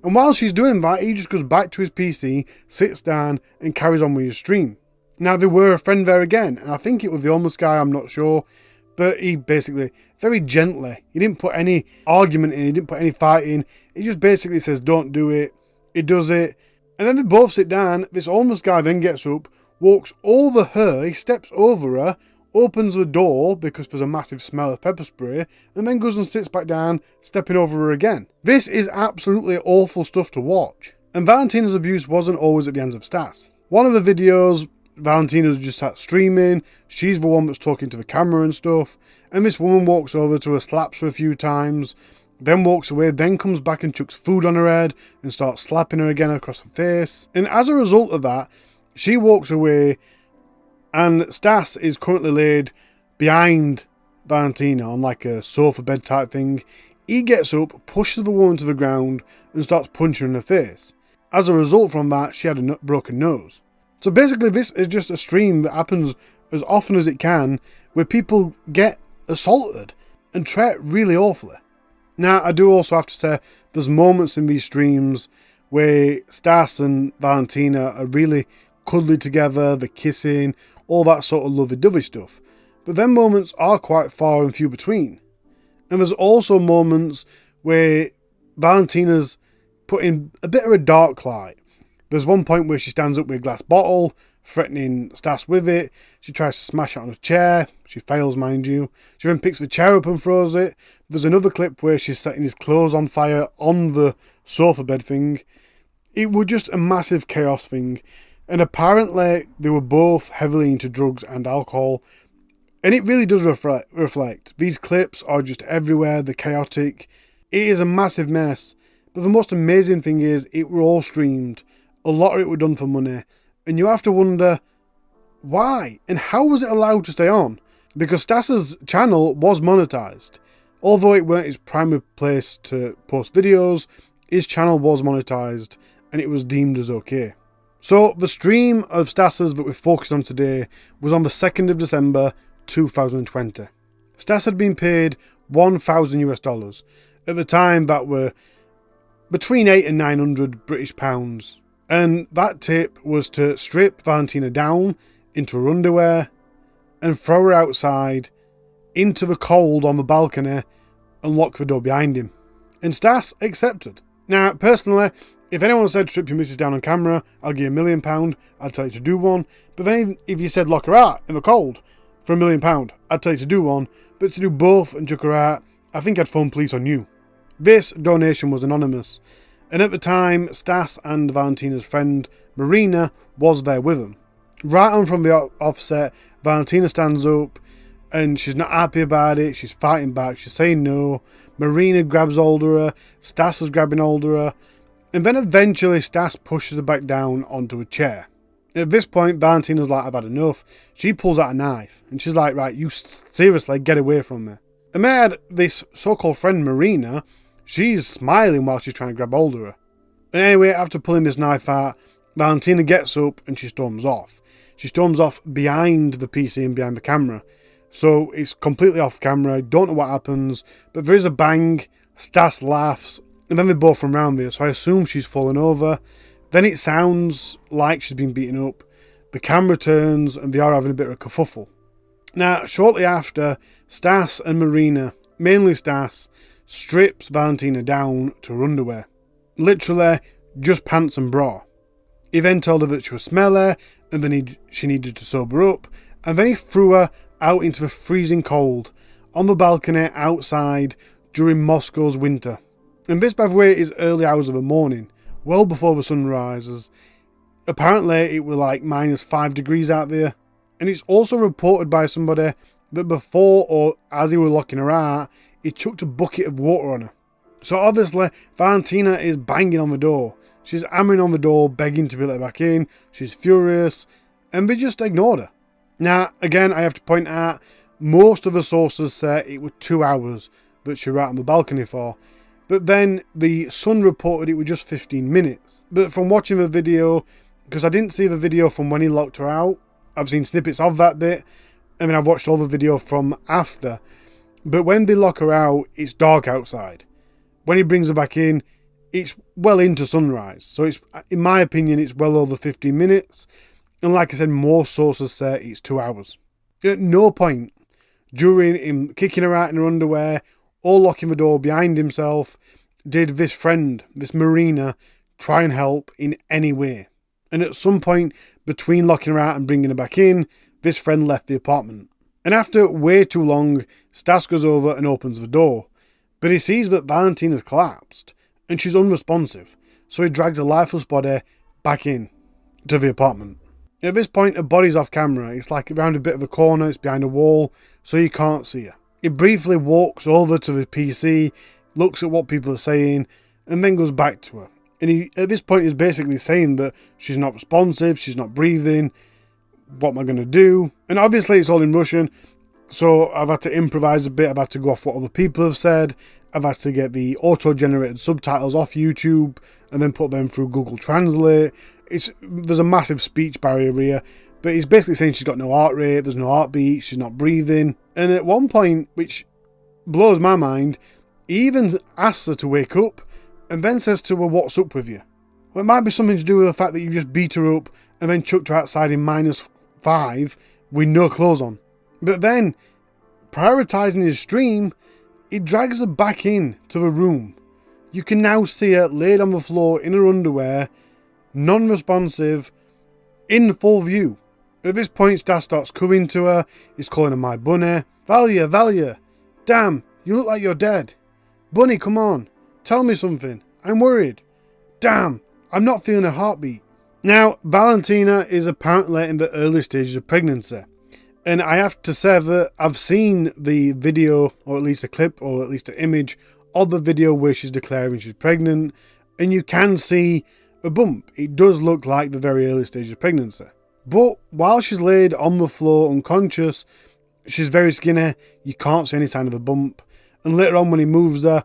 And while she's doing that, he just goes back to his PC, sits down, and carries on with his stream. Now, there were a friend there again, and I think it was the homeless guy, I'm not sure, but he basically, very gently, he didn't put any argument in, he didn't put any fight in, he just basically says, don't do it, He does it, and then they both sit down. This homeless guy then gets up, walks over her, he steps over her, opens the door because there's a massive smell of pepper spray, and then goes and sits back down, stepping over her again. This is absolutely awful stuff to watch. And Valentina's abuse wasn't always at the hands of Stas. One of the videos, Valentina just sat streaming, she's the one that's talking to the camera and stuff, and this woman walks over to her, slaps her a few times, then walks away, then comes back and chucks food on her head and starts slapping her again across her face. And as a result of that, she walks away, and Stas is currently laid behind Valentina on like a sofa bed type thing. He gets up, pushes the woman to the ground, and starts punching her in the face. As a result from that, she had a broken nose. So basically this is just a stream that happens as often as it can, where people get assaulted and treated really awfully. Now, I do also have to say, there's moments in these streams where Stas and Valentina are really cuddly together, they're kissing, all that sort of lovey-dovey stuff. But then moments are quite far and few between. And there's also moments where Valentina's put in a bit of a dark light. There's one point where she stands up with a glass bottle, threatening Stas with it. She tries to smash it on a chair. She fails, mind you. She then picks the chair up and throws it. There's another clip where she's setting his clothes on fire on the sofa bed thing. It was just a massive chaos thing. And apparently they were both heavily into drugs and alcohol. And it really does reflect. These clips are just everywhere. They're chaotic. It is a massive mess. But the most amazing thing is it were all streamed. A lot of it were done for money. And you have to wonder why and how was it allowed to stay on? Because Stas's channel was monetized. Although it weren't his primary place to post videos, his channel was monetized and it was deemed as okay. So the stream of Stas's that we're focused on today was on the 2nd of December 2020. Stas had been paid $1,000 US. At the time that were between 8 and 900 British pounds. And that tip was to strip Valentina down into her underwear and throw her outside into the cold on the balcony and lock the door behind him. And Stas accepted. Now, personally, if anyone said strip your missus down on camera, I'll give you £1 million, I'd tell you to do one. But then if you said lock her out in the cold for £1 million, I'd tell you to do one. But to do both and chuck her out, I think I'd phone police on you. This donation was anonymous. And at the time, Stas and Valentina's friend, Marina, was there with them. Right on from the offset, Valentina stands up and she's not happy about it. She's fighting back. She's saying no. Marina grabs hold of her. Stas is grabbing hold of her. And then eventually Stas pushes her back down onto a chair. At this point, Valentina's like, I've had enough. She pulls out a knife and she's like, right, you seriously get away from me. And I had this so-called friend, Marina. She's smiling while she's trying to grab hold of her. And anyway, after pulling this knife out, Valentina gets up and she storms off. She storms off behind the PC and behind the camera. So it's completely off camera, don't know what happens, but there is a bang, Stas laughs, and then they both run around there, so I assume she's fallen over. Then it sounds like she's been beaten up. The camera turns and they are having a bit of a kerfuffle. Now, shortly after, Stas and Marina, mainly Stas, strips Valentina down to her underwear. Literally, just pants and bra. He then told her that she was smelly, and then she needed to sober up, and then he threw her out into the freezing cold, on the balcony outside, during Moscow's winter. And this, by the way, is early hours of the morning, well before the sun rises. Apparently, it was like -5 degrees out there. And it's also reported by somebody that before or as he was locking her out, he chucked a bucket of water on her. So obviously, Valentina is banging on the door. She's hammering on the door, begging to be let back in. She's furious, and they just ignored her. Now, again, I have to point out, most of the sources say it was 2 hours that she was out on the balcony for. But then the Sun reported it was just 15 minutes. But from watching the video, because I didn't see the video from when he locked her out, I've seen snippets of that bit. I mean, I've watched all the video from after. But when they lock her out, it's dark outside. When he brings her back in, it's well into sunrise. So it's, in my opinion, it's well over 15 minutes. And like I said, more sources say it's 2 hours. At no point during him kicking her out in her underwear or locking the door behind himself did this friend, this Marina, try and help in any way. And at some point, between locking her out and bringing her back in, this friend left the apartment. And after way too long, Stas goes over and opens the door. But he sees that Valentina's collapsed, and she's unresponsive, so he drags a lifeless body back in to the apartment. At this point, her body's off camera. It's like around a bit of a corner, it's behind a wall, so you can't see her. He briefly walks over to the PC, looks at what people are saying, and then goes back to her. And he, at this point, is basically saying that she's not responsive, she's not breathing, what am I going to do? And obviously it's all in Russian, so I've had to improvise a bit, I've had to go off what other people have said, I've had to get the auto-generated subtitles off YouTube, and then put them through Google Translate. There's a massive speech barrier here, but he's basically saying she's got no heart rate, there's no heartbeat, she's not breathing. And at one point, which blows my mind, he even asks her to wake up, and then says to her, "What's up with you?" Well, it might be something to do with the fact that you just beat her up and then chucked her outside in -5 with no clothes on. But then, prioritising his stream, he drags her back in to the room. You can now see her laid on the floor in her underwear, non-responsive, in full view. At this point, Stas starts coming to her. He's calling her my bunny. Valia, damn, you look like you're dead. Bunny, come on, tell me something. I'm worried. Damn, I'm not feeling a heartbeat. Now, Valentina is apparently in the early stages of pregnancy. And I have to say that I've seen the video, or at least a clip, or at least an image of the video where she's declaring she's pregnant. And you can see a bump. It does look like the very early stage of pregnancy. But while she's laid on the floor unconscious, she's very skinny. You can't see any sign of a bump. And later on when he moves her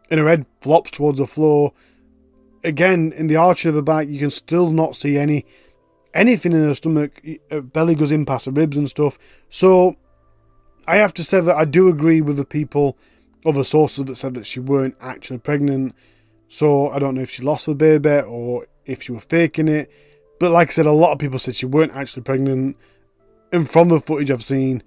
and her head flops towards the floor, again, in the arch of her back, you can still not see anything in her stomach. Her belly goes in past her ribs and stuff. So I have to say that I do agree with the people, other sources that said that she weren't actually pregnant. So I don't know if she lost the baby or if she was faking it. But like I said, a lot of people said she weren't actually pregnant. And from the footage I've seen,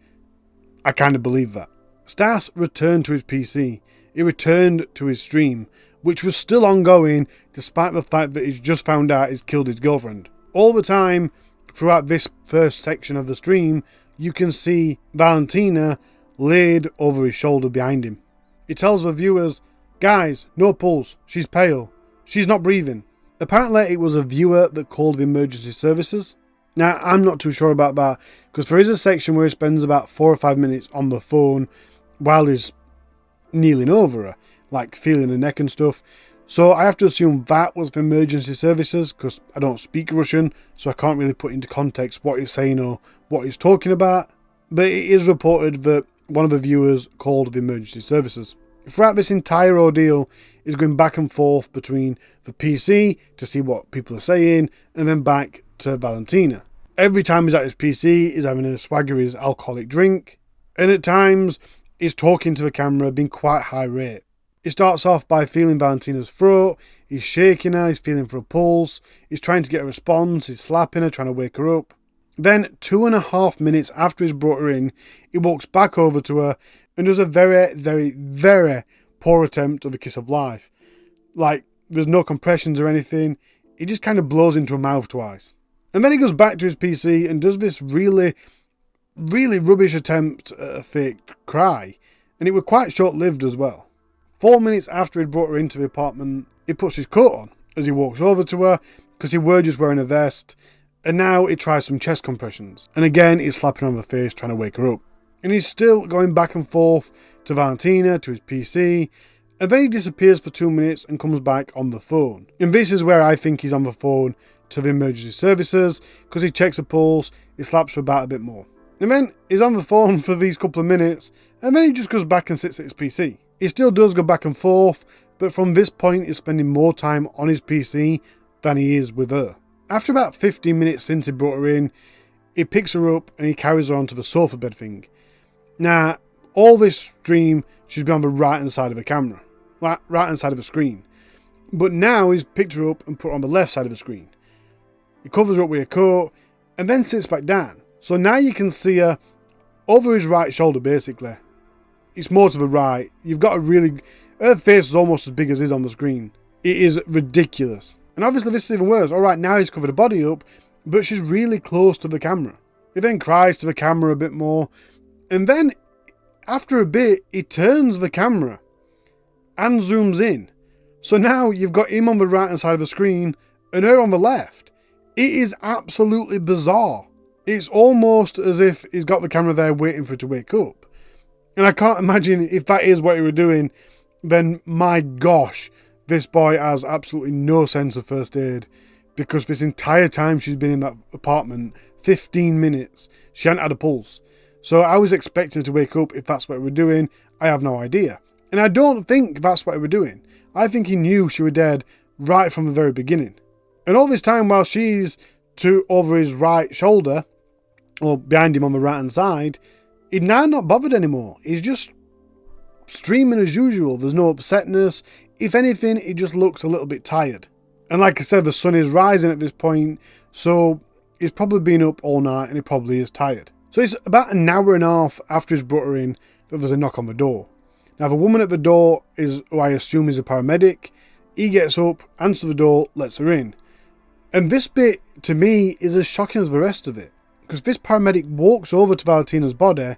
I kind of believe that. Stas returned to his PC. He returned to his stream, which was still ongoing despite the fact that he's just found out he's killed his girlfriend. All the time, throughout this first section of the stream, you can see Valentina laid over his shoulder behind him. He tells the viewers, "Guys, no pulse, she's pale, she's not breathing." Apparently it was a viewer that called the emergency services. Now, I'm not too sure about that, because there is a section where he spends about 4 or 5 minutes on the phone while he's kneeling over her, like feeling her neck and stuff. So I have to assume that was the emergency services, because I don't speak Russian, so I can't really put into context what he's saying or what he's talking about. But it is reported that one of the viewers called the emergency services. Throughout this entire ordeal, he's going back and forth between the PC to see what people are saying, and then back to Valentina. Every time he's at his PC, he's having a swag of his alcoholic drink, and at times, he's talking to the camera, being quite high rate. He starts off by feeling Valentina's throat, he's shaking her, he's feeling for a pulse, he's trying to get a response, he's slapping her, trying to wake her up. Then, 2.5 minutes after he's brought her in, he walks back over to her and does a very, very, very poor attempt of a kiss of life. Like, there's no compressions or anything, he just kind of blows into her mouth twice. And then he goes back to his PC and does this really, really rubbish attempt at a fake cry. And it was quite short-lived as well. 4 minutes after he'd brought her into the apartment, he puts his coat on as he walks over to her, because he were just wearing a vest. And now he tries some chest compressions. And again, he's slapping her on the face, trying to wake her up. And he's still going back and forth to Valentina, to his PC. And then he disappears for 2 minutes and comes back on the phone. And this is where I think he's on the phone to the emergency services, because he checks her pulse, he slaps her about a bit more. And then he's on the phone for these couple of minutes, and then he just goes back and sits at his PC. He still does go back and forth, but from this point he's spending more time on his PC than he is with her. After about 15 minutes since he brought her in, he picks her up and he carries her onto the sofa bed thing. Now, all this stream, she's been on the right hand side of the camera, right hand side of the screen. But now he's picked her up and put her on the left side of the screen. He covers her up with a coat and then sits back down. So now you can see her over his right shoulder, basically. It's more to the right. You've got a really... Her face is almost as big as his on the screen. It is ridiculous. And obviously this is even worse. Alright, now he's covered her body up, but she's really close to the camera. He then cries to the camera a bit more, and then after a bit, he turns the camera and zooms in. So now you've got him on the right hand side of the screen and her on the left. It is absolutely bizarre. It's almost as if he's got the camera there waiting for it to wake up. And I can't imagine if that is what he was doing, then my gosh, this boy has absolutely no sense of first aid, because this entire time she's been in that apartment, 15 minutes, she hadn't had a pulse. So I was expecting her to wake up if that's what we were doing. I have no idea. And I don't think that's what we were doing. I think he knew she was dead right from the very beginning. And all this time while she's over his right shoulder, or behind him on the right hand side, he's now not bothered anymore. He's just streaming as usual. There's no upsetness. If anything, he just looks a little bit tired. And like I said, the sun is rising at this point, so he's probably been up all night and he probably is tired. So it's about an hour and a half after he's brought her in that there's a knock on the door. Now the woman at the door is who I assume is a paramedic. He gets up, answers the door, lets her in. And this bit, to me, is as shocking as the rest of it. Because this paramedic walks over to Valentina's body,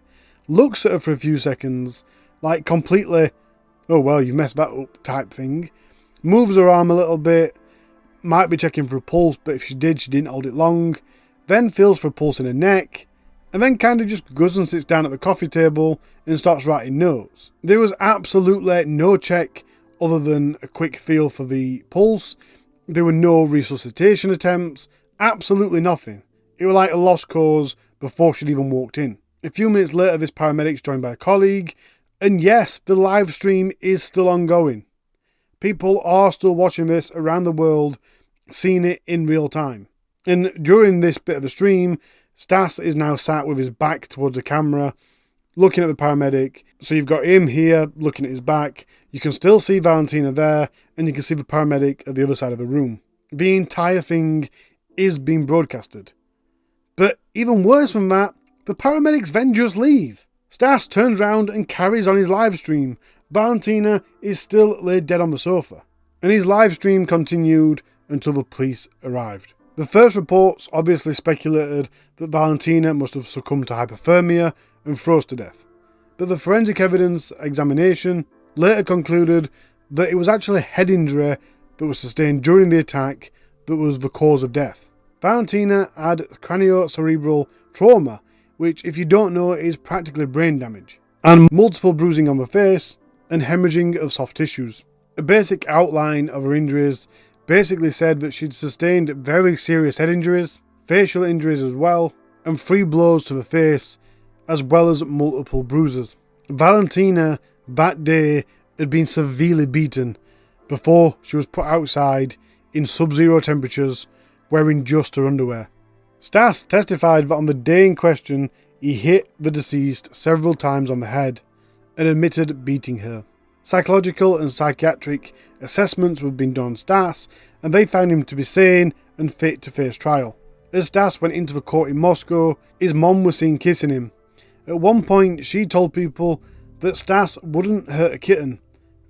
looks at her for a few seconds, like completely, oh well, you've messed that up type thing. Moves her arm a little bit, might be checking for a pulse, but if she didn't hold it long. Then feels for a pulse in her neck. And then kind of just goes and sits down at the coffee table and starts writing notes. There was absolutely no check other than a quick feel for the pulse. There were no resuscitation attempts, absolutely nothing. It was like a lost cause before she'd even walked in. A few minutes later, this paramedic's joined by a colleague, and yes, the live stream is still ongoing. People are still watching this around the world, seeing it in real time. And during this bit of the stream, Stas is now sat with his back towards the camera, looking at the paramedic. So you've got him here, looking at his back. You can still see Valentina there, and you can see the paramedic at the other side of the room. The entire thing is being broadcasted. But even worse than that, the paramedics then just leave. Stas turns around and carries on his live stream. Valentina is still laid dead on the sofa. And his live stream continued until the police arrived. The first reports obviously speculated that Valentina must have succumbed to hypothermia and froze to death. But the forensic evidence examination later concluded that it was actually a head injury that was sustained during the attack that was the cause of death. Valentina had craniocerebral trauma, which, if you don't know, is practically brain damage, and multiple bruising on the face and hemorrhaging of soft tissues. A basic outline of her injuries basically said that she'd sustained very serious head injuries, facial injuries as well, and 3 blows to the face, as well as multiple bruises. Valentina, that day, had been severely beaten before she was put outside in sub-zero temperatures, wearing just her underwear. Stas testified that on the day in question, he hit the deceased several times on the head and admitted beating her. Psychological and psychiatric assessments were being done on Stas, and they found him to be sane and fit to face trial. As Stas went into the court in Moscow, his mom was seen kissing him. At one point, she told people that Stas wouldn't hurt a kitten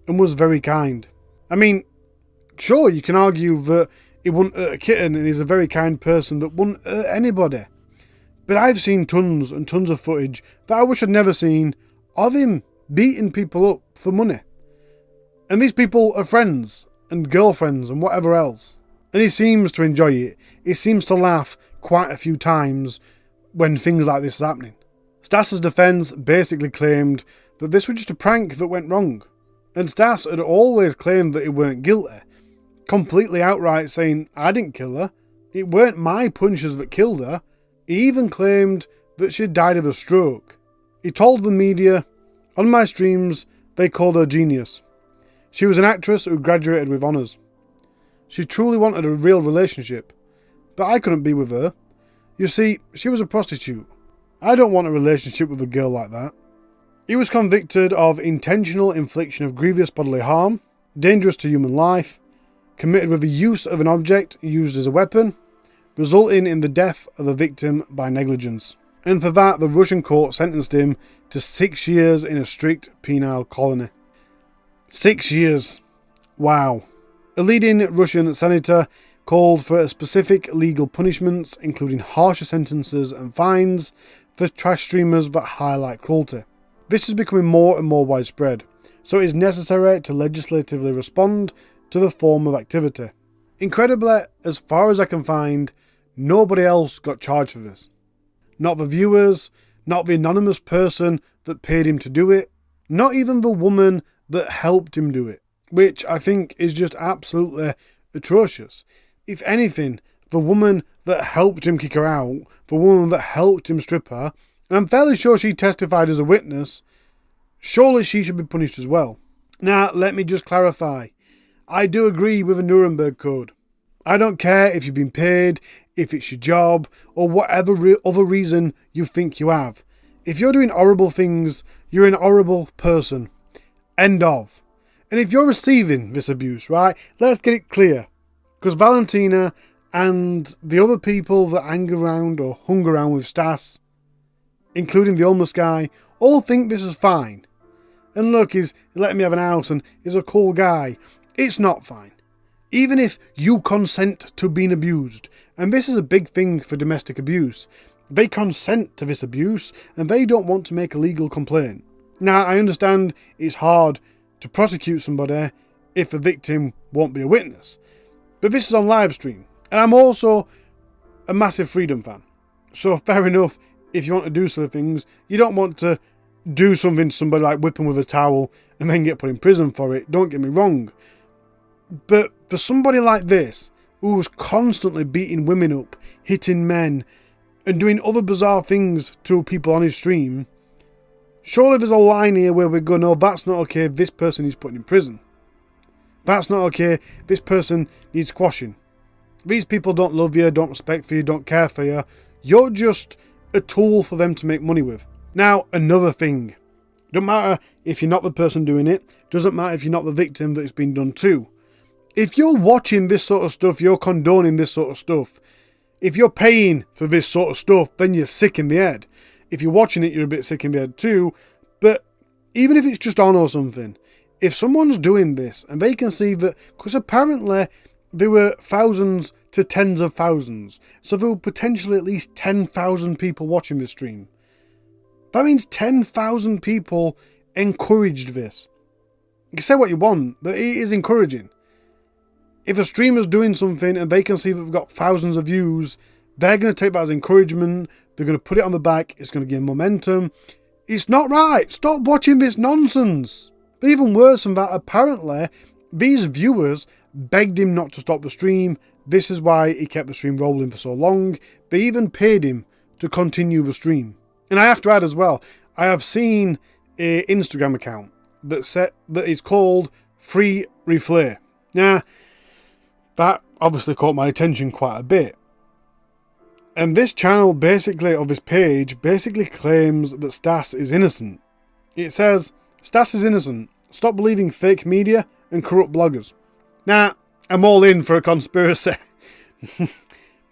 and was very kind. I mean, sure, you can argue that he wouldn't hurt a kitten and he's a very kind person that wouldn't hurt anybody. But I've seen tons and tons of footage that I wish I'd never seen of him beating people up for money. And these people are friends and girlfriends and whatever else. And he seems to enjoy it. He seems to laugh quite a few times when things like this is happening. Stas's defence basically claimed that this was just a prank that went wrong. And Stas had always claimed that he weren't guilty, completely outright saying, I didn't kill her. It weren't my punches that killed her. He even claimed that she'd died of a stroke. He told the media, on my streams, they called her genius. She was an actress who graduated with honours. She truly wanted a real relationship, but I couldn't be with her. You see, she was a prostitute. I don't want a relationship with a girl like that. He was convicted of intentional infliction of grievous bodily harm, dangerous to human life, committed with the use of an object used as a weapon, resulting in the death of the victim by negligence. And for that, the Russian court sentenced him to 6 years in a strict penal colony. 6 years. Wow. A leading Russian senator called for specific legal punishments, including harsher sentences and fines for trash streamers that highlight cruelty. This is becoming more and more widespread, so it is necessary to legislatively respond to the form of activity. Incredibly, as far as I can find, nobody else got charged for this. Not the viewers, not the anonymous person that paid him to do it, not even the woman that helped him do it, which I think is just absolutely atrocious. If anything, the woman that helped him kick her out, the woman that helped him strip her, and I'm fairly sure she testified as a witness, surely she should be punished as well. Now, let me just clarify. I do agree with the Nuremberg Code. I don't care if you've been paid, if it's your job, or whatever other reason you think you have. If you're doing horrible things, you're an horrible person. End of. And if you're receiving this abuse, right, let's get it clear. Because Valentina and the other people that hang around or hung around with Stas, including the homeless guy, all think this is fine. And look, he's letting me have an house and he's a cool guy. It's not fine. Even if you consent to being abused, and this is a big thing for domestic abuse, they consent to this abuse and they don't want to make a legal complaint. Now, I understand it's hard to prosecute somebody if the victim won't be a witness, but this is on live stream, and I'm also a massive freedom fan. So fair enough, if you want to do some things, you don't want to do something to somebody like whip them with a towel and then get put in prison for it, don't get me wrong. But for somebody like this, who's constantly beating women up, hitting men, and doing other bizarre things to people on his stream, surely there's a line here where we go, no, that's not okay, this person is put in prison. That's not okay, this person needs squashing. These people don't love you, don't respect you, don't care for you. You're just a tool for them to make money with. Now, another thing. Don't matter if you're not the person doing it. Doesn't matter if you're not the victim that it's been done to. If you're watching this sort of stuff, you're condoning this sort of stuff. If you're paying for this sort of stuff, then you're sick in the head. If you're watching it, you're a bit sick in the head too. But even if it's just on or something, if someone's doing this and they can see that, because apparently there were thousands to tens of thousands, so there were potentially at least 10,000 people watching this stream. That means 10,000 people encouraged this. You can say what you want, but it is encouraging. If a streamer's doing something and they can see that they've got thousands of views, they're going to take that as encouragement. They're going to put it on the back. It's going to gain momentum. It's not right. Stop watching this nonsense. But even worse than that, apparently, these viewers begged him not to stop the stream. This is why he kept the stream rolling for so long. They even paid him to continue the stream. And I have to add as well, I have seen an Instagram account that is called Free Reeflay. Now, that obviously caught my attention quite a bit. And this channel basically, or this page, basically claims that Stas is innocent. It says, Stas is innocent. Stop believing fake media and corrupt bloggers. Now, I'm all in for a conspiracy.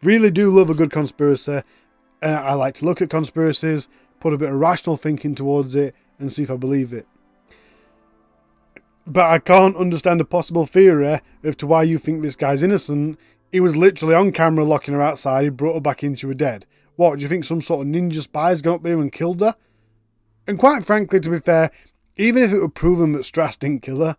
Really do love a good conspiracy. I like to look at conspiracies, put a bit of rational thinking towards it, and see if I believe it. But I can't understand a possible theory as to why you think this guy's innocent. He was literally on camera locking her outside. He brought her back in, she was dead. What, do you think some sort of ninja spy's gone up there and killed her? And quite frankly, to be fair, even if it were proven that Stas didn't kill her,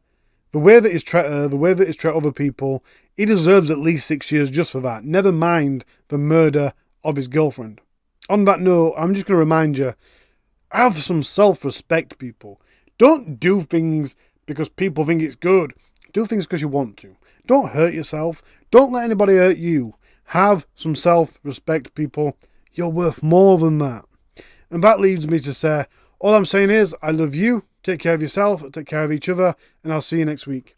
the way that he's treated her, the way that he's treated other people, he deserves at least 6 years just for that. Never mind the murder of his girlfriend. On that note, I'm just going to remind you, have some self-respect, people. Don't do things because people think it's good. Do things because you want to. Don't hurt yourself. Don't let anybody hurt you. Have some self-respect, people. You're worth more than that. And that leads me to say, all I'm saying is, I love you. Take care of yourself. Take care of each other. And I'll see you next week.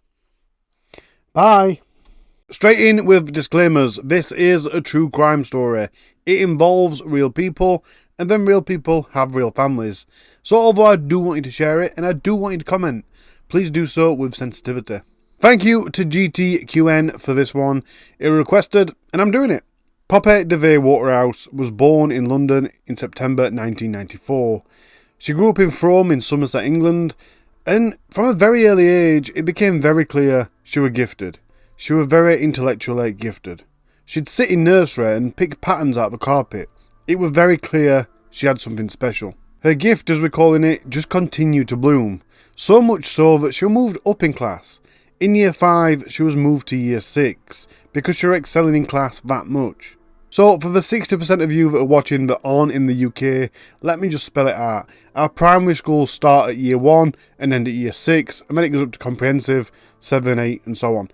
Bye. Straight in with disclaimers. This is a true crime story. It involves real people, and then real people have real families. So although I do want you to share it, and I do want you to comment, please do so with sensitivity. Thank you to GTQN for this one. It requested, and I'm doing it. Poppy Devey Waterhouse was born in London in September 1994. She grew up in Frome in Somerset, England, and from a very early age, it became very clear she was gifted. she was very intellectually gifted. She'd sit in nursery and pick patterns out of the carpet. It was very clear she had something special. Her gift, as we're calling it, just continued to bloom. So much so that she moved up in class. In year 5, she was moved to year 6 because she was excelling in class that much. So for the 60% of you that are watching that aren't in the UK, let me just spell it out. Our primary schools start at year 1 and end at year 6, and then it goes up to comprehensive, 7, 8 and so on.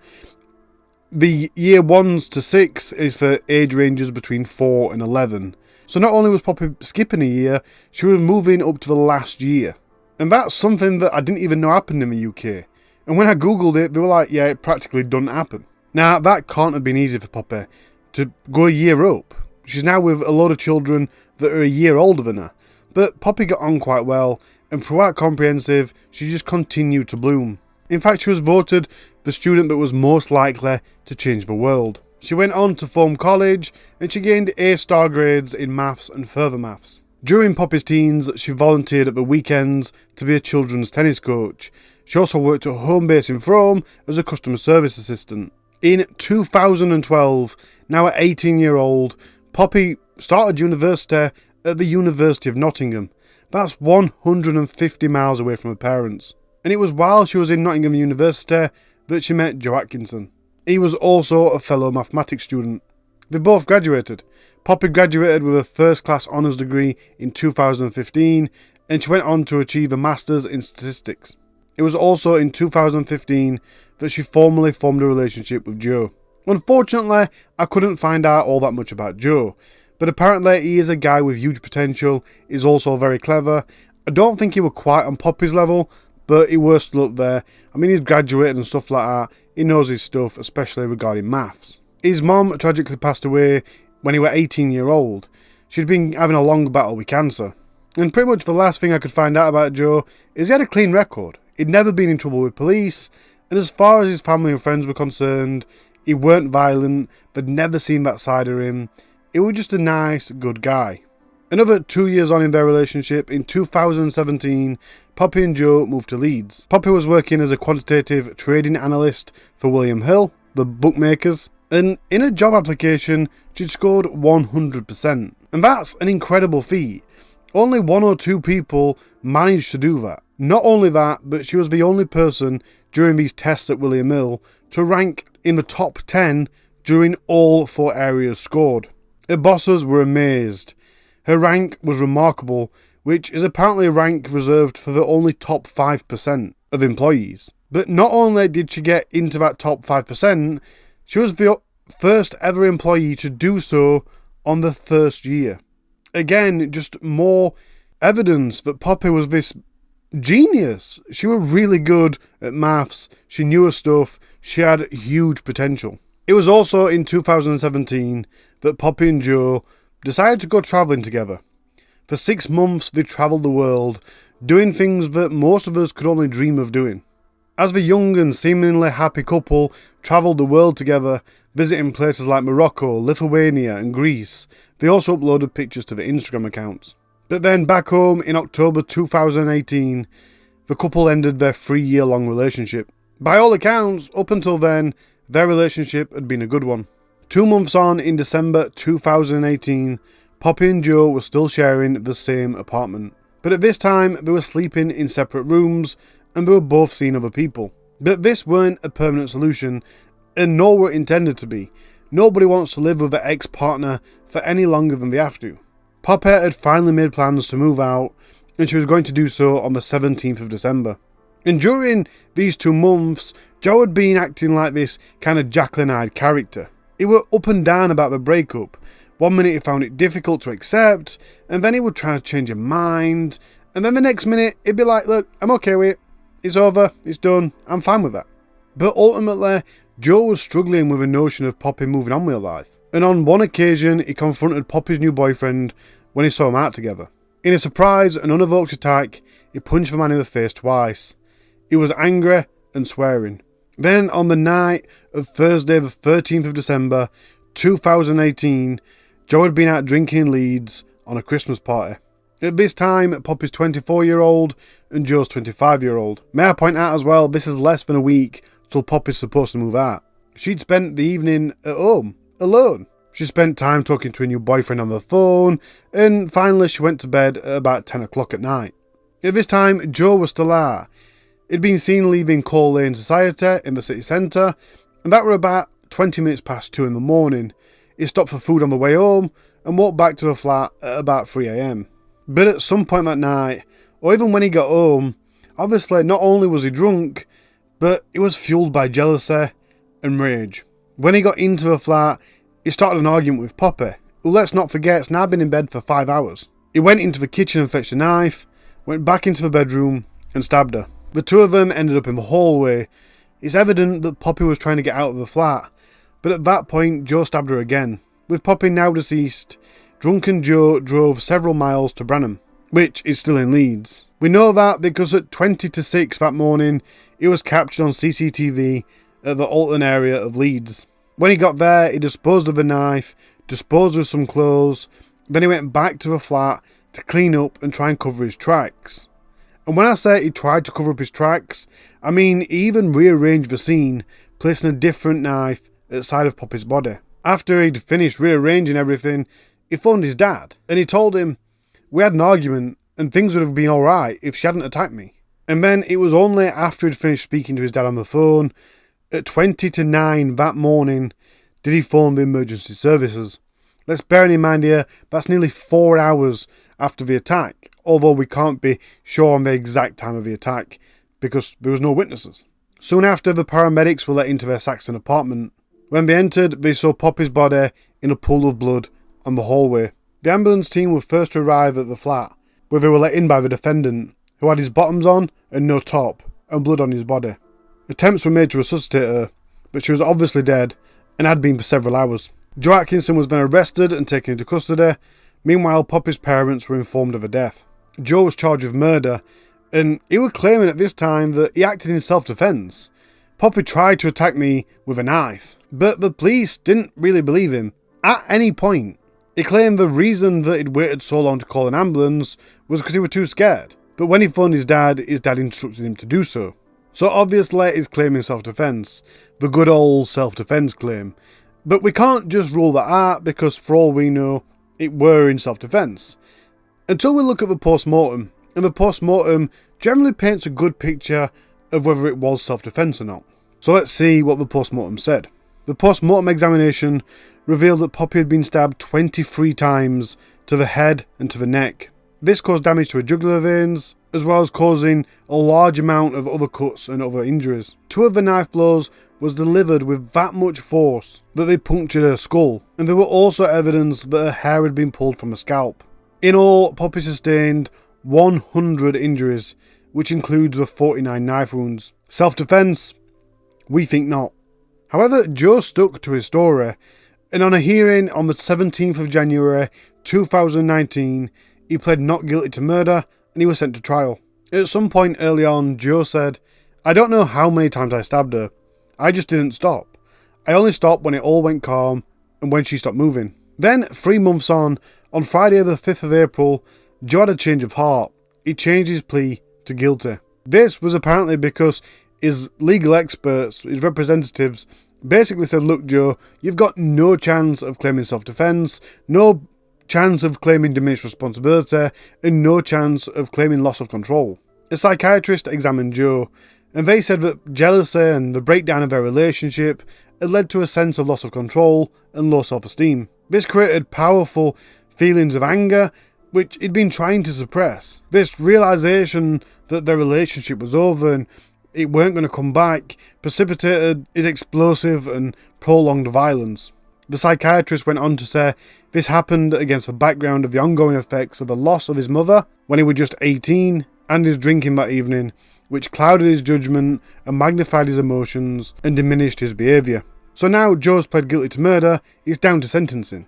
The year 1s to 6 is for age ranges between 4 and 11. So not only was Poppy skipping a year, she was moving up to the last year. And that's something that I didn't even know happened in the UK. And when I googled it, they were like, yeah, it practically doesn't happen. Now, that can't have been easy for Poppy to go a year up. She's now with a lot of children that are a year older than her. But Poppy got on quite well, and throughout comprehensive, she just continued to bloom. In fact, she was voted the student that was most likely to change the world. She went on to form college, and she gained A-star grades in maths and further maths. During Poppy's teens, she volunteered at the weekends to be a children's tennis coach. She also worked at home base in Frome as a customer service assistant. In 2012, now at 18-year-old, Poppy started university at the University of Nottingham. That's 150 miles away from her parents. And it was while she was in Nottingham University that she met Joe Atkinson. He was also a fellow mathematics student. They both graduated. Poppy graduated with a first-class honours degree in 2015, and she went on to achieve a master's in statistics. It was also in 2015 that she formally formed a relationship with Joe. Unfortunately, I couldn't find out all that much about Joe, but apparently he is a guy with huge potential, he's also very clever. I don't think he was quite on Poppy's level, but he was still up there. I mean, he's graduated and stuff like that. He knows his stuff, especially regarding maths. His mom tragically passed away when he was 18-year-old. She'd been having a long battle with cancer. And pretty much the last thing I could find out about Joe is he had a clean record. He'd never been in trouble with police, and as far as his family and friends were concerned, he weren't violent, they'd never seen that side of him. He was just a nice, good guy. Another 2 years on in their relationship, in 2017, Poppy and Joe moved to Leeds. Poppy was working as a quantitative trading analyst for William Hill, the bookmakers, and in a job application, she'd scored 100%. And that's an incredible feat. Only 1 or 2 people managed to do that. Not only that, but she was the only person during these tests at William Hill to rank in the top 10 during all 4 areas scored. Her bosses were amazed. Her rank was remarkable, which is apparently a rank reserved for the only top 5% of employees. But not only did she get into that top 5%, she was the first ever employee to do so on the first year. Again, just more evidence that Poppy was this genius. She was really good at maths, she knew her stuff, she had huge potential. It was also in 2017 that Poppy and Joe decided to go travelling together. For 6 months they travelled the world, doing things that most of us could only dream of doing. As the young and seemingly happy couple travelled the world together, visiting places like Morocco, Lithuania and Greece, they also uploaded pictures to their Instagram accounts. But then back home in October 2018, the couple ended their 3-year-long relationship. By all accounts, up until then, their relationship had been a good one. 2 months on, in December 2018, Poppy and Joe were still sharing the same apartment. But at this time, they were sleeping in separate rooms, and they were both seeing other people. But this weren't a permanent solution, and nor were it intended to be. Nobody wants to live with their ex-partner for any longer than they have to. Poppy had finally made plans to move out, and she was going to do so on the 17th of December. And during these 2 months, Joe had been acting like this kind of Jacqueline-eyed character. He were up and down about the breakup. One minute he found it difficult to accept, and then he would try to change his mind, and then the next minute he'd be like, look, I'm okay with it. It's over, it's done, I'm fine with that. But ultimately, Joe was struggling with the notion of Poppy moving on with her life. And on one occasion, he confronted Poppy's new boyfriend when he saw them out together. In a surprise and unevoked attack, he punched the man in the face twice. He was angry and swearing. Then, on the night of Thursday the 13th of December 2018, Joe had been out drinking in Leeds on a Christmas party. At this time, Poppy's 24-year-old and Joe's 25-year-old. May I point out as well, this is less than a week till Poppy's supposed to move out. She'd spent the evening at home, alone. She spent time talking to a new boyfriend on the phone, and finally she went to bed at about 10 o'clock at night. At this time, Joe was still out. He'd been seen leaving Coal Lane Society in the city centre, and that were about 20 minutes past 2 in the morning. He stopped for food on the way home, and walked back to the flat at about 3 AM. But at some point that night, or even when he got home, obviously not only was he drunk, but he was fueled by jealousy and rage. When he got into the flat, he started an argument with Poppy, who, let's not forget, has now been in bed for 5 hours. He went into the kitchen and fetched a knife, went back into the bedroom and stabbed her. The two of them ended up in the hallway. It's evident that Poppy was trying to get out of the flat, but at that point Joe stabbed her again. With Poppy now deceased, drunken Joe drove several miles to Branham, which is still in Leeds. We know that because at 20 to 6 that morning, he was captured on CCTV at the Alton area of Leeds. When he got there, he disposed of the knife, disposed of some clothes, then he went back to the flat to clean up and try and cover his tracks. And when I say he tried to cover up his tracks, I mean he even rearranged the scene, placing a different knife at the side of Poppy's body. After he'd finished rearranging everything, he phoned his dad, and he told him, "We had an argument, and things would have been alright if she hadn't attacked me." And then it was only after he'd finished speaking to his dad on the phone, at 20 to 9 that morning, did he phone the emergency services. Let's bear in mind here, that's nearly 4 hours after the attack, although we can't be sure on the exact time of the attack, because there was no witnesses. Soon after, the paramedics were let into their Saxon apartment. When they entered, they saw Poppy's body in a pool of blood on the hallway. The ambulance team were first to arrive at the flat, where they were let in by the defendant, who had his bottoms on and no top, and blood on his body. Attempts were made to resuscitate her, but she was obviously dead and had been for several hours. Joe Atkinson was then arrested and taken into custody. Meanwhile, Poppy's parents were informed of her death. Joe was charged with murder, and he was claiming at this time that he acted in self-defence. Poppy tried to attack me with a knife, but the police didn't really believe him at any point. He claimed the reason that he'd waited so long to call an ambulance was because he was too scared, but when he phoned his dad instructed him to do so. So obviously he's claiming self-defence, the good old self-defence claim. But we can't just rule that out because for all we know, it were in self-defence. Until we look at the post-mortem, and the post-mortem generally paints a good picture of whether it was self-defence or not. So let's see what the post-mortem said. The post-mortem examination revealed that Poppy had been stabbed 23 times to the head and to the neck. This caused damage to her jugular veins, as well as causing a large amount of other cuts and other injuries. 2 of the knife blows was delivered with that much force that they punctured her skull, and there were also evidence that her hair had been pulled from her scalp. In all, Poppy sustained 100 injuries, which includes the 49 knife wounds. Self-defence? We think not. However, Joe stuck to his story, and on a hearing on the 17th of January 2019, he pled not guilty to murder and he was sent to trial. At some point early on, Joe said, "I don't know how many times I stabbed her. I just didn't stop. I only stopped when it all went calm and when she stopped moving." Then, 3 months on Friday the 5th of April, Joe had a change of heart. He changed his plea to guilty. This was apparently because his legal experts, his representatives, basically said, "Look, Joe, you've got no chance of claiming self-defence, no chance of claiming diminished responsibility, and no chance of claiming loss of control." A psychiatrist examined Joe, and they said that jealousy and the breakdown of their relationship had led to a sense of loss of control and low self-esteem. This created powerful feelings of anger, which he'd been trying to suppress. This realisation that their relationship was over and it weren't going to come back precipitated his explosive and prolonged violence. The psychiatrist went on to say this happened against the background of the ongoing effects of the loss of his mother when he was just 18 and his drinking that evening, which clouded his judgment and magnified his emotions and diminished his behaviour. So now Joe's pled guilty to murder, it's down to sentencing.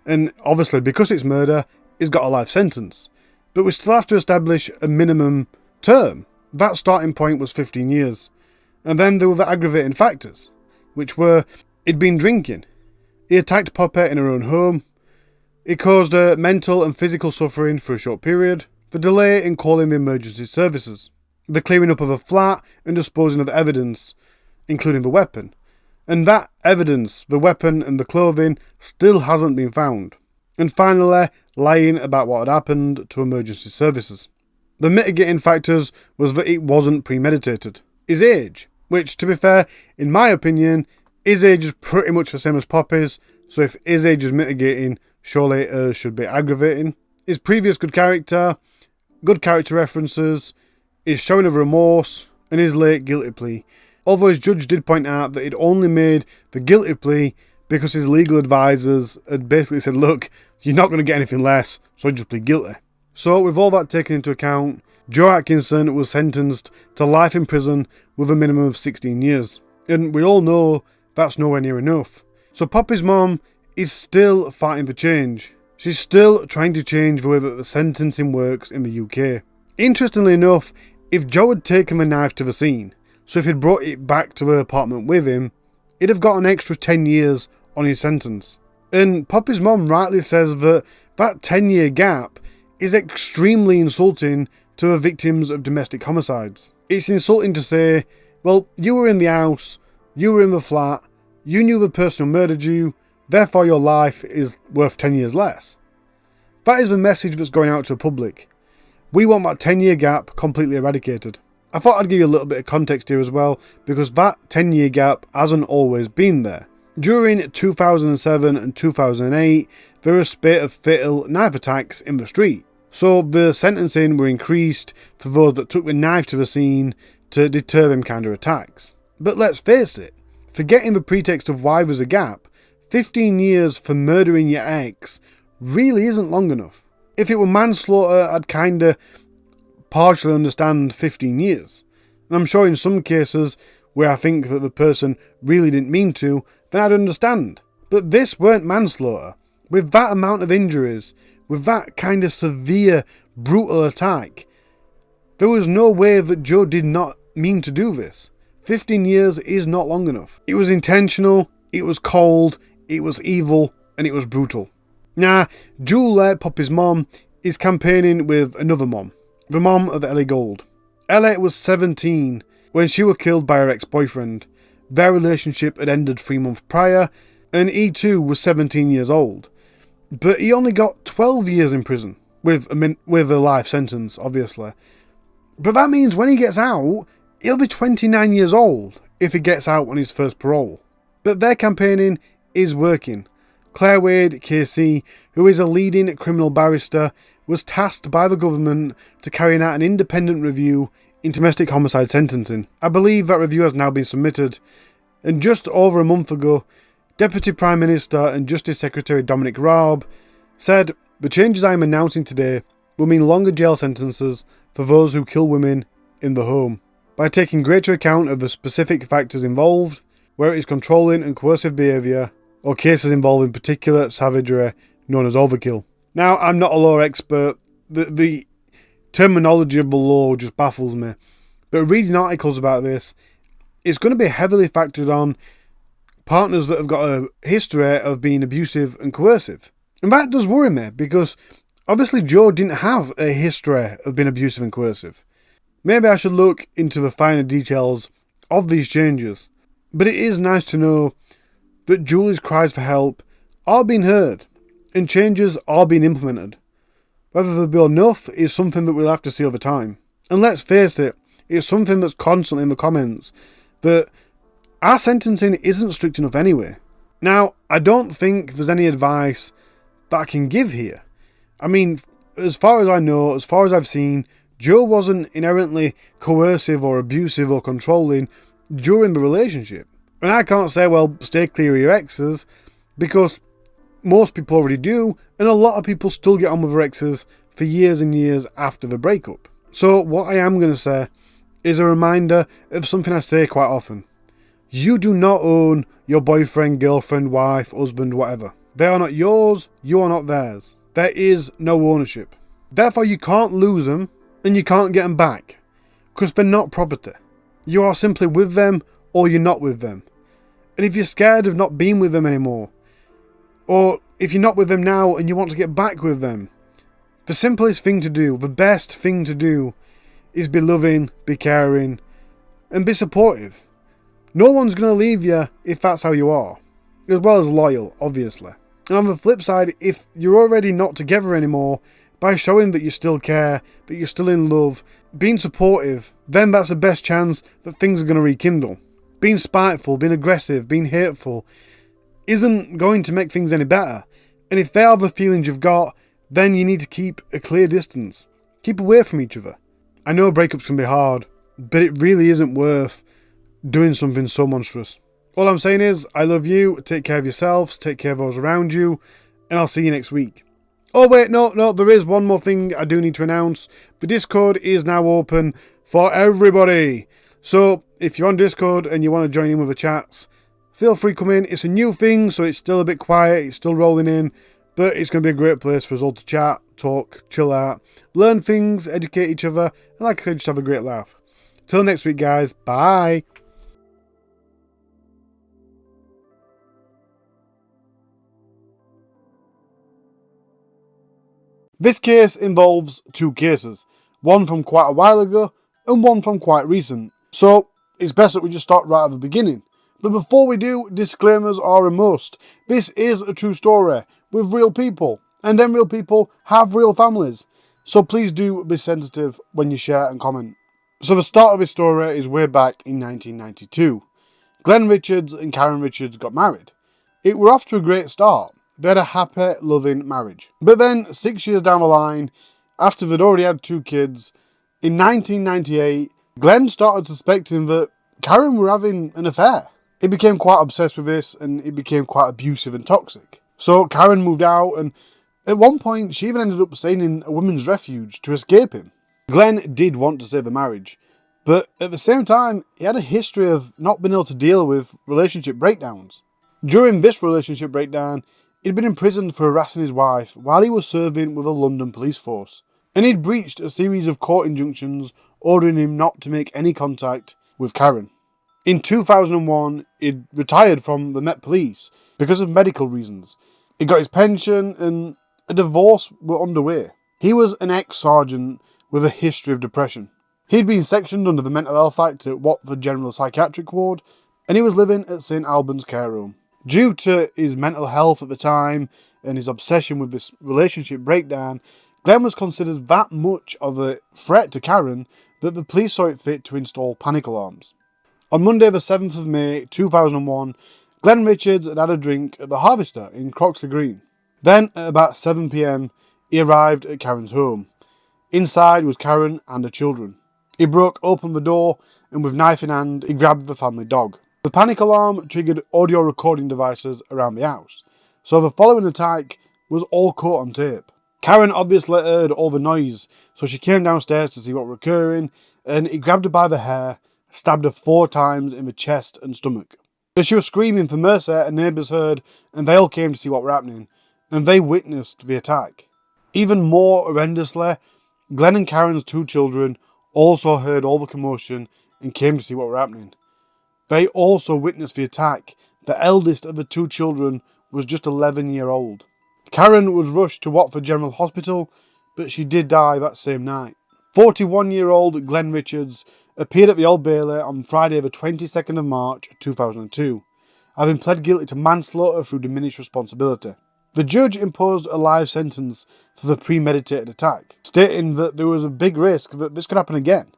And obviously because it's murder, he's got a life sentence. But we still have to establish a minimum term. That starting point was 15 years. And then there were the aggravating factors, which were he'd been drinking. He attacked Poppy in her own home. It caused her mental and physical suffering for a short period. The delay in calling the emergency services. The clearing up of a flat and disposing of evidence, including the weapon. And that evidence, the weapon and the clothing, still hasn't been found. And finally, lying about what had happened to emergency services. The mitigating factors was that it wasn't premeditated. His age, which, to be fair, in my opinion, his age is pretty much the same as Poppy's, so if his age is mitigating, surely hers should be aggravating. His previous good character references, his showing of remorse, and his late guilty plea. Although his judge did point out that he'd only made the guilty plea because his legal advisors had basically said, look, you're not going to get anything less, so just plead guilty. So with all that taken into account, Joe Atkinson was sentenced to life in prison with a minimum of 16 years. And we all know that's nowhere near enough. So Poppy's mom is still fighting for change. She's still trying to change the way that the sentencing works in the UK. Interestingly enough, if Joe had taken the knife to the scene, so if he'd brought it back to her apartment with him, he'd have got an extra 10 years on his sentence. And Poppy's mom rightly says that 10-year gap is extremely insulting to the victims of domestic homicides. It's insulting to say, well, you were in the house, you were in the flat, you knew the person who murdered you, therefore your life is worth 10 years less. That is the message that's going out to the public. We want that 10-year gap completely eradicated. I thought I'd give you a little bit of context here as well, because that 10-year gap hasn't always been there. During 2007 and 2008, there were a spate of fatal knife attacks in the street. So the sentencing were increased for those that took the knife to the scene to deter them kind of attacks. But let's face it, forgetting the pretext of why there's a gap, 15 years for murdering your ex really isn't long enough. If it were manslaughter, I'd kinda partially understand 15 years. And I'm sure in some cases where I think that the person really didn't mean to, then I'd understand. But this weren't manslaughter. With that amount of injuries, with that kind of severe, brutal attack, there was no way that Joe did not mean to do this. 15 years is not long enough. It was intentional, it was cold, it was evil, and it was brutal. Now, Julie, Poppy's mom, is campaigning with another mom, the mom of Ellie Gold. Ellie was 17 when she was killed by her ex-boyfriend. Their relationship had ended 3 months prior, and he too was 17 years old. But he only got 12 years in prison, with a life sentence, obviously. But that means when he gets out, he'll be 29 years old if he gets out on his first parole. But their campaigning is working. Claire Wade, KC, who is a leading criminal barrister, was tasked by the government to carry out an independent review in domestic homicide sentencing. I believe that review has now been submitted. And just over a month ago, Deputy Prime Minister and Justice Secretary Dominic Raab said, "The changes I am announcing today will mean longer jail sentences for those who kill women in the home, by taking greater account of the specific factors involved, where it is controlling and coercive behaviour, or cases involving particular savagery known as overkill." Now, I'm not a law expert. The terminology of the law just baffles me. But reading articles about this, it's going to be heavily factored on partners that have got a history of being abusive and coercive. And that does worry me, because obviously Joe didn't have a history of being abusive and coercive. Maybe I should look into the finer details of these changes. But it is nice to know that Julie's cries for help are being heard, and changes are being implemented. Whether they'll be enough is something that we'll have to see over time. And let's face it, it's something that's constantly in the comments, that our sentencing isn't strict enough anyway. Now, I don't think there's any advice that I can give here. I mean, as far as I know, as far as I've seen, Joe wasn't inherently coercive or abusive or controlling during the relationship. And I can't say, well, stay clear of your exes, because most people already do, and a lot of people still get on with their exes for years and years after the breakup. So what I am going to say is a reminder of something I say quite often. You do not own your boyfriend, girlfriend, wife, husband, whatever. They are not yours, you are not theirs. There is no ownership. Therefore you can't lose them, and you can't get them back, because they're not property. You are simply with them, or you're not with them. And if you're scared of not being with them anymore, or if you're not with them now and you want to get back with them, the simplest thing to do, the best thing to do, is be loving, be caring, and be supportive. No one's going to leave you if that's how you are. As well as loyal, obviously. And on the flip side, if you're already not together anymore, by showing that you still care, that you're still in love, being supportive, then that's the best chance that things are going to rekindle. Being spiteful, being aggressive, being hateful isn't going to make things any better. And if they are the feelings you've got, then you need to keep a clear distance. Keep away from each other. I know breakups can be hard, but it really isn't worth doing something so monstrous. All I'm saying is, I love you, take care of yourselves, take care of those around you, and I'll see you next week. Oh wait, no, there is one more thing I do need to announce. The Discord is now open for everybody. So, if you're on Discord and you want to join in with the chats, feel free to come in. It's a new thing, so it's still a bit quiet, it's still rolling in, but it's going to be a great place for us all to chat, talk, chill out, learn things, educate each other, and like I said, just have a great laugh. Till next week, guys. Bye. This case involves two cases, one from quite a while ago and one from quite recent. So it's best that we just start right at the beginning. But before we do, disclaimers are a must. This is a true story with real people, and then real people have real families. So please do be sensitive when you share and comment. So the start of this story is way back in 1992. Glenn Richards and Karen Richards got married. It were off to a great start. They had a happy, loving marriage. But then, 6 years down the line, after they'd already had 2 kids, in 1998, Glenn started suspecting that Karen were having an affair. He became quite obsessed with this, and it became quite abusive and toxic. So Karen moved out, and at one point, she even ended up staying in a women's refuge to escape him. Glenn did want to save the marriage, but at the same time, he had a history of not being able to deal with relationship breakdowns. During this relationship breakdown, he'd been imprisoned for harassing his wife while he was serving with a London police force. And he'd breached a series of court injunctions ordering him not to make any contact with Karen. In 2001, he'd retired from the Met Police because of medical reasons. He got his pension and a divorce were underway. He was an ex-sergeant with a history of depression. He'd been sectioned under the Mental Health Act at Watford General Psychiatric Ward, and he was living at St Albans Care Home. Due to his mental health at the time and his obsession with this relationship breakdown, Glenn was considered that much of a threat to Karen that the police saw it fit to install panic alarms. On Monday the 7th of May 2001, Glenn Richards had had a drink at the Harvester in Croxley Green. Then, at about 7 p.m, he arrived at Karen's home. Inside was Karen and her children. He broke open the door and with knife in hand, he grabbed the family dog. The panic alarm triggered audio recording devices around the house, so the following attack was all caught on tape. Karen obviously heard all the noise, so she came downstairs to see what was occurring, and he grabbed her by the hair, stabbed her 4 times in the chest and stomach. As she was screaming for mercy, her neighbours heard, and they all came to see what was happening, and they witnessed the attack. Even more horrendously, Glenn and Karen's 2 children also heard all the commotion and came to see what was happening. They also witnessed the attack. The eldest of the 2 children was just 11-year-old. Karen was rushed to Watford General Hospital, but she did die that same night. 41-year-old Glenn Richards appeared at the Old Bailey on Friday the 22nd of March 2002, having pled guilty to manslaughter through diminished responsibility. The judge imposed a life sentence for the premeditated attack, stating that there was a big risk that this could happen again.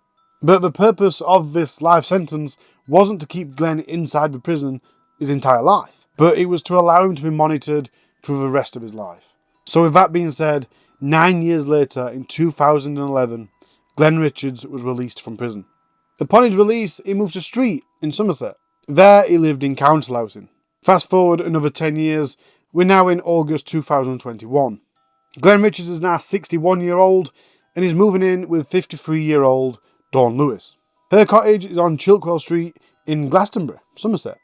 But the purpose of this life sentence wasn't to keep Glenn inside the prison his entire life, but it was to allow him to be monitored through the rest of his life. So with that being said, 9 years later, in 2011, Glenn Richards was released from prison. Upon his release, he moved to Street in Somerset. There he lived in council housing. Fast forward another 10 years, we're now in August 2021. Glenn Richards is now 61-year-old and is moving in with 53-year-old Dawn Lewis. Her cottage is on Chilkwell Street in Glastonbury, Somerset.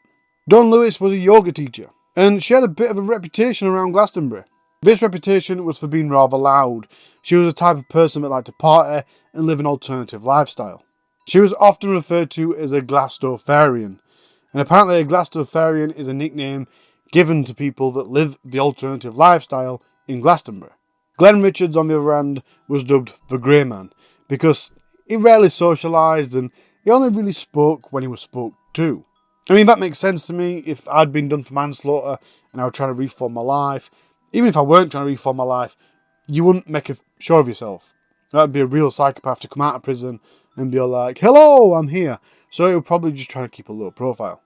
Dawn Lewis was a yoga teacher, and she had a bit of a reputation around Glastonbury. This reputation was for being rather loud. She was the type of person that liked to party and live an alternative lifestyle. She was often referred to as a Glastonburyan, and apparently a Glastonburyan is a nickname given to people that live the alternative lifestyle in Glastonbury. Glenn Richards, on the other hand, was dubbed the Grey Man because he rarely socialised and he only really spoke when he was spoke to. I mean, that makes sense to me. If I'd been done for manslaughter and I were trying to reform my life, even if I weren't trying to reform my life, you wouldn't make a show of yourself. That'd be a real psychopath to come out of prison and be all like, hello, I'm here. So it would probably just try to keep a low profile.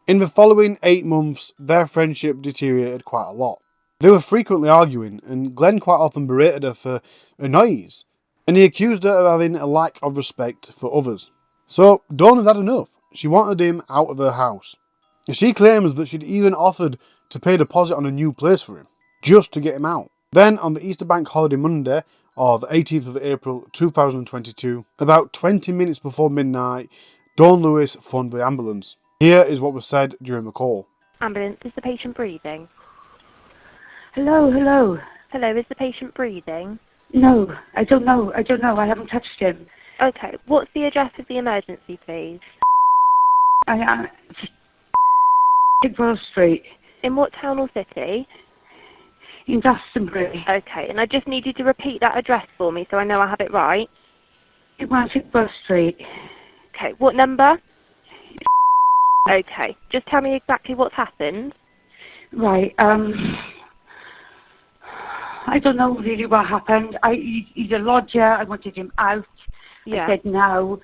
In the following 8 months, their friendship deteriorated quite a lot. They were frequently arguing, and Glenn quite often berated her for her noise, and he accused her of having a lack of respect for others. So Dawn had had enough. She wanted him out of her house. She claims that she'd even offered to pay a deposit on a new place for him, just to get him out. Then, on the Easter Bank holiday Monday of the 18th of April 2022, about 20 minutes before midnight, Dawn Lewis phoned the ambulance. Here is what was said during the call. Ambulance, is the patient breathing? Hello, hello. Hello, is the patient breathing? No, I don't know. I haven't touched him. Okay, what's the address of the emergency, please? I Grove Street. In what town or city? In Glastonbury. Okay, and I just need you to repeat that address for me so I know I have it right. In Grove Street. Okay, what number? Okay, just tell me exactly what's happened. Right, I don't know really what happened. He's a lodger. I wanted him out. Yeah. I said no.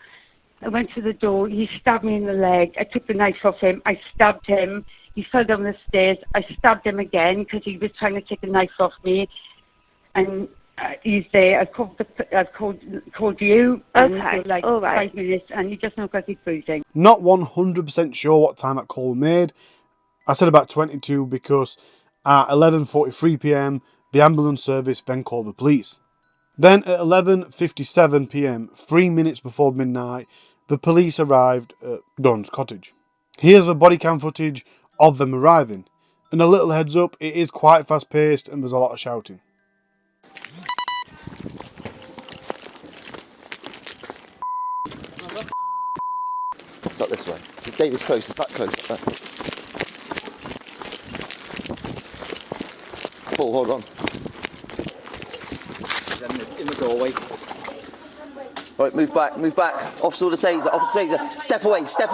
I went to the door. He stabbed me in the leg. I took the knife off him. I stabbed him. He fell down the stairs. I stabbed him again because he was trying to take the knife off me. And he's there. I've called you. Okay, like all right. 5 minutes, and he just looks like he's breathing. Not 100% sure what time that call was made. I said about 22 because at 11:43 p.m, the ambulance service then called the police. Then at 11:57 p.m, 3 minutes before midnight, the police arrived at Dawn's cottage. Here's the body cam footage of them arriving. And a little heads up, it is quite fast paced and there's a lot of shouting. Not this way. The gate is closed, it's back closed. Back. Paul, hold on. In the doorway. Right, move back. Officer with the taser, Step away. Step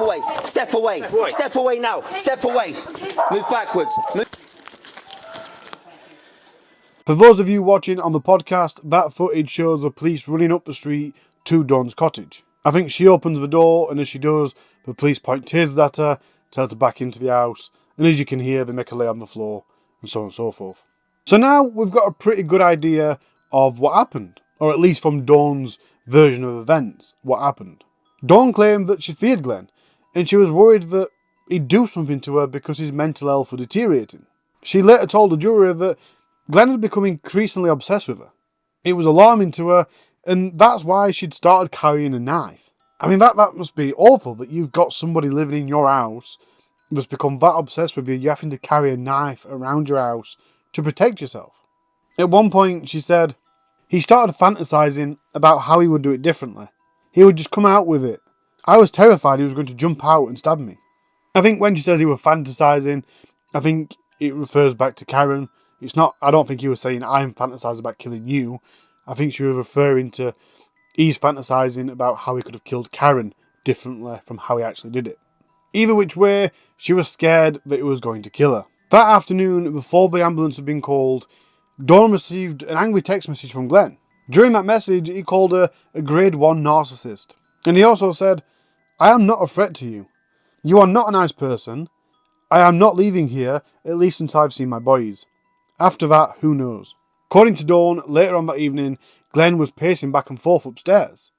away now. Step away. Move backwards. For those of you watching on the podcast, that footage shows the police running up the street to Dawn's cottage. I think she opens the door, and as she does, the police point tasers at her, tell her to back into the house, and as you can hear, they make her lay on the floor, and so on and so forth. So now we've got a pretty good idea of what happened, or at least from Dawn's version of events, what happened. Dawn claimed that she feared Glenn, and she was worried that he'd do something to her because his mental health was deteriorating. She later told the jury that Glenn had become increasingly obsessed with her. It was alarming to her, and that's why she'd started carrying a knife. I mean, that must be awful that you've got somebody living in your house who's become that obsessed with you, you're having to carry a knife around your house to protect yourself. At one point, she said, he started fantasizing about how he would do it differently. He would just come out with it. I was terrified he was going to jump out and stab me. I think when she says he was fantasizing, I think it refers back to Karen. I don't think he was saying, I'm fantasizing about killing you. I think she was referring to, he's fantasizing about how he could have killed Karen differently from how he actually did it. Either which way, she was scared that it was going to kill her. That afternoon, before the ambulance had been called, Dawn received an angry text message from Glenn. During that message, he called her a grade 1 narcissist. And he also said, I am not a threat to you. You are not a nice person. I am not leaving here, at least until I've seen my boys. After that, who knows? According to Dawn, later on that evening, Glenn was pacing back and forth upstairs.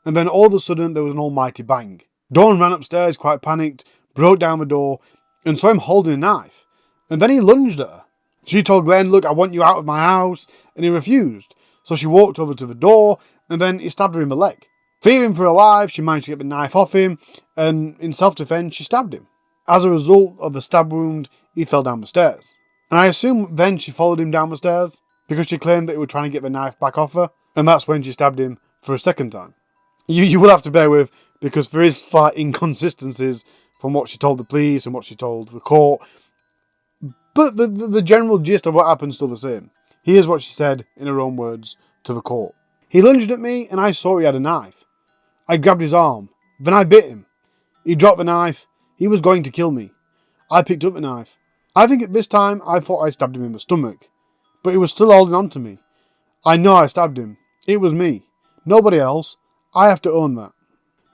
And then all of a sudden, there was an almighty bang. Dawn ran upstairs quite panicked, broke down the door, and saw him holding a knife. And then he lunged at her. She told Glenn, look, I want you out of my house, and he refused. So she walked over to the door, and then he stabbed her in the leg. Fearing for her life, she managed to get the knife off him, and in self-defense, she stabbed him. As a result of the stab wound, he fell down the stairs. And I assume then she followed him down the stairs, because she claimed that he was trying to get the knife back off her, and that's when she stabbed him for a second time. You will have to bear with, because there is slight inconsistencies from what she told the police and what she told the court. But the general gist of what happened is still the same. Here's what she said in her own words to the court. He lunged at me and I saw he had a knife. I grabbed his arm. Then I bit him. He dropped the knife. He was going to kill me. I picked up the knife. I think at this time I thought I stabbed him in the stomach, but he was still holding on to me. I know I stabbed him. It was me. Nobody else. I have to own that.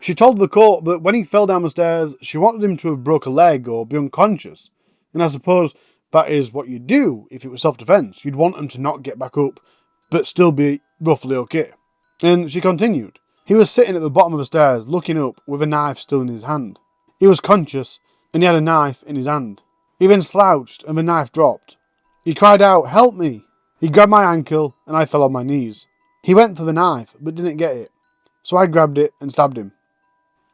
She told the court that when he fell down the stairs, she wanted him to have broke a leg or be unconscious. And I suppose that is what you'd do if it was self-defense. You'd want him to not get back up, but still be roughly okay. And she continued. He was sitting at the bottom of the stairs, looking up, with a knife still in his hand. He was conscious, and he had a knife in his hand. He then slouched, and the knife dropped. He cried out, "Help me!" He grabbed my ankle, and I fell on my knees. He went for the knife, but didn't get it, so I grabbed it and stabbed him.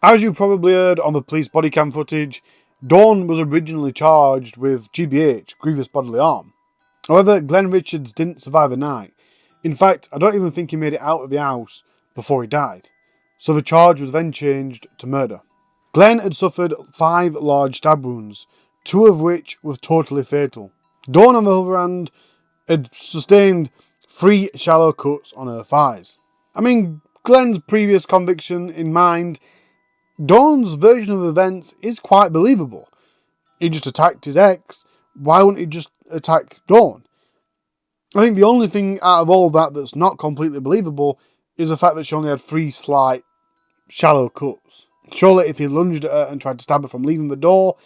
As you probably heard on the police body cam footage, Dawn was originally charged with GBH, grievous bodily harm. However, Glenn Richards didn't survive the night. In fact, I don't even think he made it out of the house before he died. So the charge was then changed to murder. Glenn had suffered 5 large stab wounds, 2 of which were totally fatal. Dawn, on the other hand, had sustained 3 shallow cuts on her thighs. I mean, Glenn's previous conviction in mind, Dawn's version of events is quite believable. He just attacked his ex. Why wouldn't he just attack Dawn? I think the only thing out of all that that's not completely believable is the fact that she only had 3 slight, shallow cuts. Surely if he lunged at her and tried to stab her from leaving the door,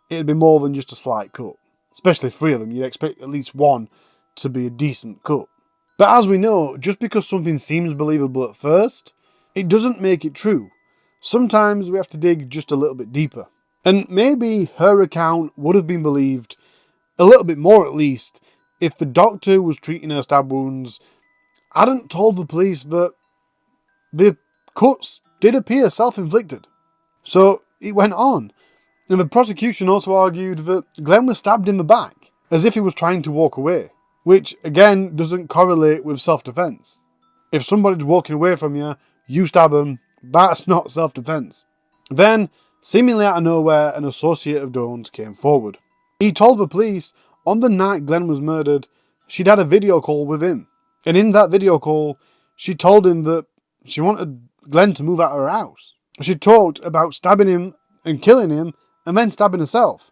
it'd be more than just a slight cut. Especially 3 of them, you'd expect at least 1 to be a decent cut. But as we know, just because something seems believable at first, it doesn't make it true. Sometimes we have to dig just a little bit deeper. And maybe her account would have been believed, a little bit more at least, if the doctor who was treating her stab wounds hadn't told the police that the cuts did appear self-inflicted. So it went on. And the prosecution also argued that Glenn was stabbed in the back, as if he was trying to walk away, which again doesn't correlate with self-defense. If somebody's walking away from you, you stab them, that's not self-defense. Then, seemingly out of nowhere, an associate of Dawn's came forward. He told the police on the night Glenn was murdered, she'd had a video call with him. And in that video call, she told him that she wanted Glenn to move out of her house. She talked about stabbing him and killing him, and then stabbing herself.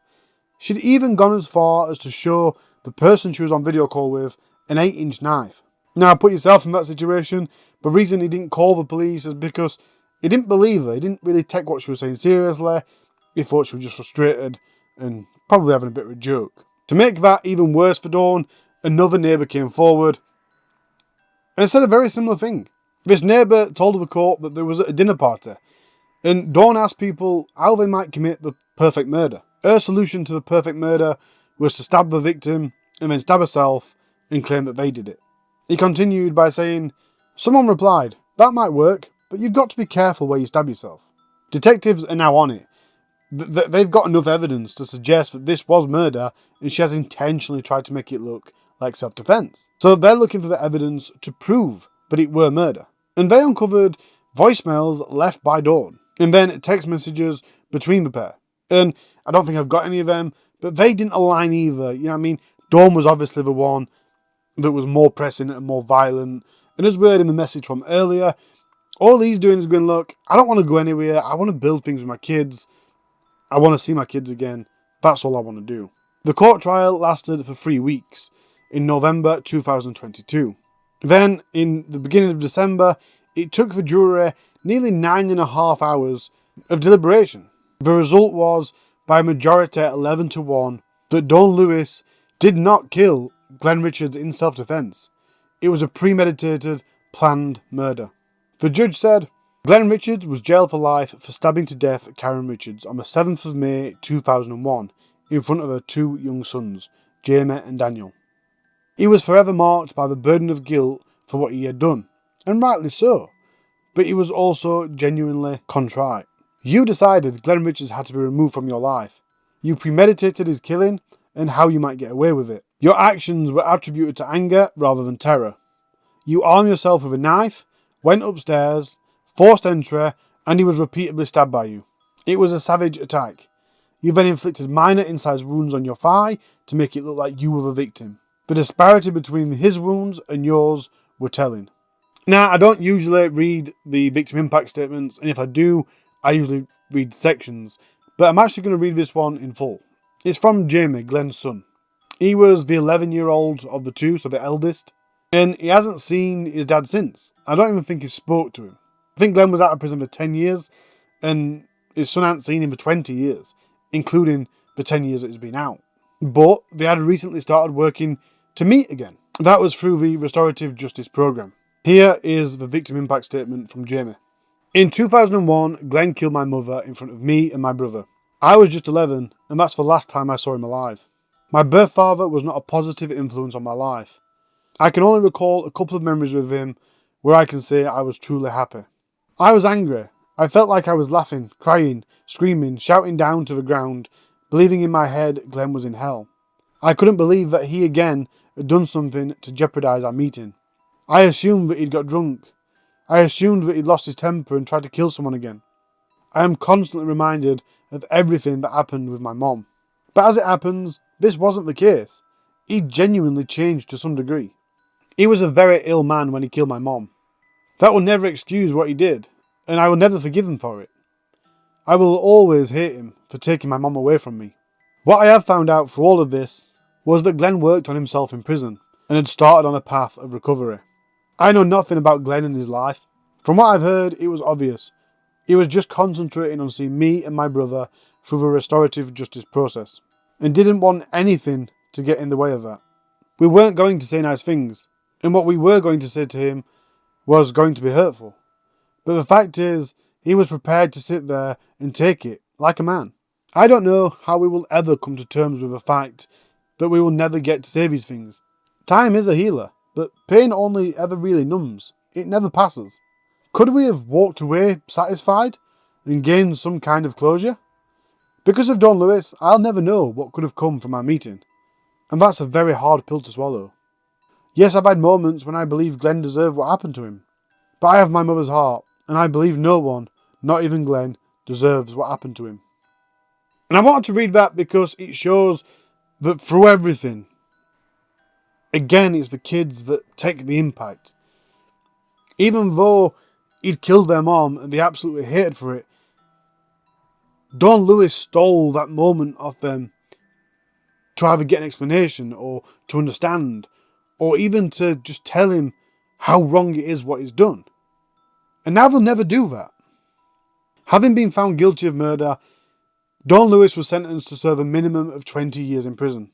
She'd even gone as far as to show the person she was on video call with an 8-inch knife. Now, put yourself in that situation. The reason he didn't call the police is because he didn't believe her. He didn't really take what she was saying seriously. He thought she was just frustrated and probably having a bit of a joke. To make that even worse for Dawn, another neighbour came forward and said a very similar thing. This neighbour told the court that there was a dinner party, and Dawn asked people how they might commit the perfect murder. Her solution to the perfect murder was to stab the victim and then stab herself and claim that they did it. He continued by saying, "Someone replied, that might work, but you've got to be careful where you stab yourself." Detectives are now on it. They've got enough evidence to suggest that this was murder and she has intentionally tried to make it look like self-defense. So they're looking for the evidence to prove that it were murder. And they uncovered voicemails left by Dawn, and then text messages between the pair. And I don't think I've got any of them, but they didn't align either. You know what I mean? Dawn was obviously the one that was more pressing and more violent. And as we heard in the message from earlier, all he's doing is going, look, I don't want to go anywhere. I want to build things with my kids. I want to see my kids again. That's all I want to do. The court trial lasted for 3 weeks in November 2022. Then, in the beginning of December, it took the jury nearly 9.5 hours of deliberation. The result was, by a majority 11-1, that Dawn Lewis did not kill Glenn Richards in self-defense. It was a premeditated, planned murder. The judge said, Glenn Richards was jailed for life for stabbing to death Karen Richards on the 7th of May 2001 in front of her 2 young sons, Jamie and Daniel. He was forever marked by the burden of guilt for what he had done, and rightly so, but he was also genuinely contrite. You decided Glenn Richards had to be removed from your life. You premeditated his killing and how you might get away with it. Your actions were attributed to anger rather than terror. You armed yourself with a knife, went upstairs, forced entry, and he was repeatedly stabbed by you. It was a savage attack. You then inflicted minor incised wounds on your thigh to make it look like you were the victim. The disparity between his wounds and yours were telling. Now, I don't usually read the victim impact statements, and if I do, I usually read sections. but I'm actually going to read this one in full. It's from Jamie, Glenn's son. He was the 11-year-old of the two, so the eldest, and he hasn't seen his dad since. I don't even think he spoke to him. I think Glenn was out of prison for 10 years, and his son hadn't seen him for 20 years, including the 10 years that he's been out. But they had recently started working to meet again. That was through the Restorative Justice Programme. Here is the victim impact statement from Jamie. In 2001, Glenn killed my mother in front of me and my brother. I was just 11, and that's the last time I saw him alive. My birth father was not a positive influence on my life. I can only recall a couple of memories with him where I can say I was truly happy. I was angry. I felt like I was laughing, crying, screaming, shouting down to the ground, believing in my head Glenn was in hell. I couldn't believe that he again had done something to jeopardise our meeting. I assumed that he'd got drunk. I assumed that he'd lost his temper and tried to kill someone again. I am constantly reminded of everything that happened with my mom. But as it happens, this wasn't the case. He genuinely changed to some degree. He was a very ill man when he killed my mom. That will never excuse what he did, and I will never forgive him for it. I will always hate him for taking my mom away from me. What I have found out through all of this was that Glenn worked on himself in prison and had started on a path of recovery. I know nothing about Glenn and his life. From what I've heard, it was obvious. He was just concentrating on seeing me and my brother through the restorative justice process, and didn't want anything to get in the way of that. We weren't going to say nice things, and what we were going to say to him was going to be hurtful. But the fact is, he was prepared to sit there and take it, like a man. I don't know how we will ever come to terms with the fact that we will never get to say these things. Time is a healer, but pain only ever really numbs. It never passes. Could we have walked away satisfied and gained some kind of closure? Because of Don Lewis, I'll never know what could have come from our meeting. And that's a very hard pill to swallow. Yes, I've had moments when I believe Glenn deserved what happened to him. But I have my mother's heart, and I believe no one, not even Glenn, deserves what happened to him. And I wanted to read that because it shows that through everything, again, it's the kids that take the impact. Even though he'd killed their mom and they absolutely hated for it, Don Lewis stole that moment off them to either get an explanation or to understand, or even to just tell him how wrong it is what he's done. And now they'll never do that. Having been found guilty of murder, Don Lewis was sentenced to serve a minimum of 20 years in prison.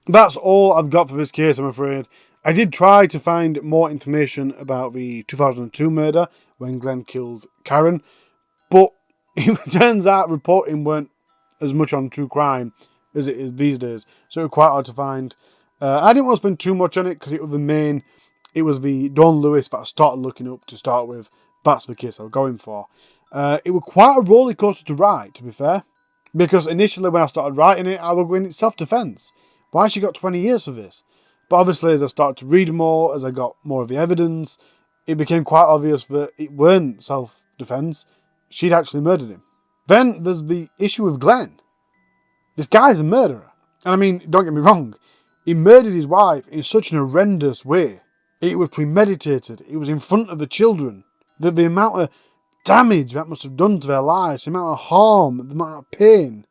That's all I've got for this case, I'm afraid. I did try to find more information about the 2002 murder when Glenn killed Karen, but it turns out reporting weren't as much on true crime as it is these days, so it was quite hard to find. I didn't want to spend too much on it because it was the Don Lewis that I started looking up to start with. That's the case I was going for. It was quite a roller coaster to write, to be fair, because initially when I started writing it, I was going, it's self-defense. Why has she got 20 years for this? But obviously, as I started to read more, as I got more of the evidence, it became quite obvious that it weren't self-defense. She'd actually murdered him. Then there's the issue with Glenn. This guy's a murderer. And I mean, don't get me wrong, he murdered his wife in such an horrendous way. It was premeditated. It was in front of the children. The amount of damage that must have done to their lives, the amount of harm, the amount of pain.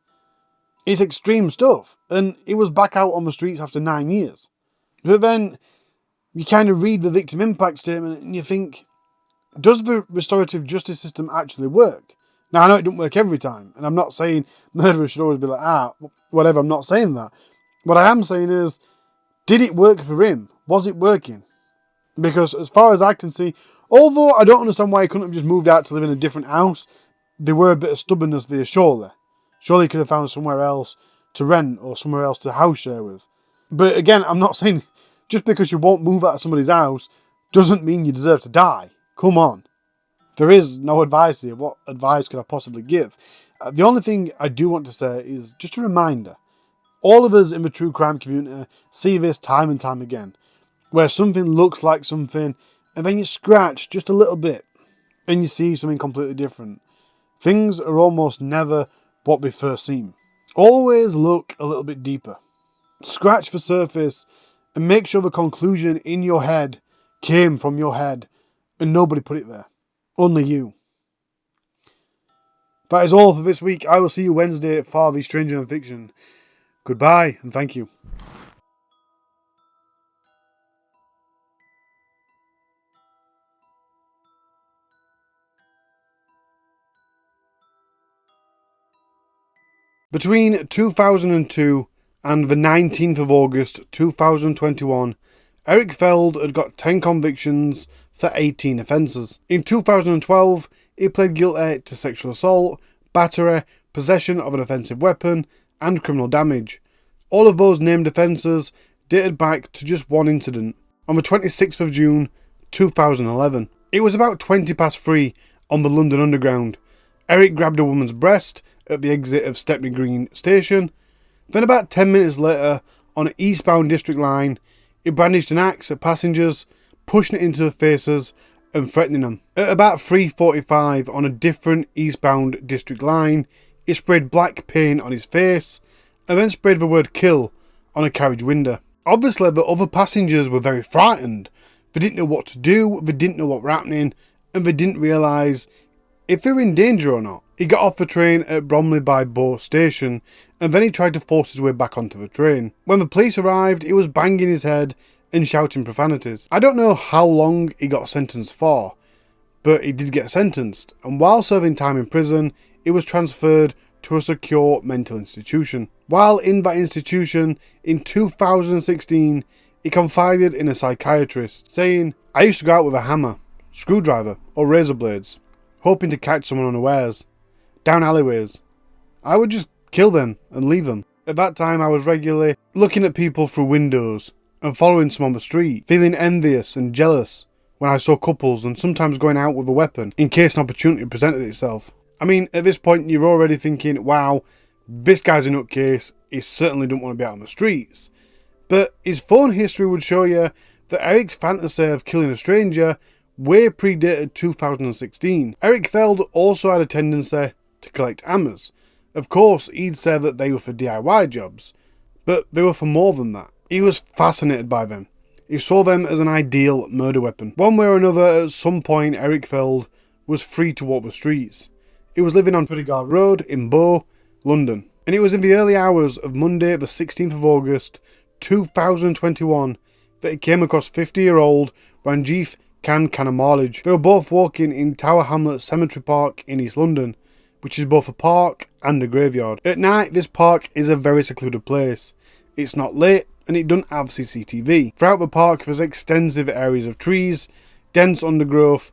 It's extreme stuff. And he was back out on the streets after 9 years. But then you kind of read the victim impact statement and you think, does the restorative justice system actually work? Now, I know it doesn't work every time, and I'm not saying murderers should always be like, whatever, I'm not saying that. What I am saying is, did it work for him? Was it working? Because as far as I can see, although I don't understand why he couldn't have just moved out to live in a different house, there were a bit of stubbornness there, surely. Surely he could have found somewhere else to rent or somewhere else to house share with. But again, I'm not saying just because you won't move out of somebody's house doesn't mean you deserve to die. Come on. There is no advice here. What advice could I possibly give? The only thing I do want to say is just a reminder. All of us in the true crime community see this time and time again, where something looks like something and then you scratch just a little bit and you see something completely different. Things are almost never what they first seem. Always look a little bit deeper. Scratch the surface and make sure the conclusion in your head came from your head and nobody put it there. Only you. That is all for this week. I will see you Wednesday for the Stranger Than Fiction. Goodbye and thank you. Between 2002 and the 19th of August 2021, Erik Feld had got 10 convictions for 18 offences. In 2012, he pled guilty to sexual assault, battery, possession of an offensive weapon, and criminal damage. All of those named offences dated back to just one incident, on the 26th of June 2011. It was about 20 past 3 on the London Underground. Erik grabbed a woman's breast at the exit of Stepney Green Station. Then about 10 minutes later, on an eastbound district line, he brandished an axe at passengers, pushing it into their faces and threatening them. At about 3:45 on a different eastbound district line, he sprayed black paint on his face and then sprayed the word kill on a carriage window. Obviously the other passengers were very frightened. They didn't know what to do, they didn't know what was happening, and they didn't realise if they were in danger or not. He got off the train at Bromley by Bow Station, and then he tried to force his way back onto the train. When the police arrived, he was banging his head and shouting profanities. I don't know how long he got sentenced for, but he did get sentenced, and while serving time in prison, he was transferred to a secure mental institution. While in that institution, in 2016, he confided in a psychiatrist, saying, "I used to go out with a hammer, screwdriver, or razor blades, hoping to catch someone unawares. Down alleyways. I would just kill them and leave them. At that time I was regularly looking at people through windows and following some on the street, feeling envious and jealous when I saw couples and sometimes going out with a weapon in case an opportunity presented itself." I mean, at this point you're already thinking, wow, this guy's a nutcase, he certainly don't want to be out on the streets. But his phone history would show you that Erik's fantasy of killing a stranger way predated 2016. Erik Feld also had a tendency to collect hammers. Of course, he'd say that they were for DIY jobs, but they were for more than that. He was fascinated by them. He saw them as an ideal murder weapon. One way or another, at some point, Erik Feld was free to walk the streets. He was living on Prettyguard Road in Bow, London. And it was in the early hours of Monday, the 16th of August, 2021, that he came across 50-year-old Ranjith Kanamalij. They were both walking in Tower Hamlets Cemetery Park in East London, which is both a park and a graveyard. At night, this park is a very secluded place. It's not lit and it doesn't have CCTV. Throughout the park there's extensive areas of trees, dense undergrowth,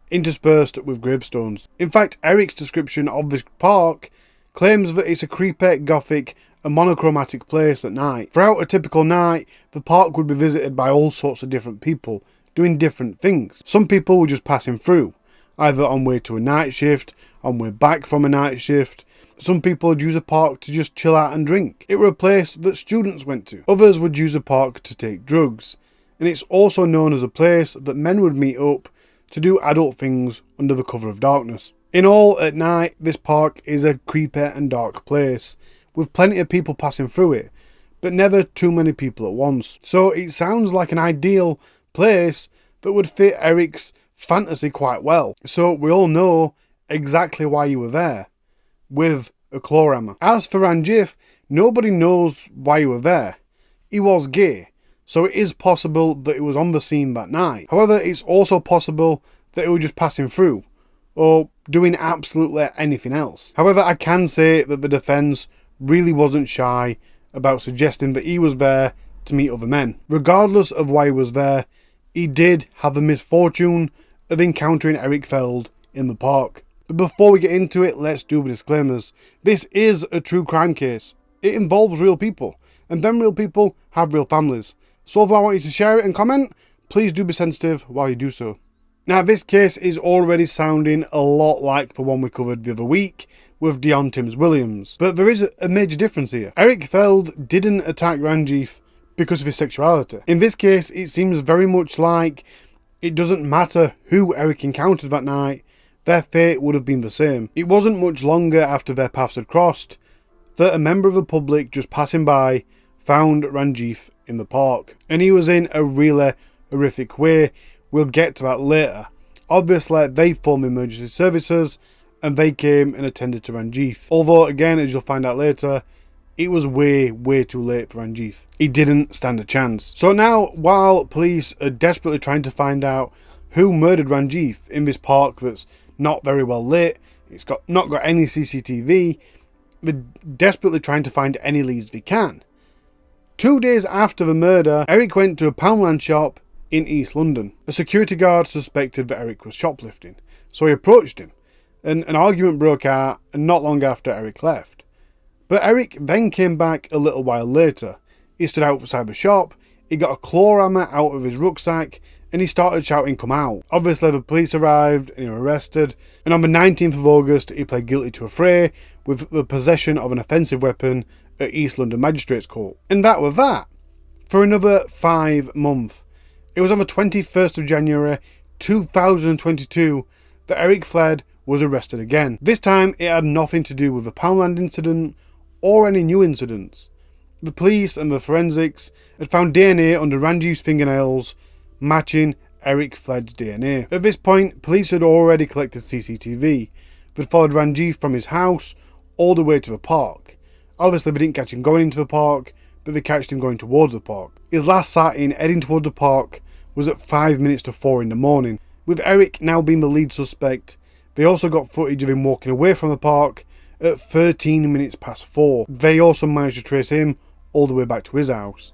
interspersed with gravestones. In fact, Erik's description of this park claims that it's a creepy, gothic and monochromatic place at night. Throughout a typical night, the park would be visited by all sorts of different people, doing different things. Some people were just passing through, either on way to a night shift, on way back from a night shift. Some people would use a park to just chill out and drink. It were a place that students went to. Others would use a park to take drugs. And it's also known as a place that men would meet up to do adult things under the cover of darkness. In all, at night, this park is a creepy and dark place, with plenty of people passing through it, but never too many people at once. So it sounds like an ideal place that would fit Erik's fantasy quite well. So we all know exactly why you were there, with a claw hammer. As for Ranjith, nobody knows why you were there. He was gay, so it is possible that he was on the scene that night. However, it's also possible that he was just passing through, or doing absolutely anything else. However, I can say that the defence really wasn't shy about suggesting that he was there to meet other men. Regardless of why he was there, he did have the misfortune of encountering Erik Feld in the park. But before we get into it, let's do the disclaimers. This is a true crime case. It involves real people, and them real people have real families. So if I want you to share it and comment, please do be sensitive while you do so. Now, this case is already sounding a lot like the one we covered the other week with Dion Timms Williams, but there is a major difference here. Erik Feld didn't attack Ranjith because of his sexuality. In this case, it seems very much like it doesn't matter who Erik encountered that night, their fate would have been the same. It wasn't much longer after their paths had crossed that a member of the public just passing by found Ranjith in the park, and he was in a really horrific way. We'll get to that later. Obviously, they formed emergency services and they came and attended to Ranjith. Although, again, as you'll find out later, it was way too late for Ranjith. He didn't stand a chance. So now, while police are desperately trying to find out who murdered Ranjith in this park that's not very well lit, it's not got any CCTV, they're desperately trying to find any leads they can. 2 days after the murder, Erik went to a Poundland shop in East London. A security guard suspected that Erik was shoplifting, so he approached him, and an argument broke out not long after Erik left. But Erik then came back a little while later. He stood outside the shop, he got a claw hammer out of his rucksack, and he started shouting, "Come out." Obviously the police arrived and he was arrested, and on the 19th of August he pled guilty to a fray with the possession of an offensive weapon at East London Magistrates Court. And that was that. For another 5 months. It was on the 21st of January 2022 that Erik Fled was arrested again. This time it had nothing to do with the Poundland incident or any new incidents. The police and the forensics had found DNA under Ranjith's fingernails matching Erik Fled's DNA. At this point, police had already collected CCTV that followed Ranjith from his house all the way to the park. Obviously they didn't catch him going into the park, but they catched him going towards the park. His last sighting heading towards the park was at 5 minutes to 4 in the morning. With Erik now being the lead suspect, they also got footage of him walking away from the park at 13 minutes past 4. They also managed to trace him all the way back to his house.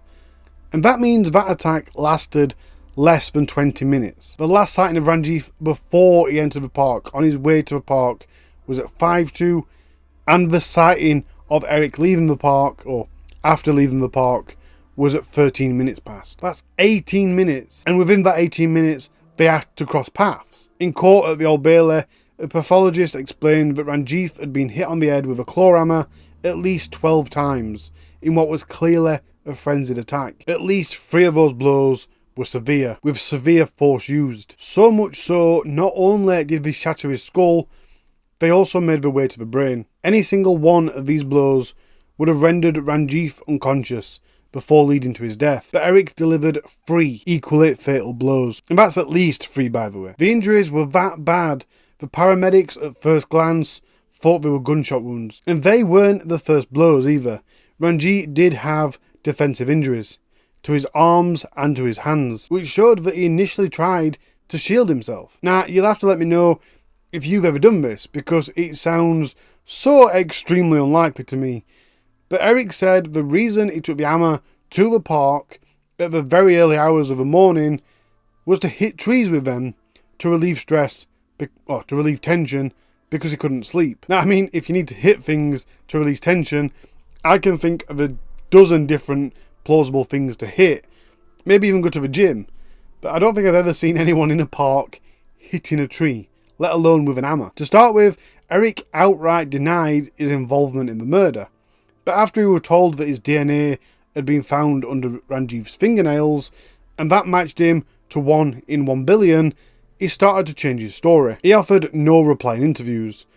And that means that attack lasted less than 20 minutes. The last sighting of Ranjith before he entered the park, on his way to the park, was at 5:02, and the sighting of Erik leaving the park, or after leaving the park, was at 13 minutes past. That's 18 minutes, and within that 18 minutes, they had to cross paths. In court at the Old Bailey, a pathologist explained that Ranjith had been hit on the head with a claw hammer at least 12 times, in what was clearly a frenzied attack. At least 3 of those blows were severe, with severe force used. So much so, not only did they shatter his skull, they also made their way to the brain. Any single one of these blows would have rendered Ranjith unconscious before leading to his death. But Erik delivered 3 equally fatal blows. And that's at least 3, by the way. The injuries were that bad, the paramedics at first glance thought they were gunshot wounds. And they weren't the first blows either. Ranjith did have defensive injuries to his arms and to his hands, which showed that he initially tried to shield himself. Now, you'll have to let me know if you've ever done this, because it sounds so extremely unlikely to me. But Erik said the reason he took the hammer to the park at the very early hours of the morning was to hit trees with them to relieve stress, or to relieve tension, because he couldn't sleep. Now, I mean, if you need to hit things to release tension, I can think of a dozen different plausible things to hit. Maybe even go to the gym. But I don't think I've ever seen anyone in a park hitting a tree, let alone with an hammer. To start with, Erik outright denied his involvement in the murder. But after he was told that his DNA had been found under Ranjith's fingernails, and that matched him to 1 in 1 billion, he started to change his story. He offered no reply in interviews,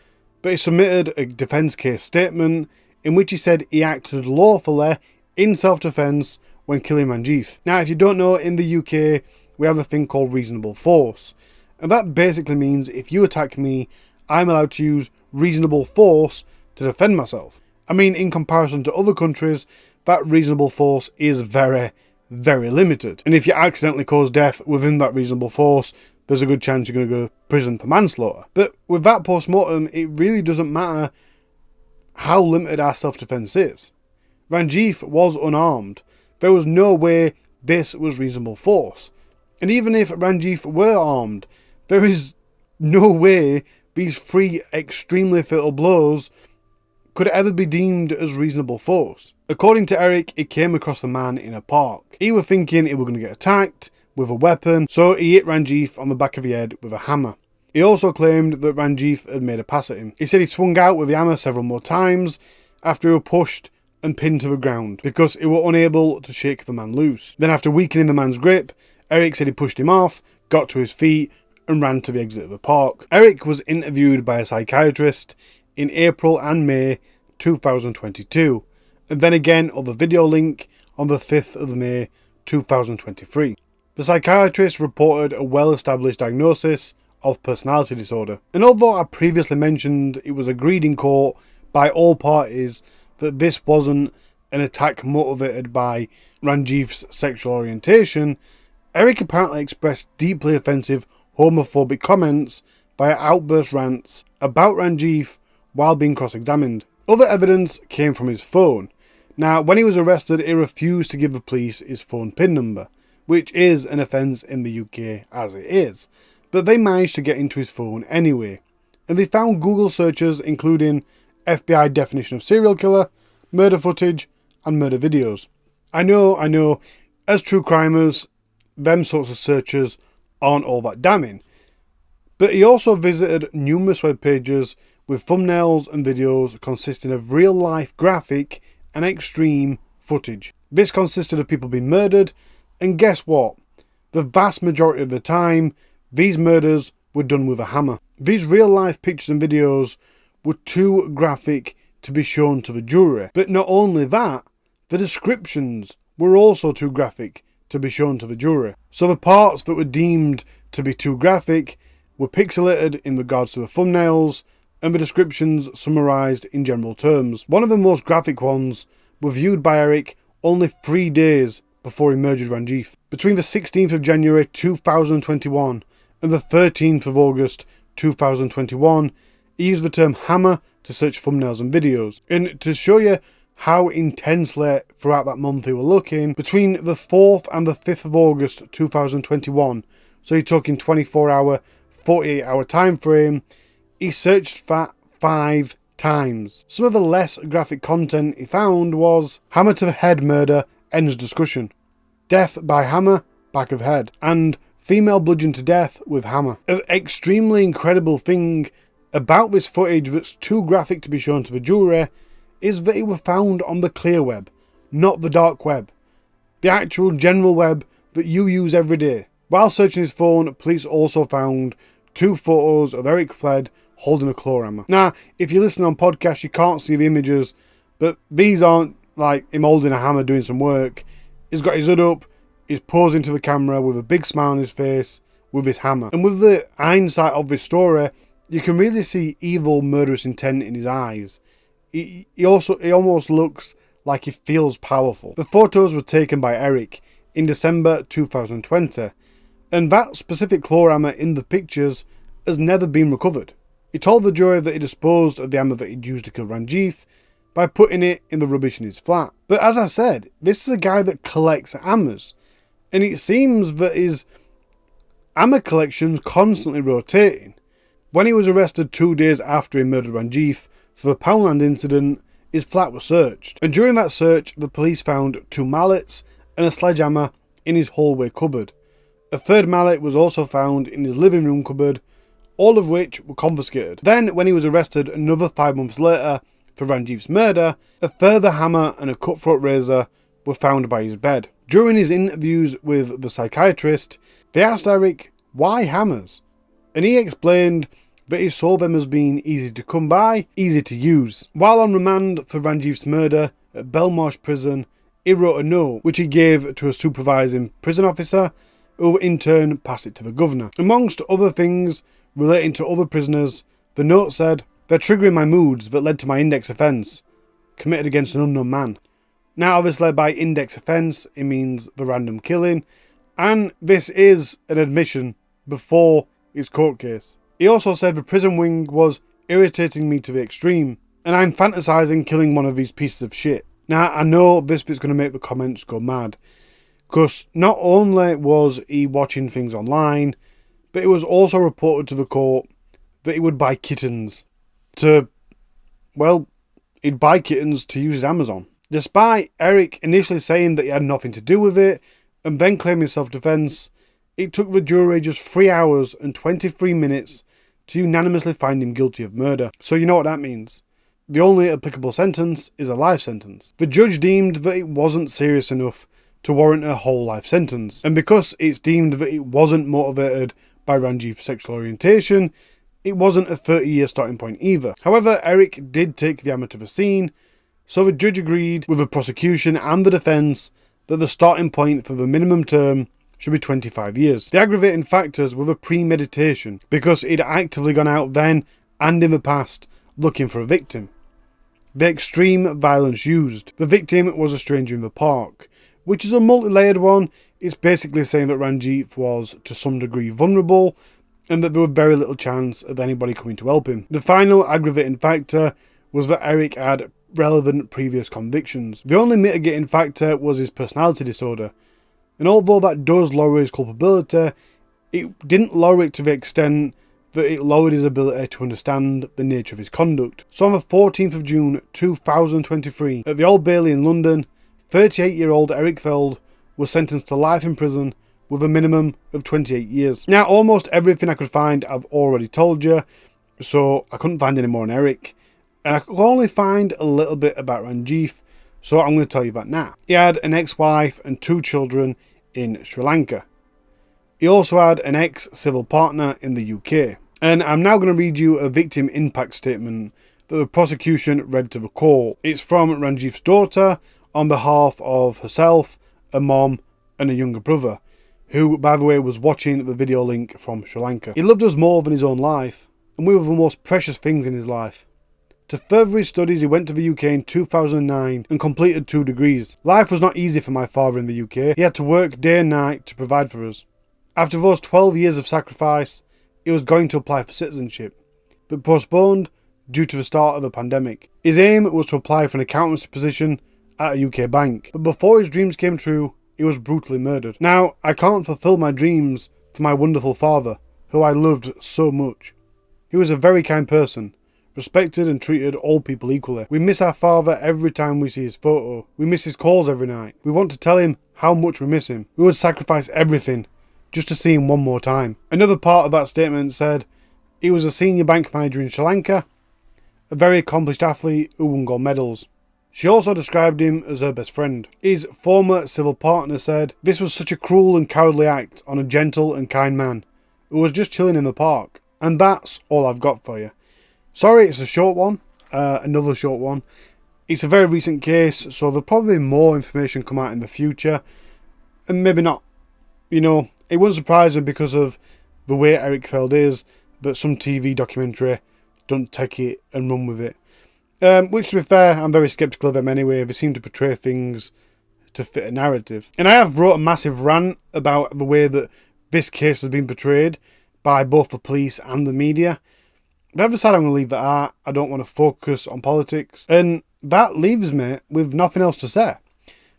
but he submitted a defence case statement in which he said he acted lawfully in self-defence when killing Ranjith. Now, if you don't know, in the UK, we have a thing called reasonable force. And that basically means if you attack me, I'm allowed to use reasonable force to defend myself. I mean, in comparison to other countries, that reasonable force is very, very limited. And if you accidentally cause death within that reasonable force, there's a good chance you're going to go to prison for manslaughter. But with that post-mortem, it really doesn't matter how limited our self-defence is. Ranjith was unarmed. There was no way this was reasonable force. And even if Ranjith were armed, there is no way these 3 extremely fatal blows could ever be deemed as reasonable force. According to Erik, he came across a man in a park. He was thinking he was going to get attacked with a weapon, so he hit Ranjith on the back of the head with a hammer. He also claimed that Ranjith had made a pass at him. He said he swung out with the hammer several more times after he was pushed and pinned to the ground because he was unable to shake the man loose. Then, after weakening the man's grip, Erik said he pushed him off, got to his feet and ran to the exit of the park. Erik was interviewed by a psychiatrist in April and May 2022, and then again on the video link on the 5th of May 2023. The psychiatrist reported a well-established diagnosis of personality disorder. And although I previously mentioned it was agreed in court by all parties that this wasn't an attack motivated by Ranjiv's sexual orientation, Erik apparently expressed deeply offensive homophobic comments via outburst rants about Ranjiv while being cross-examined. Other evidence came from his phone. Now, when he was arrested, he refused to give the police his phone PIN number, which is an offence in the UK as it is, but they managed to get into his phone anyway, and they found Google searches including FBI definition of serial killer, murder footage, and murder videos. I know, as true crimers, them sorts of searches aren't all that damning, but he also visited numerous web pages with thumbnails and videos consisting of real-life graphic and extreme footage. This consisted of people being murdered, and guess what? The vast majority of the time, these murders were done with a hammer. These real-life pictures and videos were too graphic to be shown to the jury, but not only that, the descriptions were also too graphic to be shown to the jury. So the parts that were deemed to be too graphic were pixelated in regards to the thumbnails, and the descriptions summarised in general terms. One of the most graphic ones were viewed by Erik only 3 days before he murdered Ranjiv. Between the 16th of January 2021 and the 13th of August 2021, he used the term hammer to search thumbnails and videos. And to show you how intensely throughout that month they were looking, between the 4th and the 5th of August 2021, so you're talking 24-hour, 48-hour time frame, he searched that 5 times. Some of the less graphic content he found was hammer to the head murder, ends discussion, death by hammer, back of head, and female bludgeoned to death with hammer. An extremely incredible thing about this footage that's too graphic to be shown to the jury is that it was found on the clear web, not the dark web, the actual general web that you use every day. While searching his phone, police also found 2 photos of Erik Feld holding a claw hammer. Now, if you listen on podcasts, you can't see the images, but these aren't like him holding a hammer doing some work. He's got his hood up, he's posing to the camera with a big smile on his face with his hammer. And with the hindsight of this story, you can really see evil, murderous intent in his eyes. He almost looks like he feels powerful. The photos were taken by Erik in December 2020, and that specific claw hammer in the pictures has never been recovered. He told the jury that he disposed of the hammer that he'd used to kill Ranjiv by putting it in the rubbish in his flat. But as I said, this is a guy that collects hammers, and it seems that his hammer collection's constantly rotating. When he was arrested 2 days after he murdered Ranjiv for the Poundland incident, his flat was searched, and during that search the police found 2 mallets and a sledgehammer in his hallway cupboard. A 3rd mallet was also found in his living room cupboard, all of which were confiscated. Then, when he was arrested another 5 months later for Ranjiv's murder, a further hammer and a cutthroat razor were found by his bed. During his interviews with the psychiatrist, they asked Erik why hammers, and he explained that he saw them as being easy to come by, easy to use. While on remand for Ranjiv's murder at Belmarsh prison, he wrote a note which he gave to a supervising prison officer, who in turn passed it to the governor. Amongst other things relating to other prisoners, the note said, "They're triggering my moods that led to my index offence, committed against an unknown man." Now obviously by index offence it means the random killing, and this is an admission before his court case. He also said the prison wing was irritating me to the extreme, and I'm fantasising killing one of these pieces of shit. Now I know this bit's going to make the comments go mad, because not only was he watching things online, but it was also reported to the court that he would buy kittens to, well, he'd buy kittens to use his Amazon. Despite Erik initially saying that he had nothing to do with it, and then claiming self-defence, it took the jury just 3 hours and 23 minutes to unanimously find him guilty of murder. So you know what that means. The only applicable sentence is a life sentence. The judge deemed that it wasn't serious enough to warrant a whole life sentence, and because it's deemed that it wasn't motivated by Ranjiv's sexual orientation, it wasn't a 30-year starting point either. However, Erik did take the hammer to the scene, so the judge agreed with the prosecution and the defence that the starting point for the minimum term should be 25 years. The aggravating factors were the premeditation, because he'd actively gone out then and in the past looking for a victim. The extreme violence used. The victim was a stranger in the park, which is a multi-layered one. It's basically saying that Ranjit was to some degree vulnerable and that there was very little chance of anybody coming to help him. The final aggravating factor was that Erik had relevant previous convictions. The only mitigating factor was his personality disorder, and although that does lower his culpability, it didn't lower it to the extent that it lowered his ability to understand the nature of his conduct. So on the 14th of June 2023, at the Old Bailey in London, 38-year-old Erik Feld was sentenced to life in prison with a minimum of 28 years. Now, almost everything I could find I've already told you, so I couldn't find any more on Erik, and I could only find a little bit about Ranjit, so I'm going to tell you that now. He had an ex-wife and 2 children in Sri Lanka. He also had an ex-civil partner in the UK. And I'm now going to read you a victim impact statement that the prosecution read to the court. It's from Ranjit's daughter on behalf of herself, a mom and a younger brother, who, by the way, was watching the video link from Sri Lanka. He loved us more than his own life, and we were the most precious things in his life. To further his studies, he went to the UK in 2009 and completed 2 degrees. Life was not easy for my father in the UK. He had to work day and night to provide for us. After those 12 years of sacrifice, he was going to apply for citizenship, but postponed due to the start of the pandemic. His aim was to apply for an accountancy position at a UK bank, but before his dreams came true, he was brutally murdered. Now, I can't fulfill my dreams for my wonderful father, who I loved so much. He was a very kind person, respected and treated all people equally. We miss our father every time we see his photo. We miss his calls every night. We want to tell him how much we miss him. We would sacrifice everything just to see him one more time. Another part of that statement said, he was a senior bank manager in Sri Lanka, a very accomplished athlete who won gold medals. She also described him as her best friend. His former civil partner said, this was such a cruel and cowardly act on a gentle and kind man who was just chilling in the park. And that's all I've got for you. Sorry, it's a short one, another short one. It's a very recent case, so there'll probably be more information come out in the future, and maybe not. You know, it wouldn't surprise me because of the way Erik Feld is, that some TV documentary don't take it and run with it. Which, to be fair, I'm very sceptical of them anyway. They seem to portray things to fit a narrative. And I have wrote a massive rant about the way that this case has been portrayed by both the police and the media. But I've decided I'm going to leave that out. I don't want to focus on politics. And that leaves me with nothing else to say.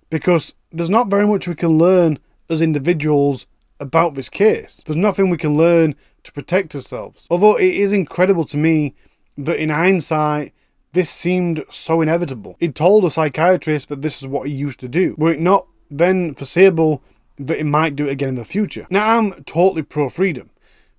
Because there's not very much we can learn as individuals about this case. There's nothing we can learn to protect ourselves. Although it is incredible to me that in hindsight, this seemed so inevitable. He told a psychiatrist that this is what he used to do. Were it not then foreseeable that he might do it again in the future? Now, I'm totally pro-freedom.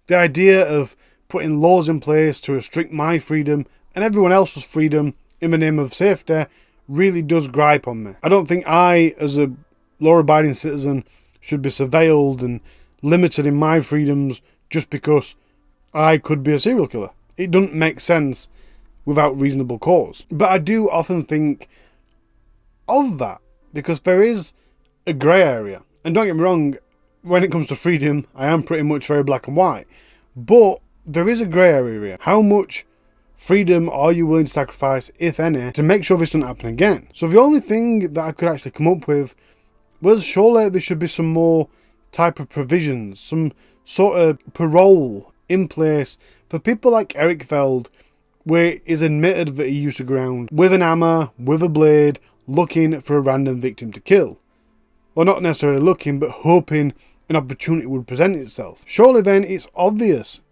The idea of putting laws in place to restrict my freedom and everyone else's freedom in the name of safety really does gripe on me. I don't think I, as a law-abiding citizen, should be surveilled and limited in my freedoms just because I could be a serial killer. It doesn't make sense without reasonable cause. But I do often think of that because there is a grey area. And don't get me wrong, when it comes to freedom, I am pretty much very black and white. But there is a grey area here. How much freedom are you willing to sacrifice, if any, to make sure this doesn't happen again? So the only thing that I could actually come up with was surely there should be some more type of provisions, some sort of parole in place for people like Erik Feld, where it is admitted that he used to go around with an hammer, with a blade, looking for a random victim to kill. Or not necessarily looking, but hoping an opportunity would present itself. Surely then it's obvious,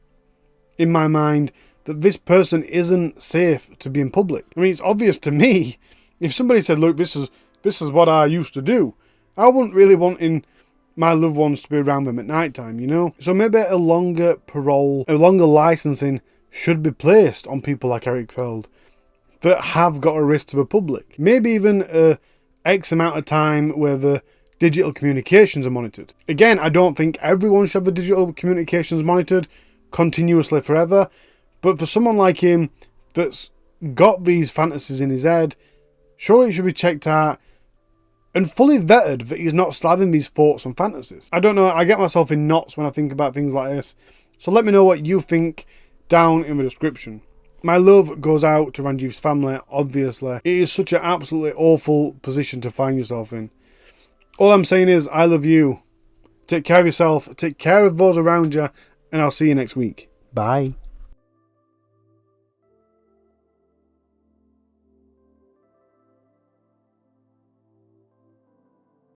in my mind, that this person isn't safe to be in public. I mean, it's obvious to me. If somebody said, look, this is what I used to do, I wouldn't really want my loved ones to be around them at night time, you know? So maybe a longer parole, a longer licensing should be placed on people like Erik Feld that have got a risk to the public. Maybe even a X amount of time where the digital communications are monitored. Again, I don't think everyone should have the digital communications monitored continuously forever, but for someone like him that's got these fantasies in his head, surely it should be checked out and fully vetted that he's not slathering these thoughts and fantasies. I don't know, I get myself in knots when I think about things like this. So let me know what you think down in the description. My love goes out to Ranjiv's family, obviously. It is such an absolutely awful position to find yourself in. All I'm saying is, I love you. Take care of yourself, take care of those around you, and I'll see you next week. Bye.